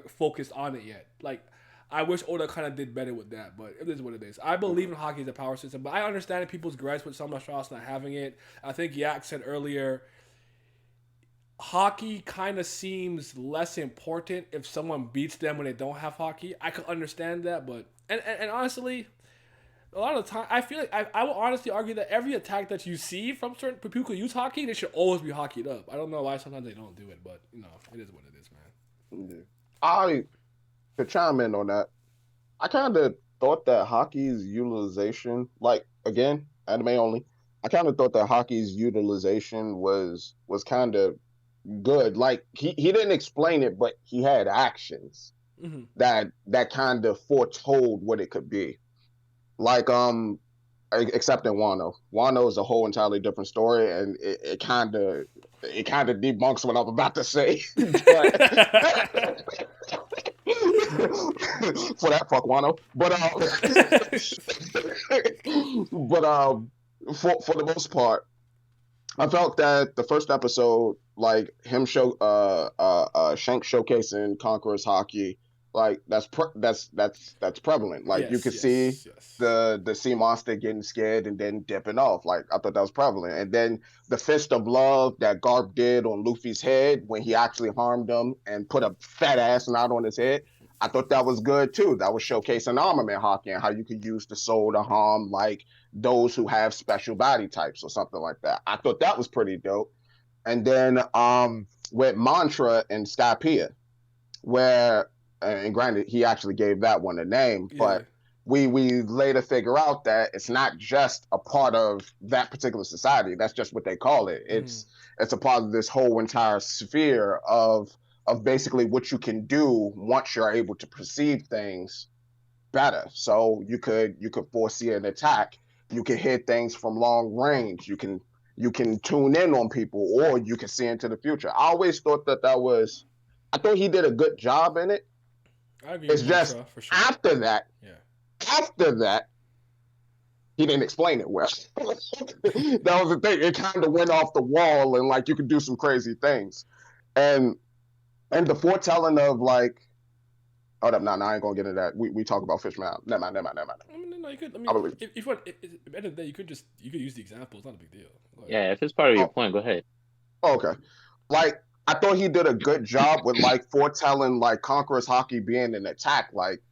focus on it yet. Like. I wish Oda kind of did better with that, but it is what it is. I believe in hockey as a power system, but I understand people's gripes with some Astros not having it. I think Yak said earlier, hockey kind of seems less important if someone beats them when they don't have hockey. I could understand that, but and honestly, a lot of the time, I feel like I will honestly argue that every attack that you see from certain people who use hockey, they should always be hockeyed up. I don't know why sometimes they don't do it, but it is what it is, man. To chime in on that, I kind of thought that hockey's utilization, like again, anime only, I kind of thought that hockey's utilization was kind of good. Like he didn't explain it, but he had actions that kind of foretold what it could be. Like except in Wano. Wano is a whole entirely different story, and it kind of debunks what I'm about to say. For that, fuck Wano. But for the most part, I felt that the first episode, like him Shank showcasing Conqueror's hockey, like that's prevalent. Like you could see the sea monster getting scared and then dipping off. Like I thought that was prevalent. And then the fist of love that Garp did on Luffy's head when he actually harmed him and put a fat ass knot on his head, I thought that was good too. That was showcasing armament hockey and how you could use the soul to harm like those who have special body types or something like that. I thought that was pretty dope. And then with Mantra and Skypiea, where and granted he actually gave that one a name, but we later figure out that it's not just a part of that particular society. That's just what they call it. It's a part of this whole entire sphere of basically what you can do once you're able to perceive things better. So you could foresee an attack. You can hit things from long range. You can tune in on people, or you can see into the future. I always thought I thought he did a good job in it. I agree it's just for sure. After that, After that, he didn't explain it well. That was the thing. It kind of went off the wall, and like you could do some crazy things, and the foretelling of like, oh no, I ain't gonna get into that. We talk about Fishman. Never mind. I mean, no, you could. I mean, if at the end of the day, you could use the example. It's not a big deal. Yeah, if it's part of your point, go ahead. Okay, like I thought he did a good job with like foretelling like Conqueror's Hockey being an attack. Like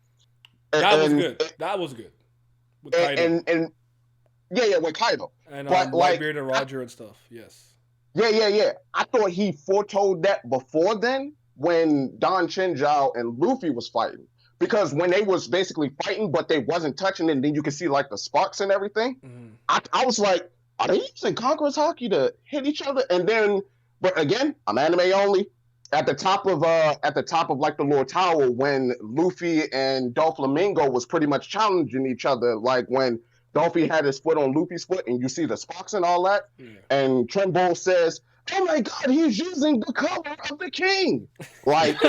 that was good. That was good. With and yeah, with Kaido and Whitebeard and Roger and stuff. Yes. Yeah. I thought he foretold that before then when Don Chinjao and Luffy was fighting, because when they was basically fighting but they wasn't touching it, and then you could see like the sparks and everything. I was like, are they using Conqueror's Hockey to hit each other? And then, but again, I'm anime only. At the top of like the Lord Tower, when Luffy and Doflamingo was pretty much challenging each other, like when Dolphy had his foot on Luffy's foot, and you see the sparks and all that, and Trimble says, "Oh my God, he's using the color of the king!" Like,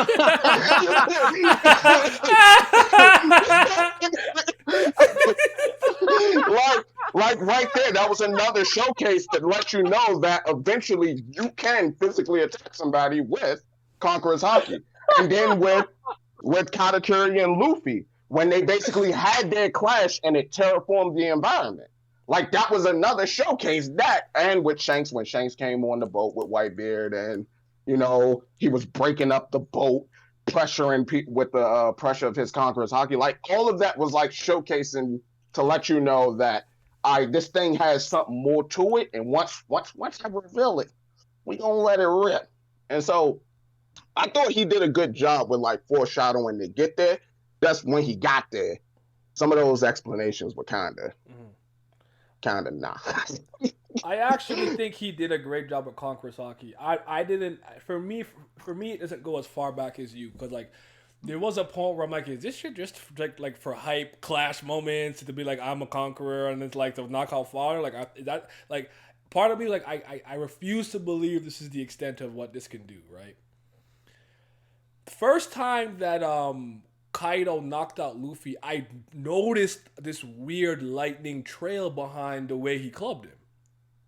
like right there, that was another showcase that let you know that eventually you can physically attack somebody with Conqueror's Hockey. And then with Katakuri and Luffy, when they basically had their clash and it terraformed the environment. Like, that was another showcase. That, and with Shanks, when Shanks came on the boat with Whitebeard, and, you know, he was breaking up the boat, pressuring with the pressure of his Conqueror's Hockey. Like, all of that was, like, showcasing to let you know that this thing has something more to it, and once I reveal it, we gonna let it rip. And so, I thought he did a good job with, like, foreshadowing to get there. That's when he got there. Some of those explanations were kind of nah. I actually think he did a great job with Conqueror's Hockey. I didn't. For me, it doesn't go as far back as you, because like there was a point where I'm like, is this shit just like for hype, clash moments to be like I'm a conqueror, and it's like the knockout father? Like is that like part of me like I refuse to believe this is the extent of what this can do. Right. The first time that Kaido knocked out Luffy, I noticed this weird lightning trail behind the way he clubbed him.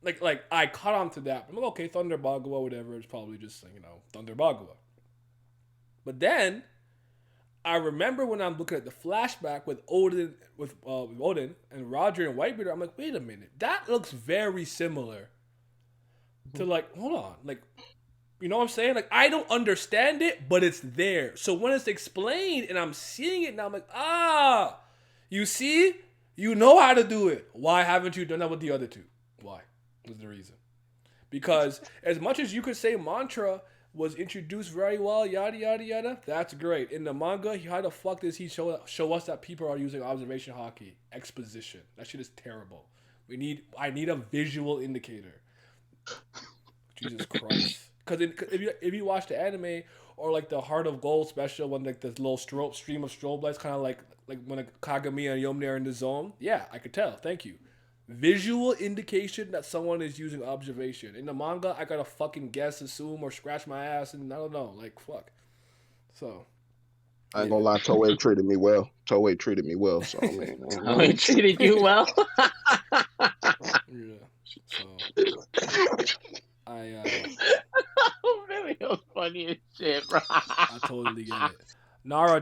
Like I caught on to that. I'm like, okay, Thunder Bagua, whatever. It's probably just, Thunder Bagua. But then I remember when I'm looking at the flashback with Odin and Roger and Whitebeard, I'm like, wait a minute, that looks very similar to like, hold on, like. You know what I'm saying? Like, I don't understand it, but it's there. So when it's explained and I'm seeing it now, I'm like, you see? You know how to do it. Why haven't you done that with the other two? Why? What's the reason? Because as much as you could say Mantra was introduced very well, yada, yada, yada, that's great. In the manga, how the fuck does he show us that people are using observation hockey? Exposition. That shit is terrible. I need a visual indicator. Jesus Christ. Because if you watch the anime or like the Heart of Gold special, when like the little stream of strobe lights, kind of like when a Kagami and Yomne are in the zone, yeah, I could tell. Thank you. Visual indication that someone is using observation. In the manga, I gotta fucking guess, assume, or scratch my ass, and I don't know, like fuck. So. I ain't gonna lie, Toei treated me well. So I mean, Toei treated you well. Yeah. So. Really, it was funny as shit, bro. I totally get it. Nara,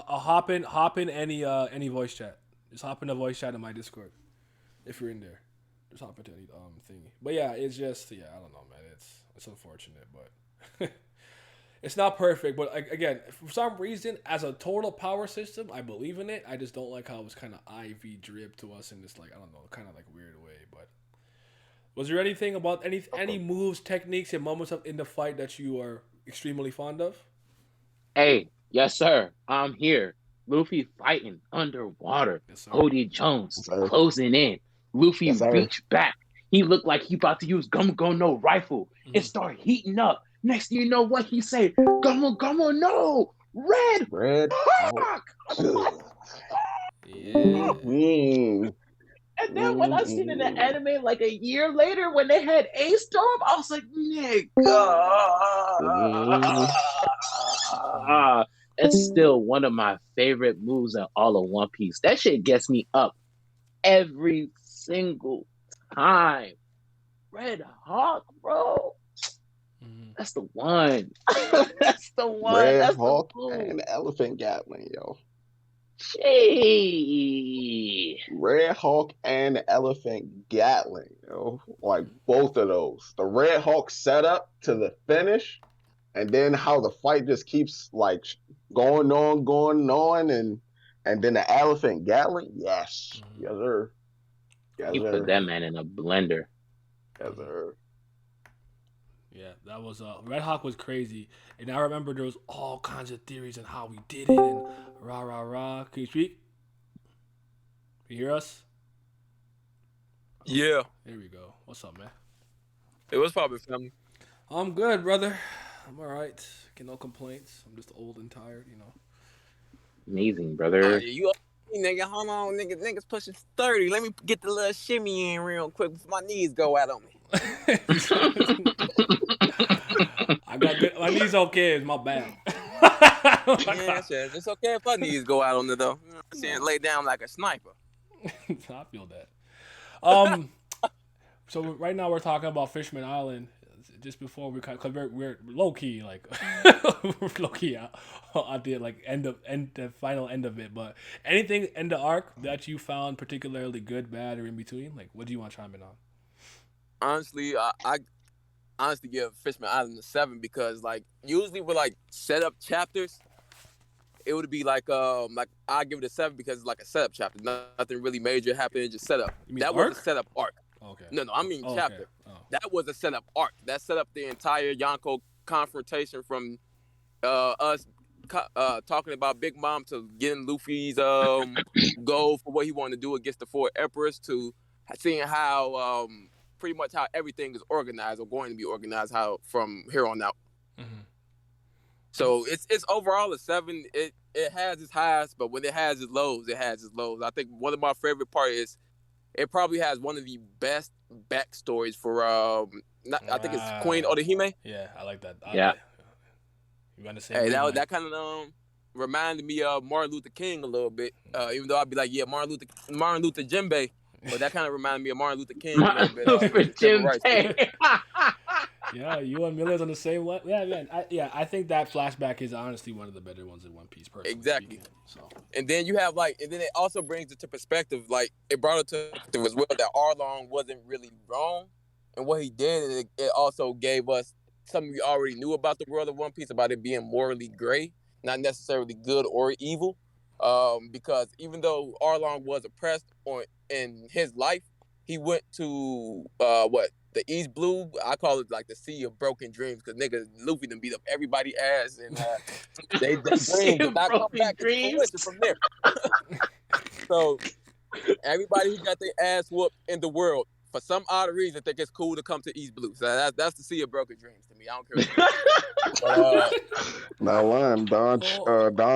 hop in any voice chat. Just hop in the voice chat in my Discord if you're in there. Just hop into any thingy. But yeah, it's just I don't know, man. It's unfortunate, but it's not perfect. But again, for some reason, as a total power system, I believe in it. I just don't like how it was kind of IV drip to us in this kind of weird way, but. Was there anything about any moves, techniques, and moments in the fight that you are extremely fond of? Hey, yes, sir. I'm here. Luffy fighting underwater. Yes, Cody Jones closing in. Luffy reached back. He looked like he about to use Gummo no rifle. It started heating up. Next thing you know what he say? Gummo no! Red! Fuck! Yeah. And then when I seen in the anime like a year later when they had A Storm, I was like, nigga. It's still one of my favorite moves in all of One Piece. That shit gets me up every single time. Red Hawk, bro. That's the one. That's the one. Red That's the Hawk move. and Elephant Gatling, yo. Gee. Red Hawk and Elephant Gatling, yo. Like both of those. The Red Hawk setup to the finish, and then how the fight just keeps like going on, and then the Elephant Gatling, yes, yes sir, yes You sir, put that man in a blender. yes sir. Yeah, that was Red Hawk was crazy, and I remember there was all kinds of theories on how we did it and rah rah rah. Can you speak? You hear us? Yeah. There we go. What's up, man? It was probably family. I'm good, brother. I'm all right. Get no complaints. I'm just old and tired, you know. Amazing, brother. You nigga, hold on, niggas pushing 30. Let me get the little shimmy in real quick before my knees go out on me. I got good. My knees okay. It's my bad. Yeah, shit. It's okay if my knees go out on it though. You know what I'm saying? Lay down like a sniper. I feel that. So right now we're talking about Fishman Island. Just before we, cause we're low key like low key out the like the final end of it. But anything in the arc that you found particularly good, bad, or in between? Like, what do you want to chime in on? Honestly, I honestly give Fishman Island a 7 because like usually with like setup chapters, it would be like I give it a 7 because it's like a setup chapter. Nothing really major happened, just setup. That arc? was a setup arc. Okay. No, I mean chapter. Okay. Oh. That was a setup arc. That set up the entire Yonko confrontation from us talking about Big Mom to getting Luffy's goal for what he wanted to do against the four emperors to seeing how pretty much how everything is organized or going to be organized how from here on out. Mm-hmm. So it's overall a 7. It has its highs, but when it has its lows, it has its lows. I think one of my favorite parts is it probably has one of the best backstories for I think it's Queen Orihime. Yeah, I like that. Yeah. You want to say? Hey, that kind of reminded me of Martin Luther King a little bit. Even though I'd be like, yeah, Martin Luther Djembe, but that kind of reminded me of Martin Luther King a little bit. Yeah, you and Miller's on the same level. Yeah, man. I think that flashback is honestly one of the better ones in One Piece. Personally, exactly. Speaking, so. And then you have and then it also brings it to perspective. Like it brought it to as well that Arlong wasn't really wrong in what he did, and it also gave us something we already knew about the world of One Piece about it being morally gray, not necessarily good or evil. Because even though Arlong was oppressed in his life, he went to the East Blue. I call it like the Sea of Broken Dreams because nigga Luffy done beat up everybody ass and they dreams did not come back to fruition from there. So everybody who got their ass whooped in the world for some odd reason think it's cool to come to East Blue. So that's the Sea of Broken Dreams to me. I don't care. Not lying, Don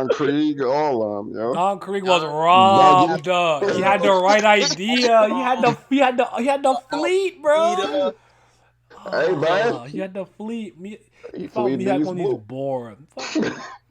Krieg, all of them, yo. Don Krieg was robbed. He had the right idea. He had the fleet, bro. Hey, man. He had the fleet. He Fleet found Mihawk when he was blue. bored.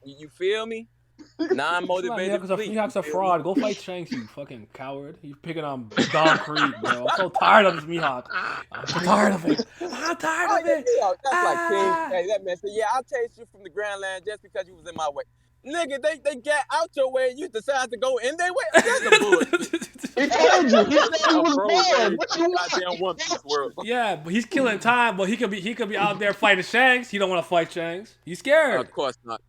You feel me? Non-motivated. Mihawk's a fraud. Go fight Shanks, you fucking coward. He's picking on Don Krieg, bro. I'm so tired of this Mihawk. I'm so tired of it. I'm tired of it. That's like King. Hey, that man said, yeah, I'll chase you from the Grand Line just because you was in my way. Nigga, they get out your way and you decide to go in their way. That's the bullshit. He told you. He said he was bored. What you Goddamn One Piece world. Yeah, but he's killing time. But he could be out there fighting Shanks. He don't want to fight Shanks. He's scared. Of course not.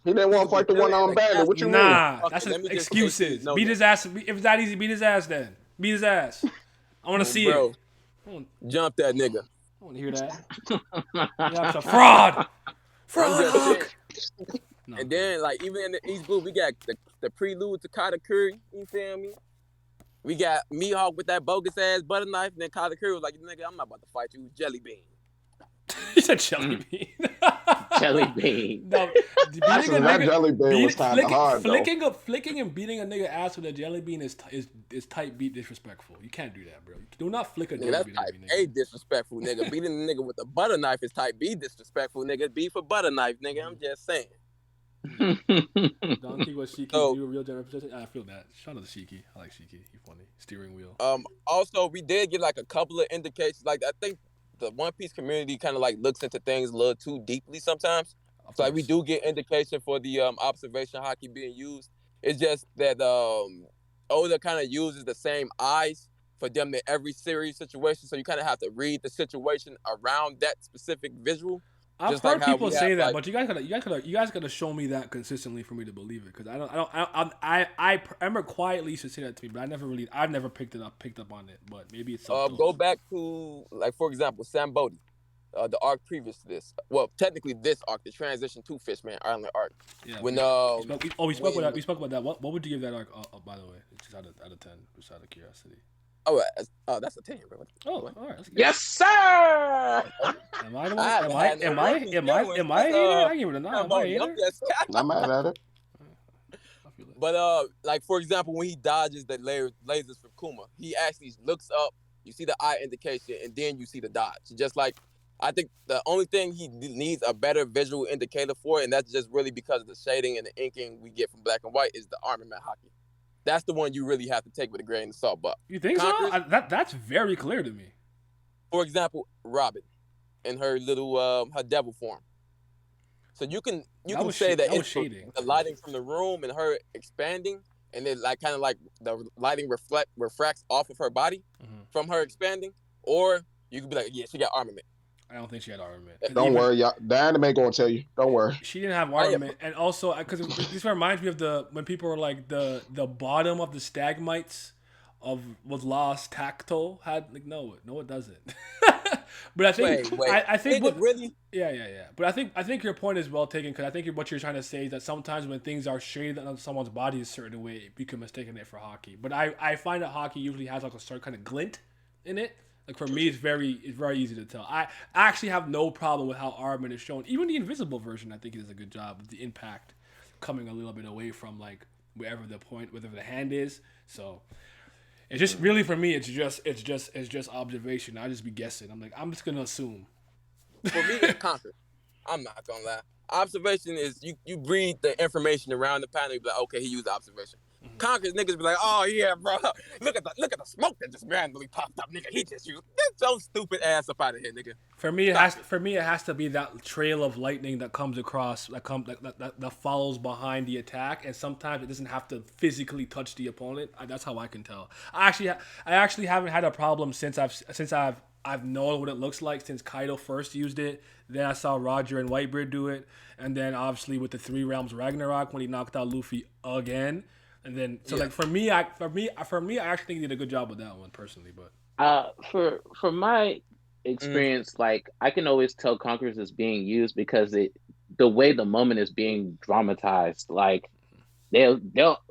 He didn't want to fight the one-armed bandit. What you mean? Nah, that's excuses. Beat his ass. If it's that easy, beat his ass then. Beat his ass. I want to see it. Jump that nigga. I want to hear that. That's a fraud. Fraud. No. And then, like, even in the East Blue, we got the prelude to Katakuri. You feel me? We got Mihawk with that bogus ass butter knife. And then Katakuri was like, nigga, I'm not about to fight you. Jelly bean. He said jelly bean. Jelly bean. No, that jelly bean was kind of hard, flicking and beating a nigga ass with a jelly bean is type B disrespectful. You can't do that, bro. Do not flick a jelly bean. That's type A disrespectful, nigga. Beating a nigga with a butter knife is type B disrespectful, nigga. B for butter knife, nigga. I'm just saying. Donkey was Shiki So, do real gender representation. I feel that. Shout out to Shiki. I like Shiki. He's funny. Steering wheel. also we did get like a couple of indications. Like I think the One Piece community kind of like looks into things a little too deeply sometimes. Of So like we course. do get indication for the observation hockey being used. It's just that Oda kind of uses the same eyes for them in every series situation. So you kind of have to read the situation around that specific visual. I've Just like heard how people we have say that, like but you guys gotta show me that consistently for me to believe it. Because I remember quietly used to say that to me, but I've never picked up on it. But maybe it's subtle. go back to like for example Sam Bodhi, the arc previous to this. Well, technically this arc, the transition to Fishman Island arc. Yeah. When We spoke about that. What would you give that arc? By the way, just out of 10, just out of curiosity. that's a 10, bro. Oh, all right. Let's get Yes, sir. Am I the one? Am I a hater? I give it a 9. Am I a hater? Not mad at it. I feel it. But like for example, when he dodges the lasers from Kuma, he actually looks up. You see the eye indication, and then you see the dodge. Just like I think the only thing he needs a better visual indicator for, and that's just really because of the shading and the inking we get from black and white, is the armament hockey. That's the one you really have to take with a grain of salt. But You think so? That's very clear to me. for example, Robin in her little her devil form. So you can say that it's shading. the lighting from the room and her expanding, and then like kind of like the lighting refracts off of her body from her expanding, or you could be like, yeah, she got armament. I don't think she had armament. Don't worry, y'all. The anime gonna tell you. Don't worry. She didn't have armament, and also because this reminds me of when people were like the bottom of the stalagmites was lost. Tactile had like no, it doesn't. But I think Wait. I think really. Yeah. But I think your point is well taken because I think what you're trying to say is that sometimes when things are shaded on someone's body a certain way, you can mistake it for hockey. But I find that hockey usually has like a certain kind of glint in it. Like for me, it's very easy to tell. I actually have no problem with how armament is shown. Even the invisible version, I think it does a good job with the impact coming a little bit away from like wherever the hand is. So it's just really for me, it's just observation. I just be guessing. I'm just gonna assume. For me, it's conquered. I'm not gonna lie. Observation is you read the information around the panel. You be like, okay, he used observation. Conquerors niggas be like, oh yeah, bro, look at the smoke that just randomly popped up, nigga. He just used get your stupid ass up out of here, nigga. For me, it has to be that trail of lightning that comes across that follows behind the attack, and sometimes it doesn't have to physically touch the opponent. That's how I can tell. I actually haven't had a problem since I've known what it looks like since Kaido first used it. Then I saw Roger and Whitebeard do it, and then obviously with the Three Realms Ragnarok when he knocked out Luffy again. And then like for me, I actually think he did a good job with that one personally. But for my experience, like I can always tell Conquerors is being used because the way the moment is being dramatized, like they'll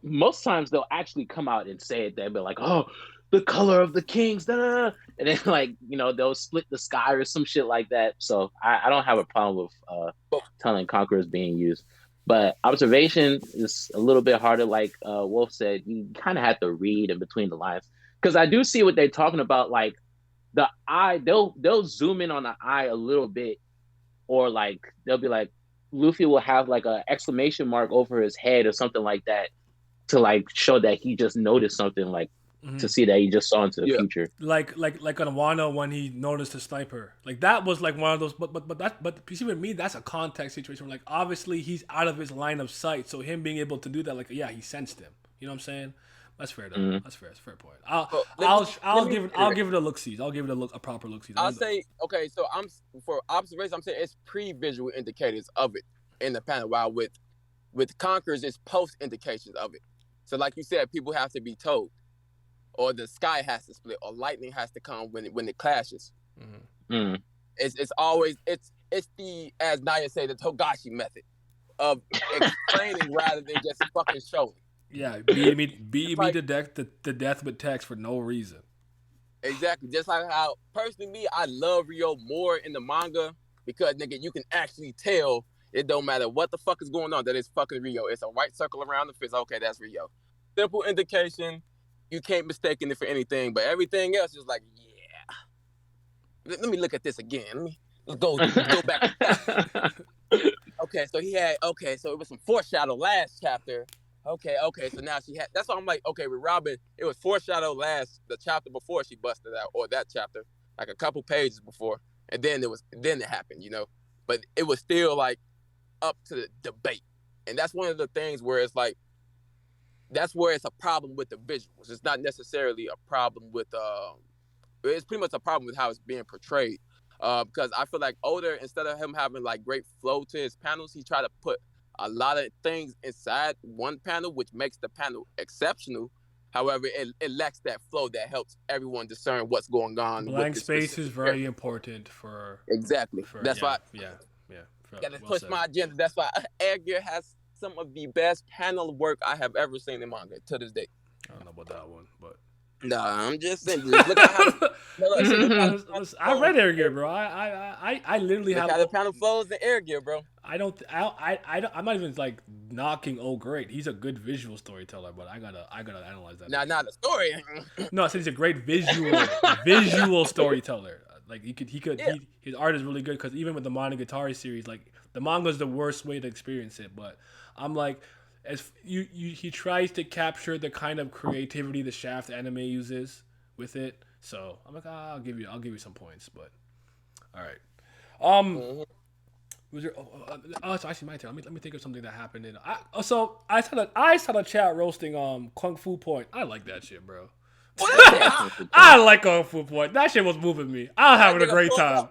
most times they'll actually come out and say it. They'll be like, oh, the color of the kings, da, da, da. And then like they'll split the sky or some shit like that. So I don't have a problem with telling Conquerors being used. But observation is a little bit harder. Like Wolf said, you kind of have to read in between the lines because I do see what they're talking about. Like the eye, they'll zoom in on the eye a little bit, or like they'll be like Luffy will have like a exclamation mark over his head or something like that to like show that he just noticed something, like to see that he just saw into the future. Like on Wano when he noticed the sniper. Like that was like one of those. But you see with me, that's a context situation. Like obviously he's out of his line of sight, so him being able to do that, like he sensed him. You know what I'm saying? That's fair though. That's fair. That's a fair point. I'll give it a look-sees. I'll give it a proper look-sees. I'll say okay. So for observation. I'm saying it's pre-visual indicators of it in the panel. While with Conquerors, it's post indications of it. So like you said, people have to be told, or the sky has to split, or lightning has to come when it clashes. It's always it's the, as Naya said, the Togashi method of explaining rather than just fucking showing. Yeah, beat me to death with text for no reason. Exactly. Just like how personally me, I love Rio more in the manga because nigga, you can actually tell it don't matter what the fuck is going on, that it's fucking Rio. It's a white circle around the fist. Okay, that's Rio. Simple indication. You can't mistake it for anything, but everything else is like, yeah. Let me look at this again. Let's go back. Okay, so so it was some foreshadow last chapter. Okay, so now she had. That's why I'm like, okay, with Robin, it was foreshadow the chapter before she busted out, or that chapter, like a couple pages before, and then it happened, But it was still like up to the debate, and that's one of the things where it's like, that's where it's a problem with the visuals. It's not necessarily a problem with it's pretty much a problem with how it's being portrayed. Because I feel like Oda, instead of him having like great flow to his panels, he tried to put a lot of things inside one panel, which makes the panel exceptional. However, it lacks that flow that helps everyone discern what's going on. Blank space is very important for exactly. That's why. Yeah. Gotta push my agenda. That's why Air Gear has some of the best panel work I have ever seen in manga to this day. I don't know about that one, but nah, I'm just saying. Just look at how I read Air Gear, bro. I literally have the panel flows in Air Gear, bro. I'm not even like knocking Great. He's a good visual storyteller, but I gotta analyze that. Not the story. No, I said he's a great visual storyteller. Like his art is really good because even with the Monogatari series, like the manga is the worst way to experience it. But I'm like, he tries to capture the kind of creativity the Shaft anime uses with it. So I'm like, I'll give you some points. But all right, was there? It's actually my turn. Let me think of something that happened in. I saw the chat roasting Kung Fu Point. I like that shit, bro. I like Kung Fu Point. That shit was moving me. I was having a great time.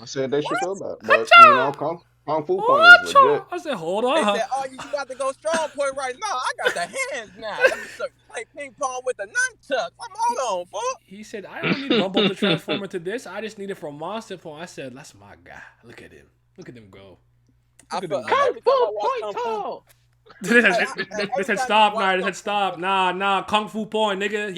I said they should feel that, but Kung Fu Point is legit. I said, hold on. They said, "Oh, you got to go strong point right now. I got the hands now. Let me play ping pong with the nunchucks. Hold on, fool." He said, "I don't need Rumble to transform into this. I just need it from Monster Point." I said, "That's my guy. Look at him. Look at him go." Kung Fu Point. They said stop, nah. They said stop, nah. Kung Fu Point, nigga.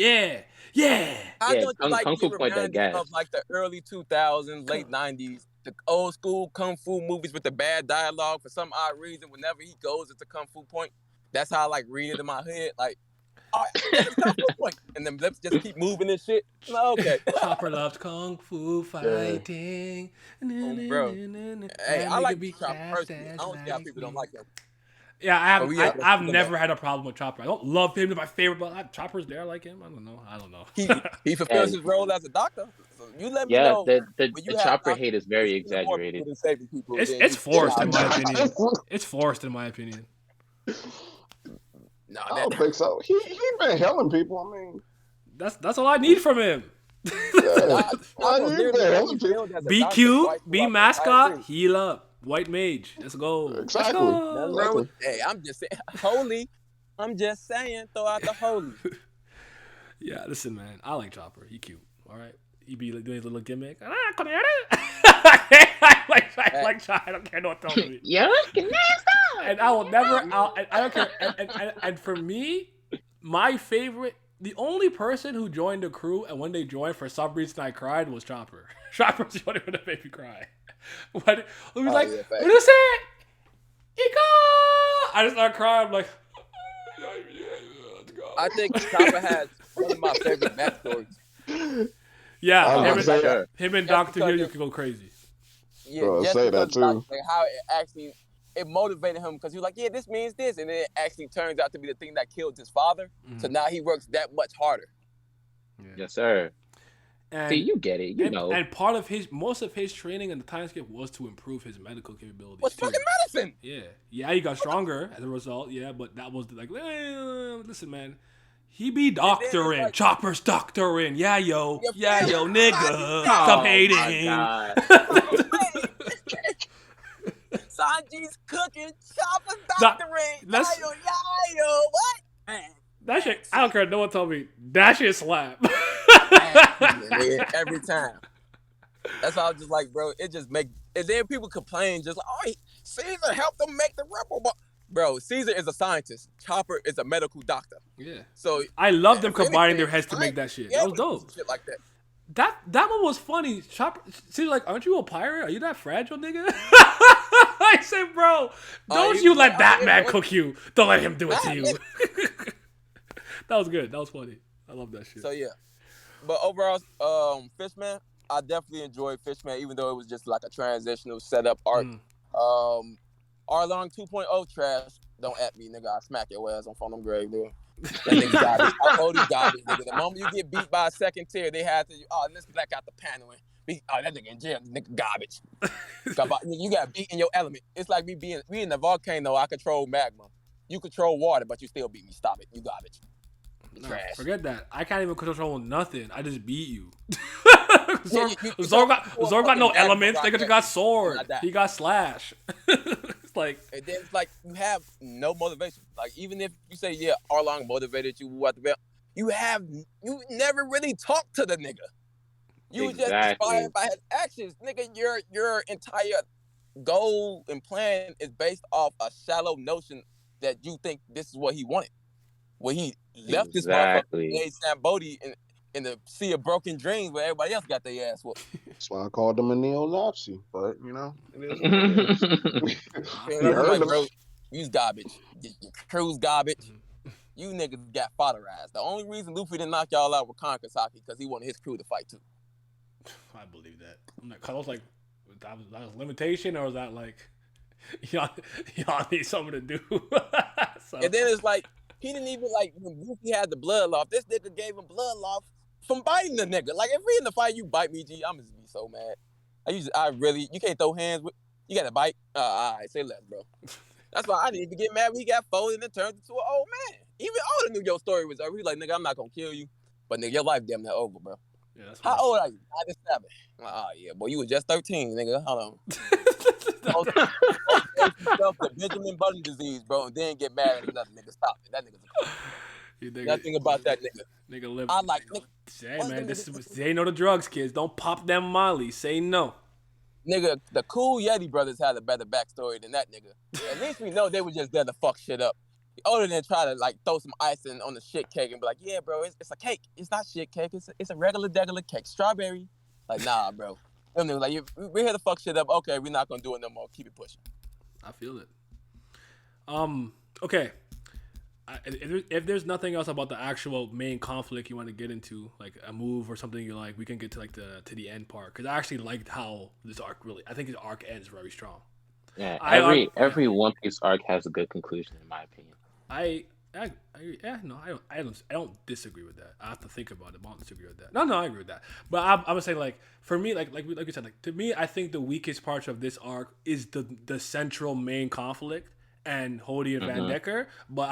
Yeah. I don't like Kung Fu Point that gas. Of like the early 2000s, late 90s, the old school kung fu movies with the bad dialogue. For some odd reason, whenever he goes into Kung Fu Point, that's how I like read it in my head. Like, all right, Kung Fu Point, and then lips just keep moving and shit. Okay. Chopper loves kung fu fighting. Bro. Hey, I like Chopper personally. I don't see how people don't like him. Yeah, I've never had a problem with Chopper. I don't love him. He's my favorite, but Chopper's there. I like him. I don't know. He fulfills his role as a doctor. So you let me know. The Chopper hate is very exaggerated. It's forced in my opinion. It's forced in my opinion. No, I don't think so. He been helping people. I mean, that's all I need from him. Be cute, be mascot, heal up. White mage. Let's go. Exactly. Hey, I'm just saying, holy. I'm just saying, throw out the holy. Yeah, listen, man. I like Chopper. He cute. All right. He be doing his little gimmick. I like Chopper. I don't care what tells me. Yeah, and I will never. I don't care. And for me, my favorite. The only person who joined the crew and when they joined, for some reason I cried, was Chopper. Chopper's the only one that made me cry. But he was like, what is it? Iko! I just started crying. I'm like, let's go. I think Chopper has one of my favorite backstories. Yeah, him and Dr. Hill, you could go crazy. Yeah, bro, say that too. Like how it motivated him because he was like, yeah, this means this. And then it actually turns out to be the thing that killed his father. Mm-hmm. So now he works that much harder. Yeah. Yes, sir. And, see, you get it. You know. And most of his training in the time skip was to improve his medical capabilities. What's fucking medicine? Yeah, he got stronger as a result. Yeah, but that was like, listen, man. He be doctoring. Like, Chopper's doctoring. Yeah, yo, nigga. Stop hating. Sanji's cooking, Chopper's doctoring. What? Man. That shit, I don't care. No one told me. That shit slap. Every time. That's how I was just like, bro, it just make. And then people complain, just like, oh, Caesar helped them make the rebel. Bro, Caesar is a scientist. Chopper is a medical doctor. Yeah. So I love them combining their heads to make that shit. That was dope. Shit like that. That one was funny. Chopper, Caesar, like, aren't you a pirate? Are you that fragile, nigga? I said, bro, don't you let that man cook you. Don't let him do it to you. That was good. That was funny. I love that shit. So yeah, but overall, Fishman, I definitely enjoyed Fishman, even though it was just like a transitional setup arc. Arlong 2.0 trash. Don't at me, nigga. I smack your ass on phone them grave, dude. That nigga's garbage. I told you garbage, nigga. The moment you get beat by a second tier, they have to, let's black out the panel. That nigga in jail, nigga garbage. You got beat in your element. It's like me in the volcano, I control magma. You control water, but you still beat me. Stop it. You garbage. Nah, Trash. forget that. I can't even control nothing. I just beat you. You Zor got no elements. Nigga just got sword. I died. He got slash. It's like, and then it's like you have no motivation. Like even if you say, yeah, Arlong motivated you, what the you never really talked to the nigga. You were just inspired by his actions. Nigga, your entire goal and plan is based off a shallow notion that you think this is what he wanted. When he left this motherfucker, made Sam Bodhi in the sea of broken dreams where everybody else got their ass whooped. That's why I called him a neo-Nazi. But, you know, it is what it is. I'm like, bro, you's garbage. Your crew's garbage. You niggas got fodderized. The only reason Luffy didn't knock y'all out with Kankasaki because he wanted his crew to fight too. I believe that. I was like, that was a limitation, or was that like, y'all need something to do? So. And then it's like, he didn't even like, when Luffy had the blood loss, this nigga gave him blood loss from biting the nigga. Like, if we in the fight, you bite me, G, I'm just be so mad. You can't throw hands with, you got to bite. All right, say less, bro. That's why I didn't even get mad when he got folded and turned into an old man. Even Oda knew your story was over. He like, nigga, I'm not going to kill you. But nigga, your life damn near over, bro. Yeah, that's how old are you? 97. Like, yeah, boy, you was just 13, nigga. Hold on. Yourself with Benjamin Button disease, bro, and then get mad at nothing, nigga. Stop it. That nigga's nothing about that nigga. Nigga live. I like, nigga. Hey, man, they know the drugs, kids. Don't pop them Molly. Say no. Nigga, the Cool Yeti brothers had a better backstory than that nigga. At least we know they were just there to fuck shit up. Older than try to like throw some icing on the shit cake and be like, yeah, bro, it's a cake. It's not shit cake. It's a regular cake. Strawberry. Like, nah, bro. Them niggas like, we're here to fuck shit up. Okay, we're not gonna do it no more. Keep it pushing. I feel it. Okay. If there's nothing else about the actual main conflict you want to get into, like a move or something you like, we can get to like the end part. Because I actually liked how this arc I think this arc ends very strong. Yeah, every One Piece arc has a good conclusion, in my opinion. I don't disagree with that. I have to think about it. I don't disagree with that. No, I agree with that. But I'm gonna say, like, for me, like you said, like, to me, I think the weakest part of this arc is the central main conflict and Hody and Van Dekker. But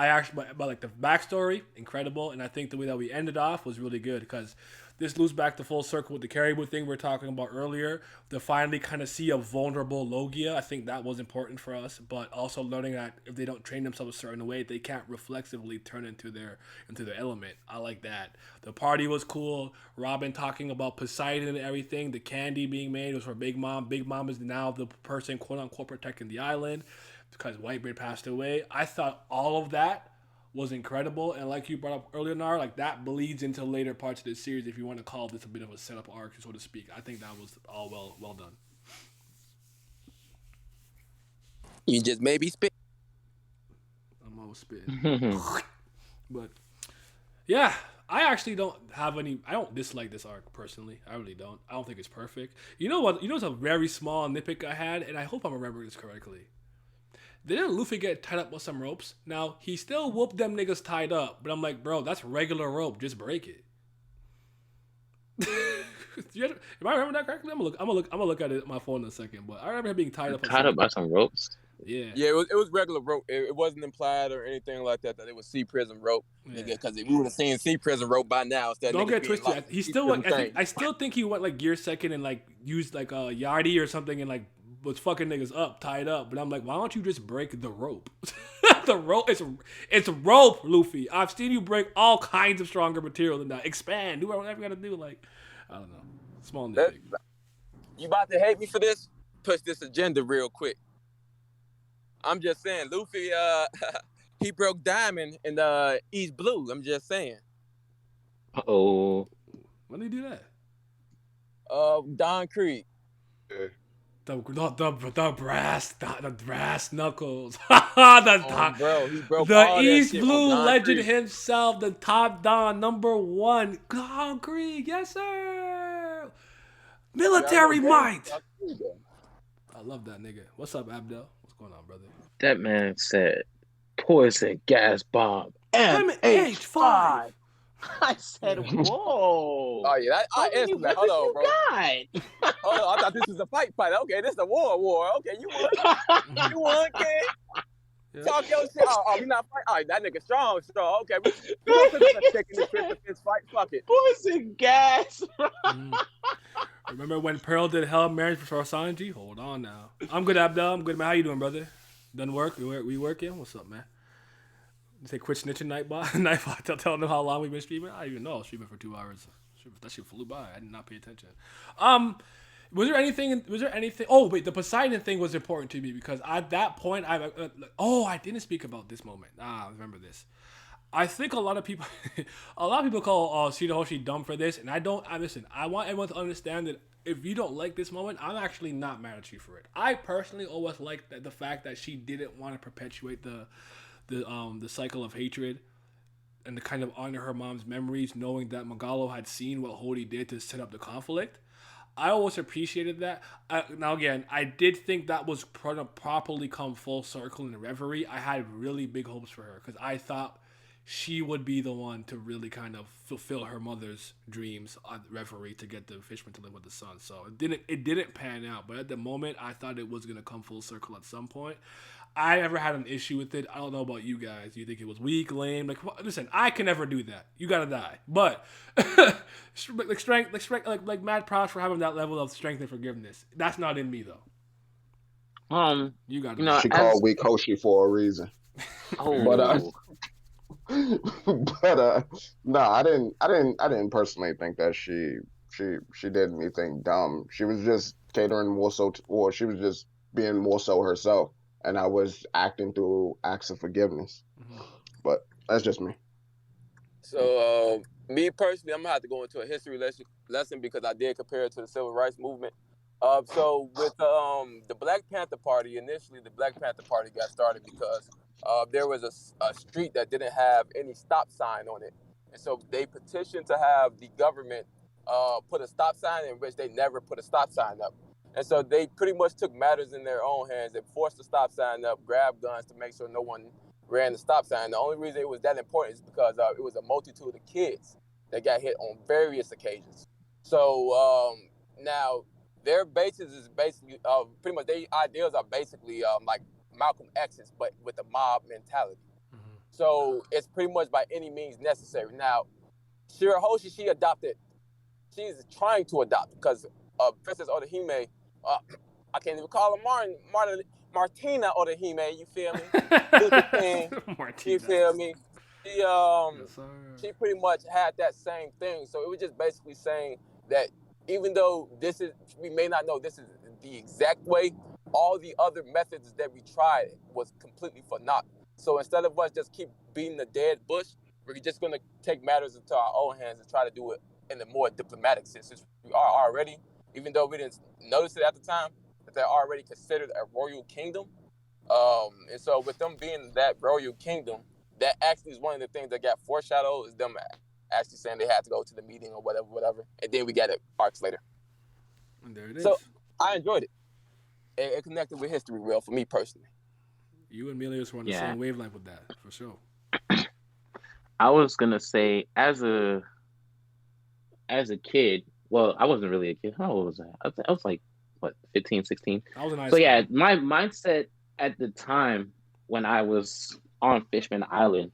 like the backstory, incredible, and I think the way that we ended off was really good because this loops back to full circle with the Caribou thing we were talking about earlier. To finally kind of see a vulnerable Logia, I think that was important for us. But also learning that if they don't train themselves a certain way, they can't reflexively turn into their element. I like that. The party was cool. Robin talking about Poseidon and everything. The candy being made was for Big Mom. Big Mom is now the person, quote unquote, protecting the island because Whitebeard passed away. I thought all of that was incredible, and like you brought up earlier, Nar, like that bleeds into later parts of the series. If you want to call this a bit of a setup arc, so to speak, I think that was all well done. You just maybe spit. I'm always spitting, but yeah, I actually don't have any. I don't dislike this arc personally. I really don't. I don't think it's perfect. You know what? You know, it's a very small nitpick I had, and I hope I'm remembering this correctly. Didn't Luffy get tied up with some ropes? Now, he still whooped them niggas tied up, but I'm like, bro, that's regular rope. Just break it. Am I remember that correctly? I'm gonna look at it on my phone in a second, but I remember him being tied up. Tied up by some ropes? Yeah. Yeah, it was regular rope. It wasn't implied or anything like that it was sea prison rope. Because if we would have seen sea prison rope by now, don't get twisted. He still went. I still think he went like gear second and like used like a Yardi or something and like was fucking niggas up, tied up. But I'm like, why don't you just break the rope? The rope, it's rope, Luffy. I've seen you break all kinds of stronger material than that. Expand, do whatever you gotta do. Like, I don't know. Small nitpick. You about to hate me for this? Push this agenda real quick. I'm just saying, Luffy, he broke Diamond in East Blue. I'm just saying. Uh-oh. When did he do that? Don Creek. Yeah. The brass knuckles. Bro, he broke the East Blue legend himself, the top Don #1, Don Krieg, yes sir. Military might. I love that nigga. What's up, Abdel? What's going on, brother? That man said poison gas bomb MH5. MH5. I said, whoa. Oh yeah, How I many instantly like, weapons hold on, you bro. got? Hold on, I thought this was a fight. Okay, this is a war. Okay, you won. You won, kid. Yeah. Talk your shit. Oh, we not fighting. All right, that nigga strong. Okay, we gonna pick up a chick in this fist fight. Fuck it. Poison gas. Remember when Pearl did Hell Marriage for Sanji? Hold on now. I'm good, Abdel. I'm good, man. How you doing, brother? Done work? We working? What's up, man? You say quit snitching, Nightbot. Nightbot, telling them how long we've been streaming. I didn't even know I was streaming for 2 hours. That shit flew by. I did not pay attention. Was there anything? Oh wait, the Poseidon thing was important to me because at that point I didn't speak about this moment. I remember this. I think a lot of people, call Shirahoshi dumb for this, and I don't. Listen, I want everyone to understand that if you don't like this moment, I'm actually not mad at you for it. I personally always liked the fact that she didn't want to perpetuate the cycle of hatred and to kind of honor her mom's memories, knowing that Magalo had seen what Hody did to set up the conflict. I always appreciated that. Now, again, I did think that was properly come full circle in Reverie. I had really big hopes for her because I thought she would be the one to really kind of fulfill her mother's dreams on Reverie to get the Fishman to live with the sun. So it didn't pan out, but at the moment, I thought it was gonna come full circle at some point. I never had an issue with it. I don't know about you guys. You think it was weak, lame? Like, listen, I can never do that. You gotta die. But like mad props for having that level of strength and forgiveness. That's not in me though. You gotta. She called weak Hoshi for a reason. Oh, But no, I didn't personally think that she did anything dumb. She was just catering more so, or she was just being more so herself, and I was acting through acts of forgiveness. But that's just me. So, me personally, I'm gonna have to go into a history lesson because I did compare it to the civil rights movement. So with the Black Panther Party, initially the Black Panther Party got started because there was a street that didn't have any stop sign on it, and so they petitioned to have the government put a stop sign, in which they never put a stop sign up. And so they pretty much took matters in their own hands and forced the stop sign up, grabbed guns to make sure no one ran the stop sign. The only reason it was that important is because it was a multitude of kids that got hit on various occasions. So now their basis is basically pretty much their ideas are basically like Malcolm X's, but with the mob mentality. So it's pretty much by any means necessary. Now, Shirahoshi, she's trying to adopt because Princess Orihime, I can't even call her Martina Orihime, you feel me? Luther King, you feel me? She pretty much had that same thing. So it was just basically saying that even though we may not know this is the exact way, all the other methods that we tried was completely for naught. So instead of us just keep beating the dead bush, we're just going to take matters into our own hands and try to do it in a more diplomatic sense. Since we are already, even though we didn't notice it at the time, that they're already considered a royal kingdom. And so with them being that royal kingdom, that actually is one of the things that got foreshadowed, is them actually saying they had to go to the meeting or whatever. And then we got it arcs later. And there it is. So I enjoyed it. It connected with history real for me personally. You and Melius were on the same wavelength with that, for sure. I was gonna say, as a kid, well, I wasn't really a kid. How old was I? I was like, what, 15, 16? I was in high school. So yeah, school. my mindset at the time when I was on Fishman Island,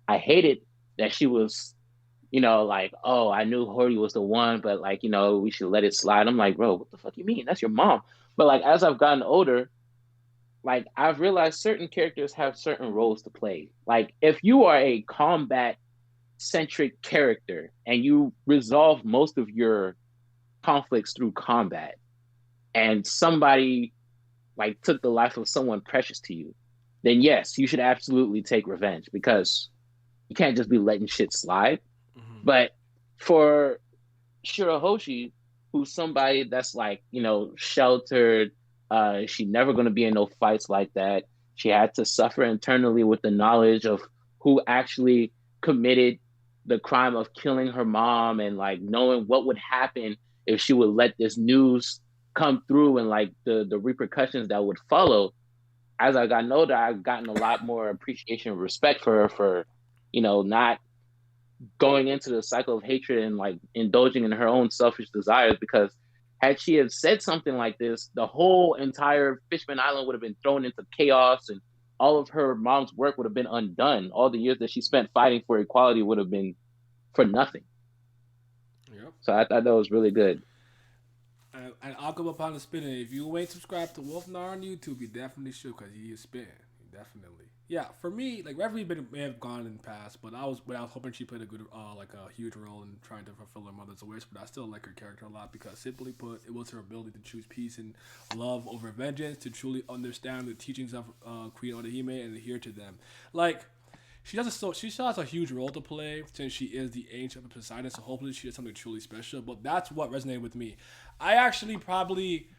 I hated that she was, like, oh, I knew Hody was the one, but like, we should let it slide. I'm like, bro, what the fuck you mean? That's your mom. But like, as I've gotten older, like, I've realized certain characters have certain roles to play. Like, if you are a combat centric character and you resolve most of your conflicts through combat, and somebody like took the life of someone precious to you, then yes, you should absolutely take revenge, because you can't just be letting shit slide. But for Shirahoshi, who's somebody that's like, sheltered, she never going to be in no fights like that. She had to suffer internally with the knowledge of who actually committed the crime of killing her mom, and like knowing what would happen if she would let this news come through, and like the repercussions that would follow. as I got older, I've gotten a lot more appreciation and respect for her for, not going into the cycle of hatred and like indulging in her own selfish desires. Because had she have said something like this, the whole entire Fishman Island would have been thrown into chaos, and all of her mom's work would have been undone. All the years that she spent fighting for equality would have been for nothing. Yep. So I thought that was really good. And I'll come upon the spinning. If you ain't subscribed to Wolfnar on YouTube, you definitely should, because he is spinning. Definitely. Yeah, for me, like Reverie may have gone in the past, but I was hoping she played a good, like a huge role in trying to fulfill her mother's wish. But I still like her character a lot because, simply put, it was her ability to choose peace and love over vengeance, to truly understand the teachings of Queen Orihime and adhere to them. Like, she still has a huge role to play since she is the ancient of Poseidon. So hopefully she does something truly special. But that's what resonated with me. I actually probably,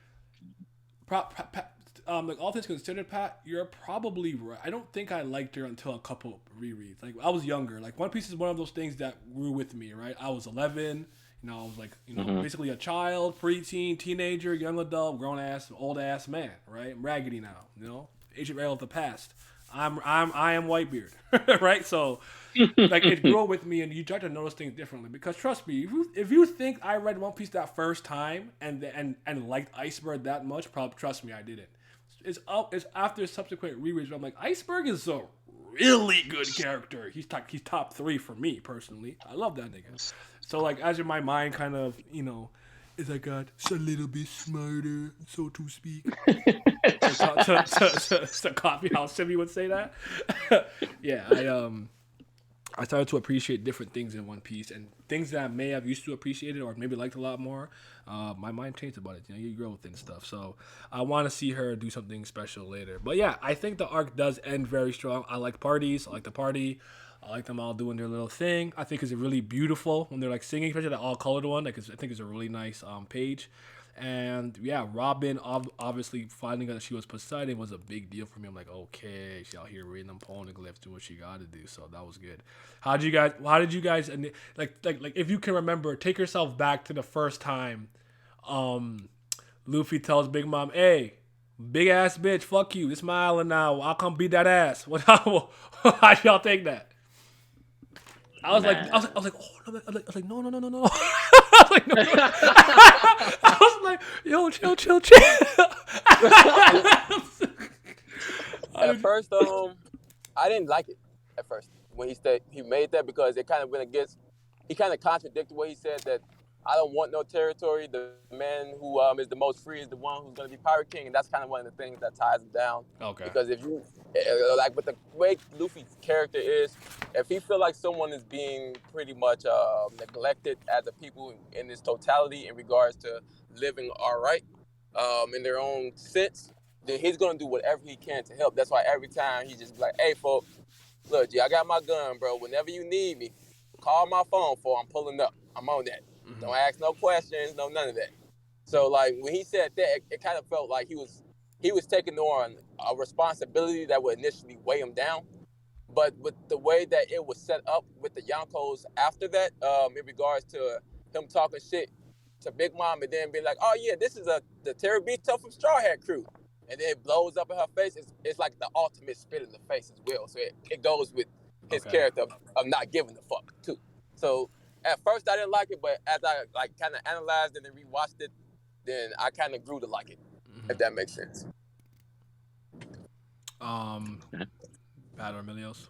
like all things considered, Pat, you're probably right. I don't think I liked her until a couple rereads. Like I was younger. Like One Piece is one of those things that grew with me. Right, I was 11. I was like, basically a child, preteen, teenager, young adult, grown ass, old ass man. Right, I'm raggedy now. Ancient rail of the past. I am Whitebeard, right? So, like, it grew with me, and you start to notice things differently. Because trust me, if you think I read One Piece that first time and liked Iceberg that much, probably trust me, I didn't. It's after subsequent rereads where I'm like, Iceberg is a really good character. He's top 3 for me personally. I love that nigga. So like, as in my mind, kind of as I got a little bit smarter, so to speak. to copy how Simi would say that. Yeah, I started to appreciate different things in One Piece, and things that I may have used to appreciate it or maybe liked a lot more. My mind changed about it. You grow with it and stuff. So I want to see her do something special later. But yeah, I think the arc does end very strong. I like parties. I like the party. I like them all doing their little thing. I think it's really beautiful when they're like singing, especially the all colored one. Like I think it's a really nice page. And yeah, Robin obviously finding out that she was Poseidon was a big deal for me. I'm like, okay, she out here reading them poneglyphs, doing what she got to do. So that was good. How did you guys like if you can remember, take yourself back to the first time Luffy tells Big Mom, "Hey, big ass bitch, fuck you. This my island now. I'll come beat that ass." How y'all take that? I was like, oh, no, I was like, no. I was like, no. I was like, yo, chill. At first, I didn't like it at first when he said he made that, because it kind of went against. He kind of contradicted what he said, that I don't want no territory. The man who is the most free is the one who's going to be Pirate King, and that's kind of one of the things that ties him down. Okay. Because if you like, with the way Luffy's character is, if he feel like someone is being pretty much neglected as a people in its totality in regards to living all right, in their own sense, then he's gonna do whatever he can to help. That's why every time he just be like, "Hey, folks, look, G, I got my gun, bro. Whenever you need me, call my phone for. I'm pulling up. I'm on that. Mm-hmm. Don't ask no questions, no none of that." So like when he said that, it kind of felt like he was taking on a responsibility that would initially weigh him down. But with the way that it was set up with the Yonkos after that, in regards to him talking shit to Big Mom and then being like, "Oh yeah, this is the Terabito from Straw Hat Crew," and then it blows up in her face. It's like the ultimate spit in the face as well. So it goes with his character of not giving a fuck too. So at first I didn't like it, but as I like kind of analyzed it and rewatched it, then I kind of grew to like it. Mm-hmm. If that makes sense. Pat or Emilios?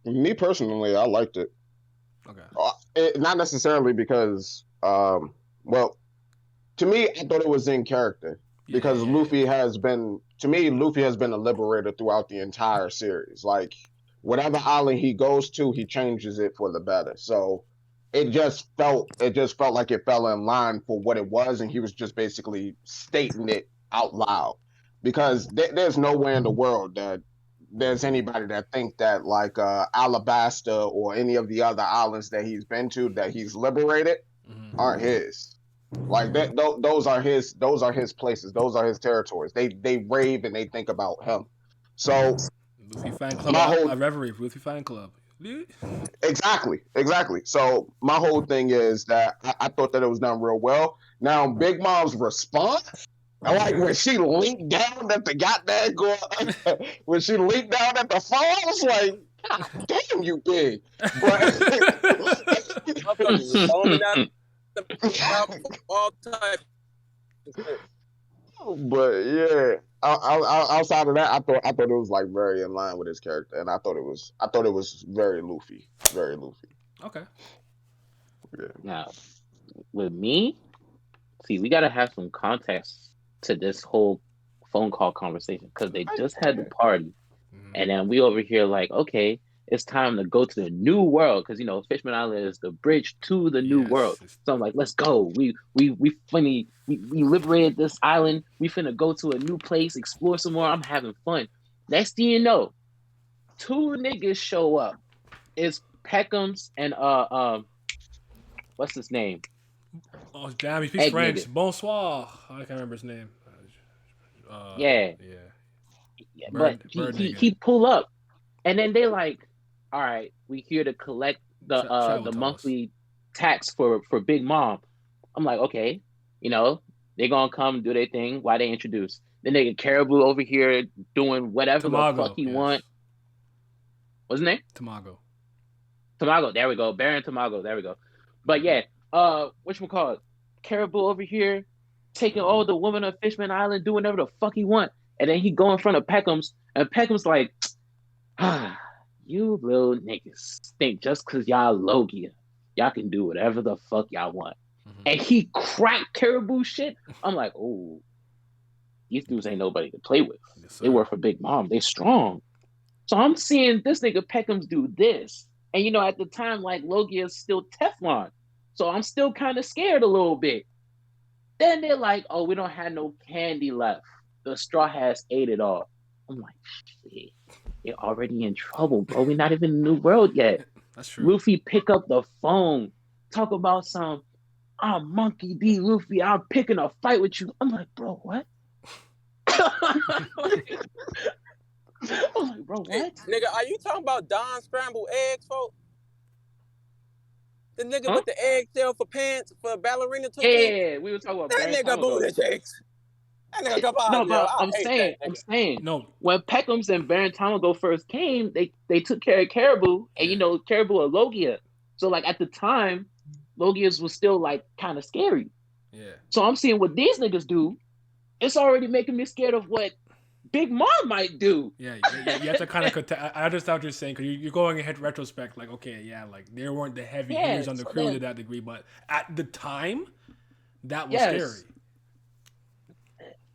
Me personally, I liked it. Okay. Not necessarily because, well, to me, I thought it was in character because Luffy has been a liberator throughout the entire series. Like, whatever island he goes to, he changes it for the better. So it just felt like it fell in line for what it was, and he was just basically stating it out loud. Because there's nowhere in the world that there's anybody that think that like Alabasta or any of the other islands that he's been to that he's liberated aren't his. Like that, those are his places. Those are his territories. They rave and they think about him. So Luffy fan club, Reverie, Luffy fan club. Exactly. So my whole thing is that I thought that it was done real well. Now, Big Mom's response I like when she leaned down at the goddamn girl. When she leaned down at the phone, I was like, God damn, you big. But Motherfucker was foaming out the mouth, all types of shit. but yeah, outside of that, I thought it was like very in line with his character, and I thought it was very Luffy, very Luffy. Okay. Yeah. Now, with me, see, we gotta have some context to this whole phone call conversation because they just had the party, and then we over here like, okay, it's time to go to the new world because Fishman Island is the bridge to the new world. So I'm like, let's go. We liberated this island. We finna go to a new place, explore some more. I'm having fun. Next thing you know, two niggas show up. It's Peckham's and what's his name? Oh damn, he speaks Egg French. nigga. Bonsoir. I can't remember his name. Yeah. Bird But nigga. he pull up, and then they like, all right, we here to collect the Travel monthly tax for Big Mom. I'm like, okay, they gonna come do their thing. Why they introduce? Then they get Caribou over here doing whatever the fuck he want. What's his name? Tamago. There we go. Baron Tamago. There we go. But yeah, whatchamacallit? Caribou over here taking all the women of Fishman Island, doing whatever the fuck he want. And then he go in front of Peckham's, and Peckham's like, you little niggas think just because y'all Logia, y'all can do whatever the fuck y'all want. Mm-hmm. And he cracked Caribou shit. I'm like, oh, these dudes ain't nobody to play with. Yes, they work for Big Mom. They strong. So I'm seeing this nigga Peckham's do this. And, at the time, like, Logia is still Teflon. So I'm still kind of scared a little bit. Then they're like, oh, we don't have no candy left. The straw has ate it all. I'm like, shit, you're already in trouble, bro. We're not even in the new world yet. That's true. Luffy pick up the phone, talk about some, I'm Monkey D. Luffy, I'm picking a fight with you. I'm like, bro, what? I'm like, bro, what? Hey, nigga, are you talking about Don Scrambled Eggs, folks? The nigga with the eggshell for pants for ballerina too. Yeah, we were talking about that nigga booty cheeks. That nigga come out. No, but I'm saying, no. When Peckham's and Baron Tamago first came, they took care of Caribou, and Caribou are Logia. So like at the time, Logias was still like kind of scary. Yeah. So I'm seeing what these niggas do. It's already making me scared of what Big Mom might do. Yeah, you have to kind of. I understand what you're saying because you're going ahead retrospect. Like, okay, yeah, like they weren't the heavy hitters on the crew to that degree, but at the time, that was scary.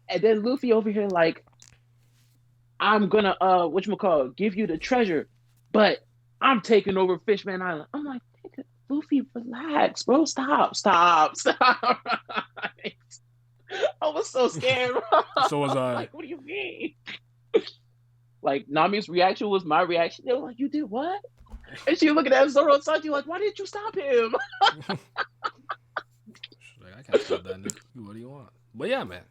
And then Luffy over here like, I'm gonna give you the treasure, but I'm taking over Fishman Island. I'm like, Luffy, relax, bro. Stop. I was so scared. So was I. Like, what do you mean? Like, Nami's reaction was my reaction. They were like, you did what? And she looking at Zoro and Sanji like, why didn't you stop him? She's like, I can't stop that nigga. What do you want? But yeah, man.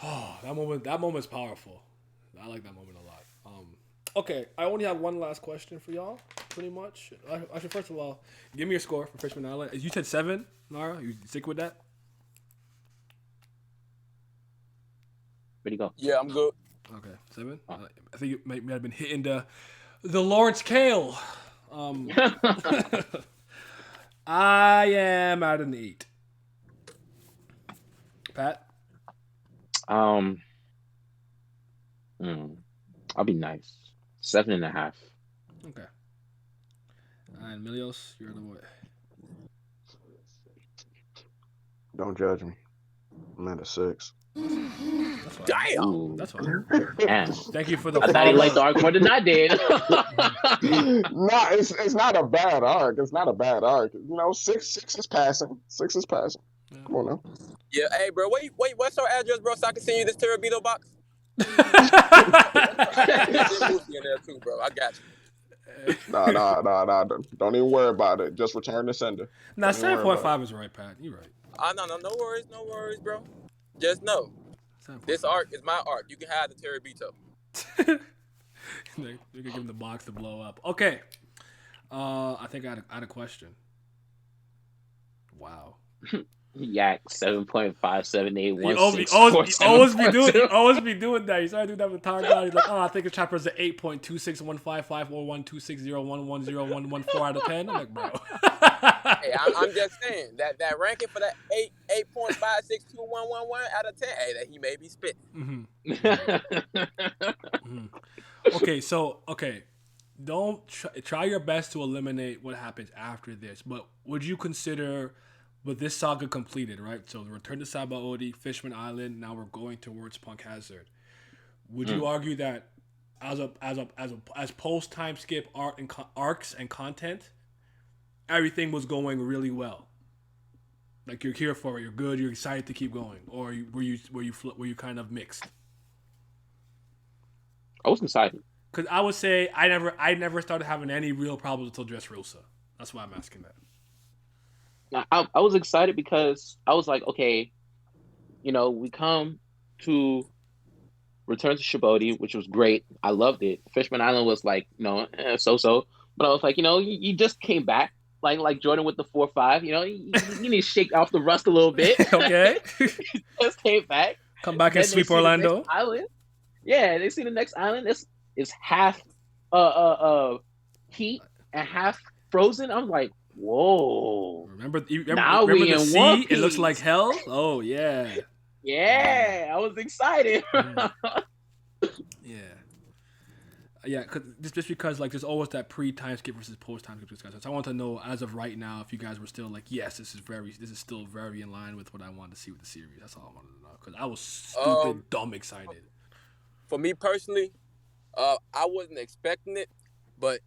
Oh, that moment's powerful. I like that moment a lot. Okay, I only have one last question for y'all, pretty much. Actually, first of all, give me your score for Fishman Island. You said 7, Nara. You stick with that? Where'd you go? Yeah, I'm good. Okay, 7. I think you might have been hitting the Lawrence Kale. I am at an 8. Pat? I'll be nice. 7.5. Okay. And Milios, you're the boy. Don't judge me. I'm at a 6. That's fine. Damn. Ooh. That's fine. Damn. Thank you for the. I thought he liked the arc more than I did. No, it's not a bad arc. It's not a bad arc. 6 is passing. 6 is passing. Yeah. Come on now. Yeah, hey, bro. Wait. What's your address, bro? So I can send you this Terabito box. In there too, bro. I got you. Nah. Don't even worry about it. Just return the sender. Nah, 7.5 is right, Pat. You're right. No worries, bro. Just know, this arc is my arc. You can have the Terabito. You can give him the box to blow up. Okay. I think I had a question. Wow. Yak 7.57816 You always, score you always be doing, you 7.2. always be doing that. You started doing that with Tar God. He's like, oh, I think the chapter is an 8.26155412601101114 out of 10. I'm like, bro. Hey, I'm just saying that ranking for that 8.562111 out of 10. Hey, that he may be spitting. Okay, so don't try your best to eliminate what happens after this. But would you consider, with this saga completed, right? So the Return to Saga VOD, Fishman Island. Now we're going towards Punk Hazard. Would you argue that as post time skip arcs and content, everything was going really well? Like you're here for it, you're good, you're excited to keep going, or were you kind of mixed? I was excited. Because I would say I never started having any real problems until Dressrosa. That's why I'm asking that. I was excited because I was like, okay, we come to Return to Shibodi, which was great. I loved it. Fishman Island was like, so. But I was like, you just came back, like Jordan with the 4-5. You need to shake off the rust a little bit. Okay. Just came back. Come back and sweep Orlando. Island. Yeah, they see the next island. It's half heat and half frozen. I'm like, whoa. Remember now we the in sea? One Piece. It looks like hell. Oh yeah. Yeah, I was excited. Yeah, just because like there's always that pre-time skip versus post-time skip discussion. So I want to know as of right now if you guys were still like, yes, this is still very in line with what I wanted to see with the series. That's all I wanted to know because I was stupid, dumb excited. For me personally, I wasn't expecting it, but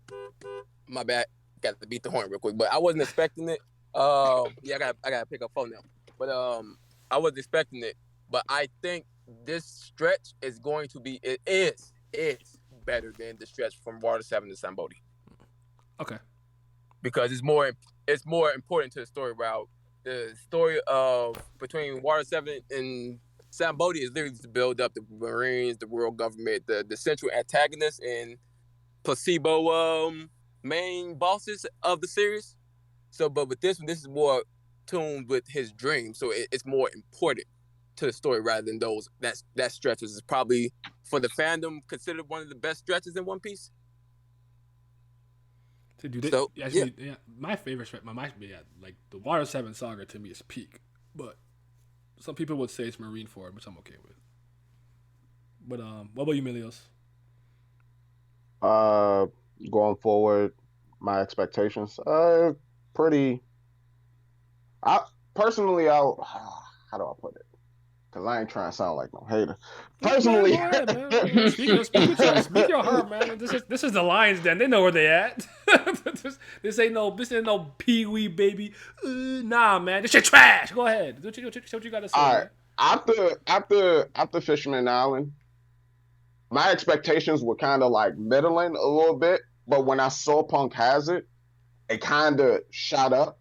my bad, got to beat the horn real quick. But I wasn't expecting it. I gotta pick up phone now. But I wasn't expecting it. But I think this stretch is going to be it is better than the stretch from Water 7 to Sambodi. Okay. Because it's more important to the story route. The story of between Water 7 and Sambodi is literally to build up the Marines, the world government, the central antagonists and placebo main bosses of the series. So, but with this one, this is more tuned with his dream. So it's more important to the story rather than those that stretches is probably for the fandom considered one of the best stretches in One Piece. My favorite stretch, like the Water 7 saga to me is peak, but some people would say it's Marineford, which I'm okay with. But what about you, Milios? Going forward, my expectations, pretty. I personally, how do I put it? Because I ain't trying to sound like no hater. Personally, man. Speak your heart, man. This is the Lions Den. They know where they at. this ain't no Pee-wee baby. Nah, man. This shit trash. Go ahead. What you got to say? All right. After Fisherman Island, my expectations were kind of like middling a little bit, but when I saw Punk Hazard, it kind of shot up.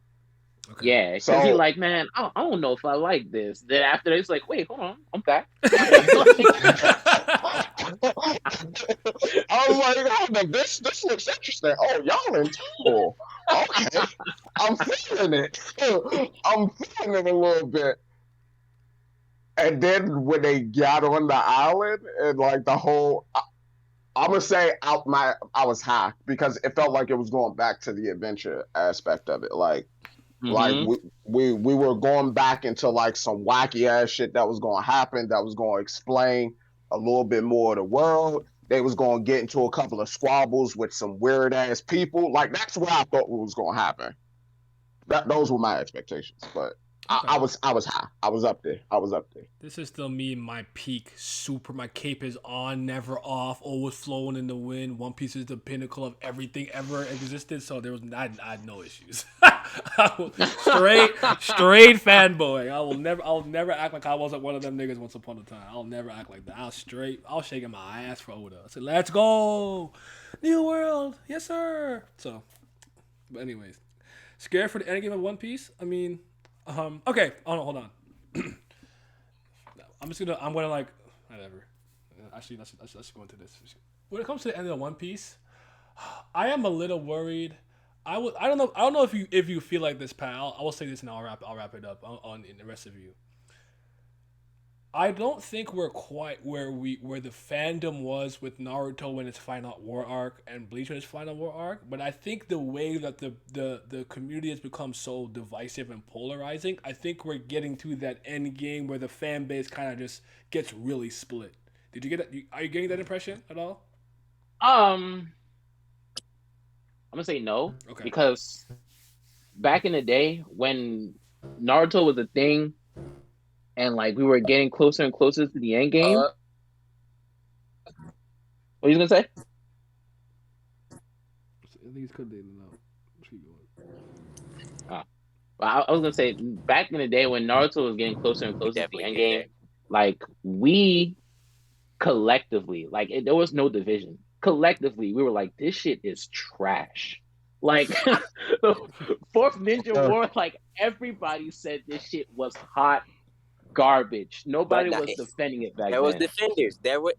Okay. Yeah, because he like, man, I don't know if I like this. Then after it's like, wait, hold on, I'm back. I was like, this looks interesting. Oh, y'all in trouble. Okay, I'm feeling it. I'm feeling it a little bit. And then when they got on the island and like the whole, I'm gonna say I was high because it felt like it was going back to the adventure aspect of it, like. Mm-hmm. Like we were going back into like some wacky ass shit that was going to happen, that was going to explain a little bit more of the world. They was going to get into a couple of squabbles with some weird ass people. Like that's what I thought was going to happen. Those were my expectations, but I was high. I was up there. This is still me, my peak super. My cape is on, never off, always flowing in the wind. One Piece is the pinnacle of everything ever existed. So I had no issues. straight fanboy. I'll never act like I wasn't one of them niggas once upon a time. I'll never act like that. I'll shake my ass for Oda. I said, let's go, New World, yes sir. So, but anyways, scared for the endgame of One Piece. I mean. Okay. Oh no, hold on. I'm gonna like whatever. Actually, let's go into this. When it comes to the end of One Piece, I am a little worried I don't know if you feel like this, pal. I will say this and I'll wrap it up on in the rest of you. I don't think we're quite where the fandom was with Naruto when its final war arc and Bleach when its final war arc, but I think the way that the community has become so divisive and polarizing, I think we're getting to that end game where the fan base kind of just gets really split. Did you get that? Are you getting that impression at all? I'm gonna say no, Okay. because back in the day when Naruto was a thing, and like we were getting closer and closer to the end game. What are you gonna say? I think he's cutting out. Keep going. I was gonna say back in the day when Naruto was getting closer and closer to the end game, like we collectively, like there was no division. Collectively, we were like, this shit is trash. Like the Fourth Ninja War, like everybody said this shit was hot garbage. Nobody was defending it back then. There was defenders. There were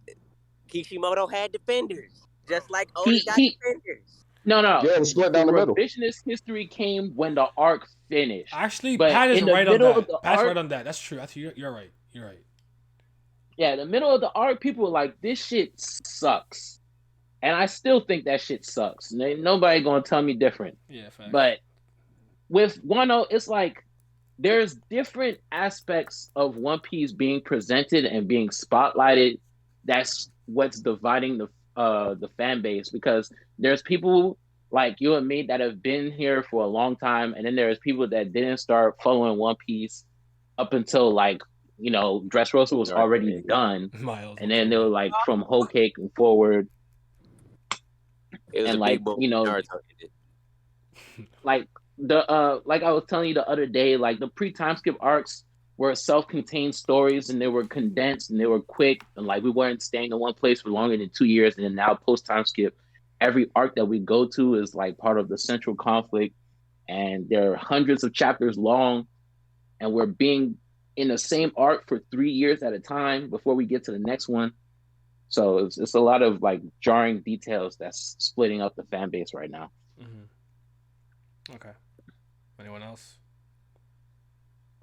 Kishimoto had defenders, just like Oda got defenders. No. Yeah, it was split down the middle. Revisionist history came when the arc finished. Actually, Pat is right on that. Pat's right on that. That's true. You're right. You're right. Yeah, the middle of the arc, people were like, this shit sucks. And I still think that shit sucks. Nobody gonna tell me different. Yeah, fact. But with Wano, it's like there's different aspects of One Piece being presented and being spotlighted. That's what's dividing the fan base, because there's people like you and me that have been here for a long time, and then there's people that didn't start following One Piece up until like, you know, Dressrosa was already done, and then they were like from Whole Cake and forward. It was and like, you know, like like I was telling you the other day, like the pre-time skip arcs were self-contained stories, and they were condensed and they were quick, and like we weren't staying in one place for longer than 2 years. And then now post-time skip, every arc that we go to is like part of the central conflict, and they're hundreds of chapters long, and we're being in the same arc for 3 years at a time before we get to the next one. So it's a lot of like jarring details that's splitting up the fan base right now. Mm-hmm. Okay. Anyone else?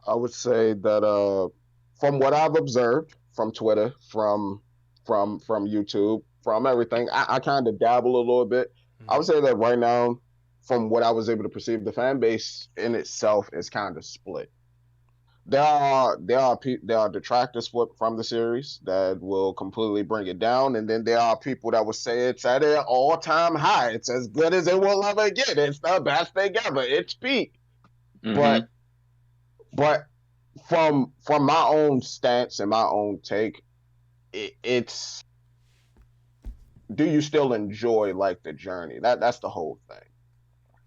I would say that from what I've observed from Twitter, from YouTube, from everything, I kind of dabble a little bit. Mm-hmm. I would say that right now, from what I was able to perceive, the fan base in itself is kind of split. There are detractors from the series that will completely bring it down, and then there are people that will say it's at an all-time high. It's as good as it will ever get. It's the best thing ever. It's peak. Mm-hmm. But from my own stance and my own take, it's, do you still enjoy like the journey? That's the whole thing.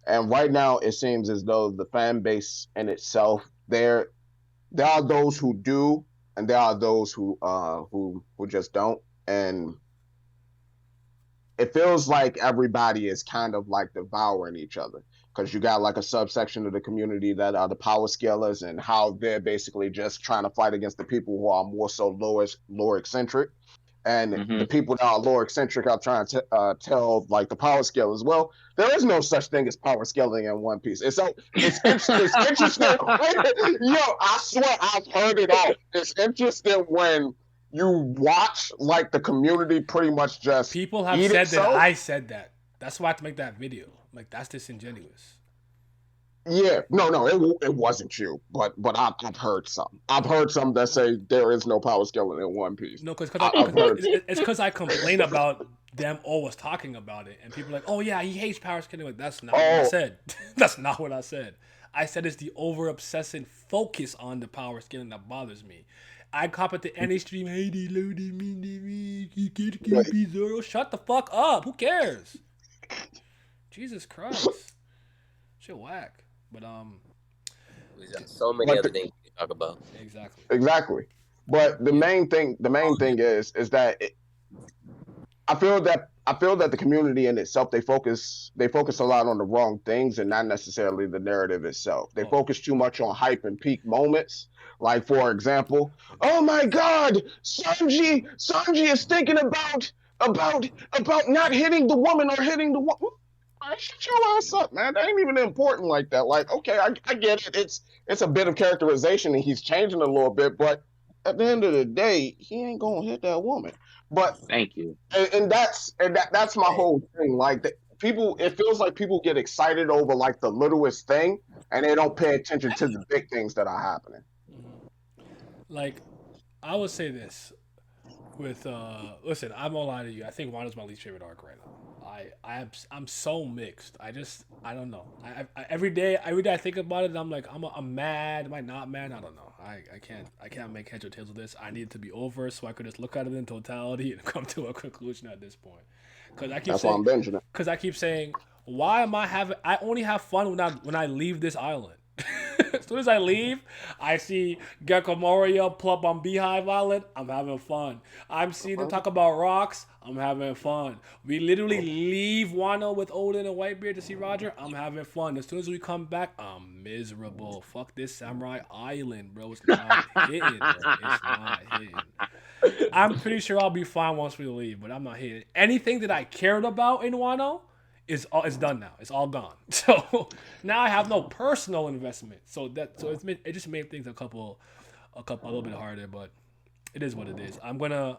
And right now, it seems as though the fan base in itself, there are those who do, and there are those who just don't. And it feels like everybody is kind of like devouring each other, because you got like a subsection of the community that are the power scalers, and how they're basically just trying to fight against the people who are more so lore eccentric. And the people that are lore eccentric are trying to tell like the power scalers, well, there is no such thing as power scaling in One Piece. It's interesting. Yo, I swear I've heard it all. It's interesting when you watch like the community pretty much just people have said that I said that. That's why I have to make that video. Like, that's disingenuous. Yeah, no, it wasn't you, but I've heard some. I've heard some that say there is no power scaling in One Piece. No, it's because I complain about them always talking about it, and people are like, oh yeah, he hates power scaling. Like, that's not what I said. That's not what I said. I said it's the over obsessive focus on the power scaling that bothers me. I cop it to any stream. Hey, Zoro. Shut the fuck up. Who cares? Jesus Christ. Shit whack. But so many other things to talk about. Exactly. But the main thing is that I feel that the community in itself, they focus a lot on the wrong things and not necessarily the narrative itself. They focus too much on hype and peak moments. Like, for example, oh my God, Sanji is thinking about not hitting the woman or hitting the woman. Shut your ass up, man. That ain't even important like that. Like, okay, I get it. It's a bit of characterization and he's changing a little bit, but at the end of the day, he ain't gonna hit that woman. But Thank you. and that's my whole thing. Like people, it feels like people get excited over like the littlest thing, and they don't pay attention to the big things that are happening. Like, I would say this with listen, I'm gonna lie to you. I think Wano's my least favorite arc right now. I'm so mixed. I don't know. Every day I think about it. And I'm like I'm mad. Am I not mad? I don't know. I can't make heads or tails of this. I need it to be over so I could just look at it in totality and come to a conclusion at this point. That's why I'm binging it. Because I keep saying, why am I having? I only have fun when I leave this island. As soon as I leave, I see Gecko Moria plump on Beehive Island. I'm having fun. I'm seeing them talk about rocks. I'm having fun. We literally leave Wano with Odin and Whitebeard to see Roger. I'm having fun. As soon as we come back, I'm miserable. Fuck this Samurai Island, bro. It's not hitting, bro. It's not hitting. I'm pretty sure I'll be fine once we leave, but I'm not hitting. Anything that I cared about in Wano is done now. It's all gone. So now I have no personal investment. So it just made things a little bit harder, but it is what it is. I'm gonna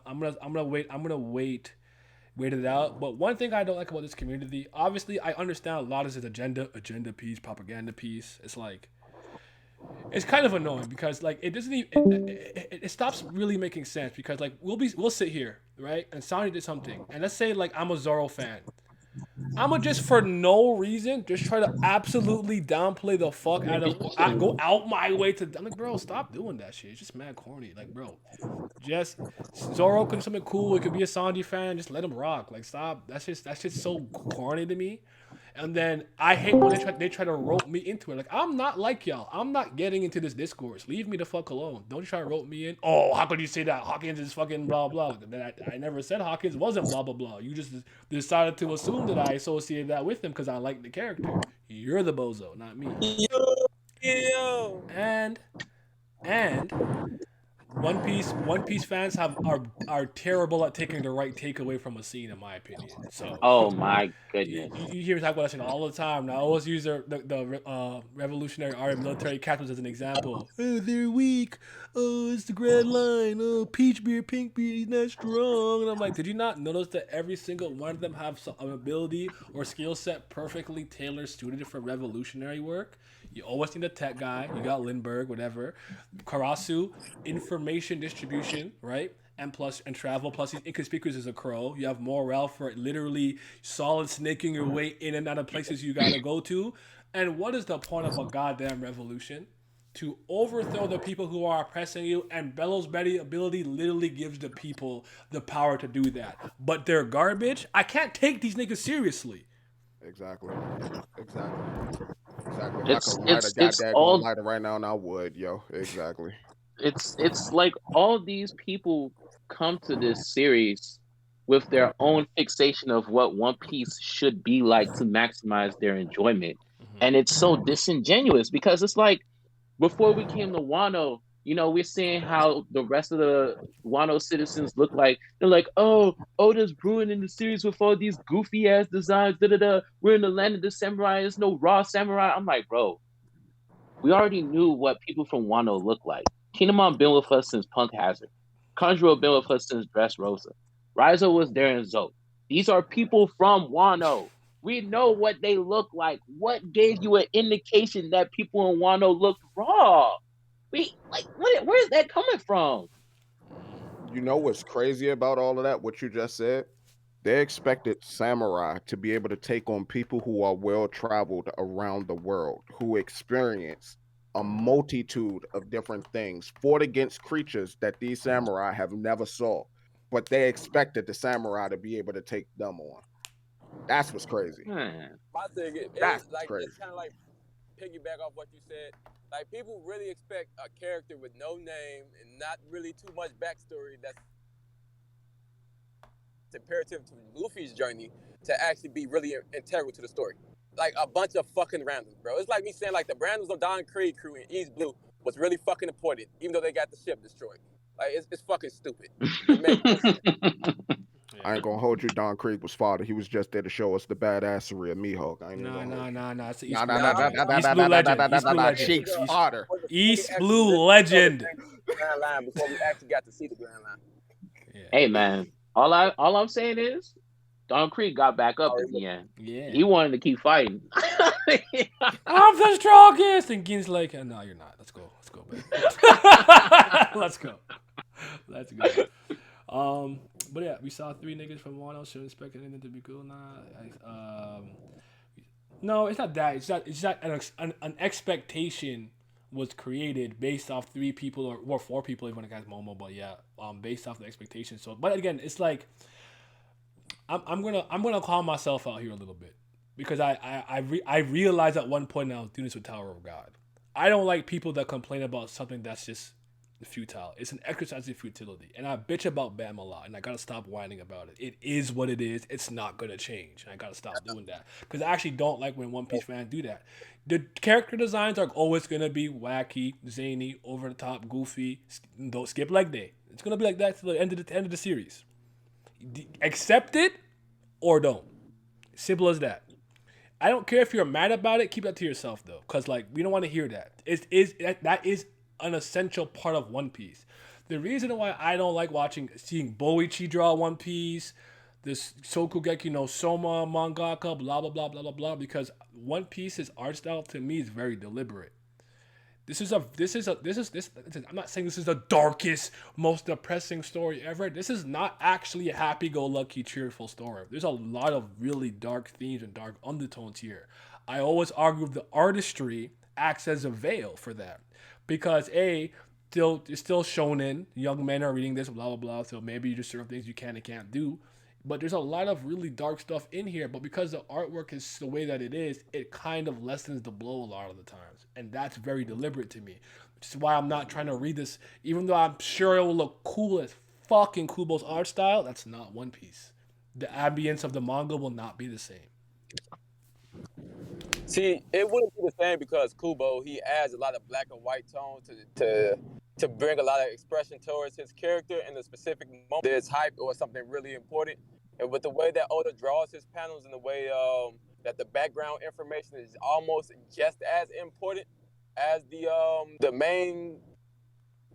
wait it out. But one thing I don't like about this community, obviously I understand a lot of this agenda piece, propaganda piece. It's like it's kind of annoying because like it doesn't even it stops really making sense because like we'll sit here, right, and Sonny did something, and let's say like I'm a Zoro fan. I'ma just for no reason just try to absolutely downplay the fuck out of go out my way to. I'm like, bro, stop doing that shit. It's just mad corny. Like, bro, just Zoro could be something cool. It could be a Sanji fan. Just let him rock. Like, stop. That's just so corny to me. And then I hate when they try to rope me into it. Like, I'm not like y'all. I'm not getting into this discourse. Leave me the fuck alone. Don't try to rope me in. Oh, how could you say that? Hawkins is fucking blah blah. I never said Hawkins wasn't blah blah blah. You just decided to assume that I associated that with him because I like the character. You're the bozo, not me. Yo. And One Piece fans are terrible at taking the right takeaway from a scene, in my opinion. So, Oh my goodness. you hear me talk about that shit all the time. Now, I always use the Revolutionary Army military captains as an example. Oh, they're weak. Oh, it's the Grand Line. Oh, Peach Beard, Pink Beard, he's not strong. And I'm like, did you not notice that every single one of them have an ability or skill set perfectly tailored suited for revolutionary work? You always need a tech guy. You got Lindbergh, whatever. Karasu, information distribution, right? And travel. Plus, he's inconspicuous as a crow. You have morale for literally solid snaking your way in and out of places you gotta go to. And what is the point of a goddamn revolution? To overthrow the people who are oppressing you, and Bellows' ability literally gives the people the power to do that. But they're garbage. I can't take these niggas seriously. Exactly. If I It's could light a it's it's goddamn all lighter right now, and I would, yo. Exactly. it's like all these people come to this series with their own fixation of what One Piece should be like to maximize their enjoyment. And it's so disingenuous because it's like before we came to Wano, we're seeing how the rest of the Wano citizens look like. They're like, oh, Oda's ruining the series with all these goofy ass designs. Da da da. We're in the land of the samurai. There's no raw samurai. I'm like, bro, we already knew what people from Wano look like. Kinemon been with us since Punk Hazard. Kanjuro been with us since Dressrosa. Raizo was there in Zoe. These are people from Wano. We know what they look like. What gave you an indication that people in Wano looked raw? Where's that coming from? You know what's crazy about all of that? What you just said? They expected samurai to be able to take on people who are well traveled around the world, who experience a multitude of different things, fought against creatures that these samurai have never saw. But they expected the samurai to be able to take them on. That's what's crazy. My thing That's is like crazy. it's kind of like piggyback off what you said. Like people really expect a character with no name and not really too much backstory that's imperative to Luffy's journey to actually be really integral to the story. Like a bunch of fucking randoms, bro. It's like me saying like the randoms on Don Krieg crew in East Blue was really fucking important, even though they got the ship destroyed. Like it's fucking stupid. It makes no sense. I ain't gonna hold you. Don Krieg was father. He was just there to show us the badassery of Mihawk. I ain't even gonna hold you. Nah. It's the Nah, East nah, Blue nah, nah, Legend. nah, nah, East nah, Blue nah, nah, nah, Legend. nah, nah, East nah, Blue nah. Legend. Cheeks father. East Blue Legend. Grand Line before we actually got to see the Grand Line. Yeah. Hey man, all I'm saying is Don Creek got back up at the end. Yeah. He wanted to keep fighting. I'm the strongest. And Gin's like, no, you're not. Let's go. Let's go, back. Let's go. Let's go. But yeah, we saw 3 niggas from Wano. Shouldn't expect anything to be cool. No, it's not that. It's not an expectation was created based off 3 people or 4 people even against Momo. But yeah, based off the expectation. So, but again, it's like I'm gonna call myself out here a little bit because I realized at one point I was doing this with Tower of God. I don't like people that complain about something that's just futile. It's an exercise in futility. And I bitch about Bam a lot, and I gotta stop whining about it. It is what it is. It's not gonna change. And I gotta stop doing that. Because I actually don't like when One Piece fans do that. The character designs are always gonna be wacky, zany, over the top, goofy. Don't skip leg day. It's gonna be like that till the end of the series. Accept it or don't. Simple as that. I don't care if you're mad about it. Keep that to yourself though, because like we don't want to hear that. That is an essential part of One Piece. The reason why I don't like seeing Boichi draw One Piece, this Sokugeki no Soma mangaka, blah blah blah blah blah blah, because One Piece's art style to me is very deliberate. I'm not saying this is the darkest, most depressing story ever. This is not actually a happy-go-lucky, cheerful story. There's a lot of really dark themes and dark undertones here. I always argue the artistry acts as a veil for that. Because it's still shonen. Young men are reading this, blah, blah, blah. So maybe there's certain things you can and can't do. But there's a lot of really dark stuff in here. But because the artwork is the way that it is, it kind of lessens the blow a lot of the times. And that's very deliberate to me. Which is why I'm not trying to read this. Even though I'm sure it will look cool as fucking Kubo's art style, that's not One Piece. The ambience of the manga will not be the same. See, it wouldn't be the same because Kubo, he adds a lot of black and white tone to bring a lot of expression towards his character in a specific moment. There's hype or something really important. And with the way that Oda draws his panels and the way that the background information is almost just as important as the main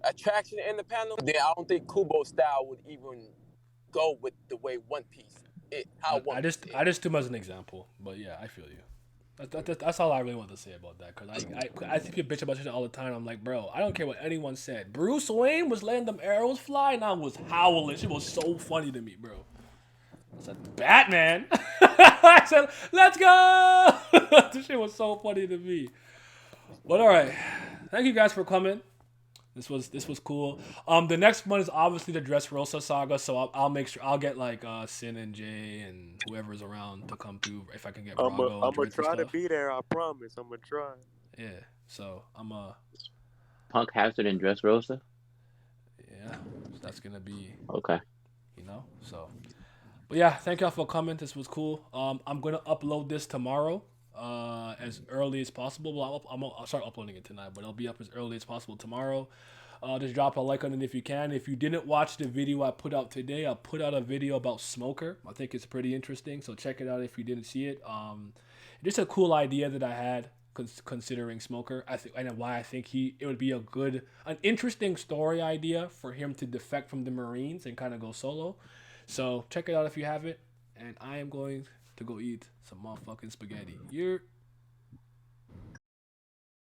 attraction in the panel, then I don't think Kubo's style would even go with the way One Piece I just took him as an example. But yeah, I feel you. That's all I really want to say about that. Because I see people bitch about shit all the time. I'm like, bro, I don't care what anyone said. Bruce Wayne was letting them arrows fly, and I was howling. It was so funny to me, bro. I said, Batman. I said, let's go. This shit was so funny to me. But all right, thank you guys for coming. This was cool. The next one is obviously the Dressrosa saga, so I'll make sure I'll get like Sin and Jay and whoever's around to come through if I can get Brago. I'm gonna try to be there. I promise. I'm gonna try. Yeah. So I'm Punk Hazard and Dressrosa. Yeah, so that's gonna be okay. So. But yeah, thank y'all for coming. This was cool. I'm gonna upload this tomorrow. As early as possible. Well, I'll start uploading it tonight, but it'll be up as early as possible tomorrow. Just drop a like on it if you can. If you didn't watch the video I put out today, I put out a video about Smoker. I think it's pretty interesting, so check it out if you didn't see it. Just a cool idea that I had considering Smoker. And why I think it would be an interesting story idea for him to defect from the Marines and kind of go solo. So check it out if you have it. And I am going to go eat some motherfucking spaghetti. You're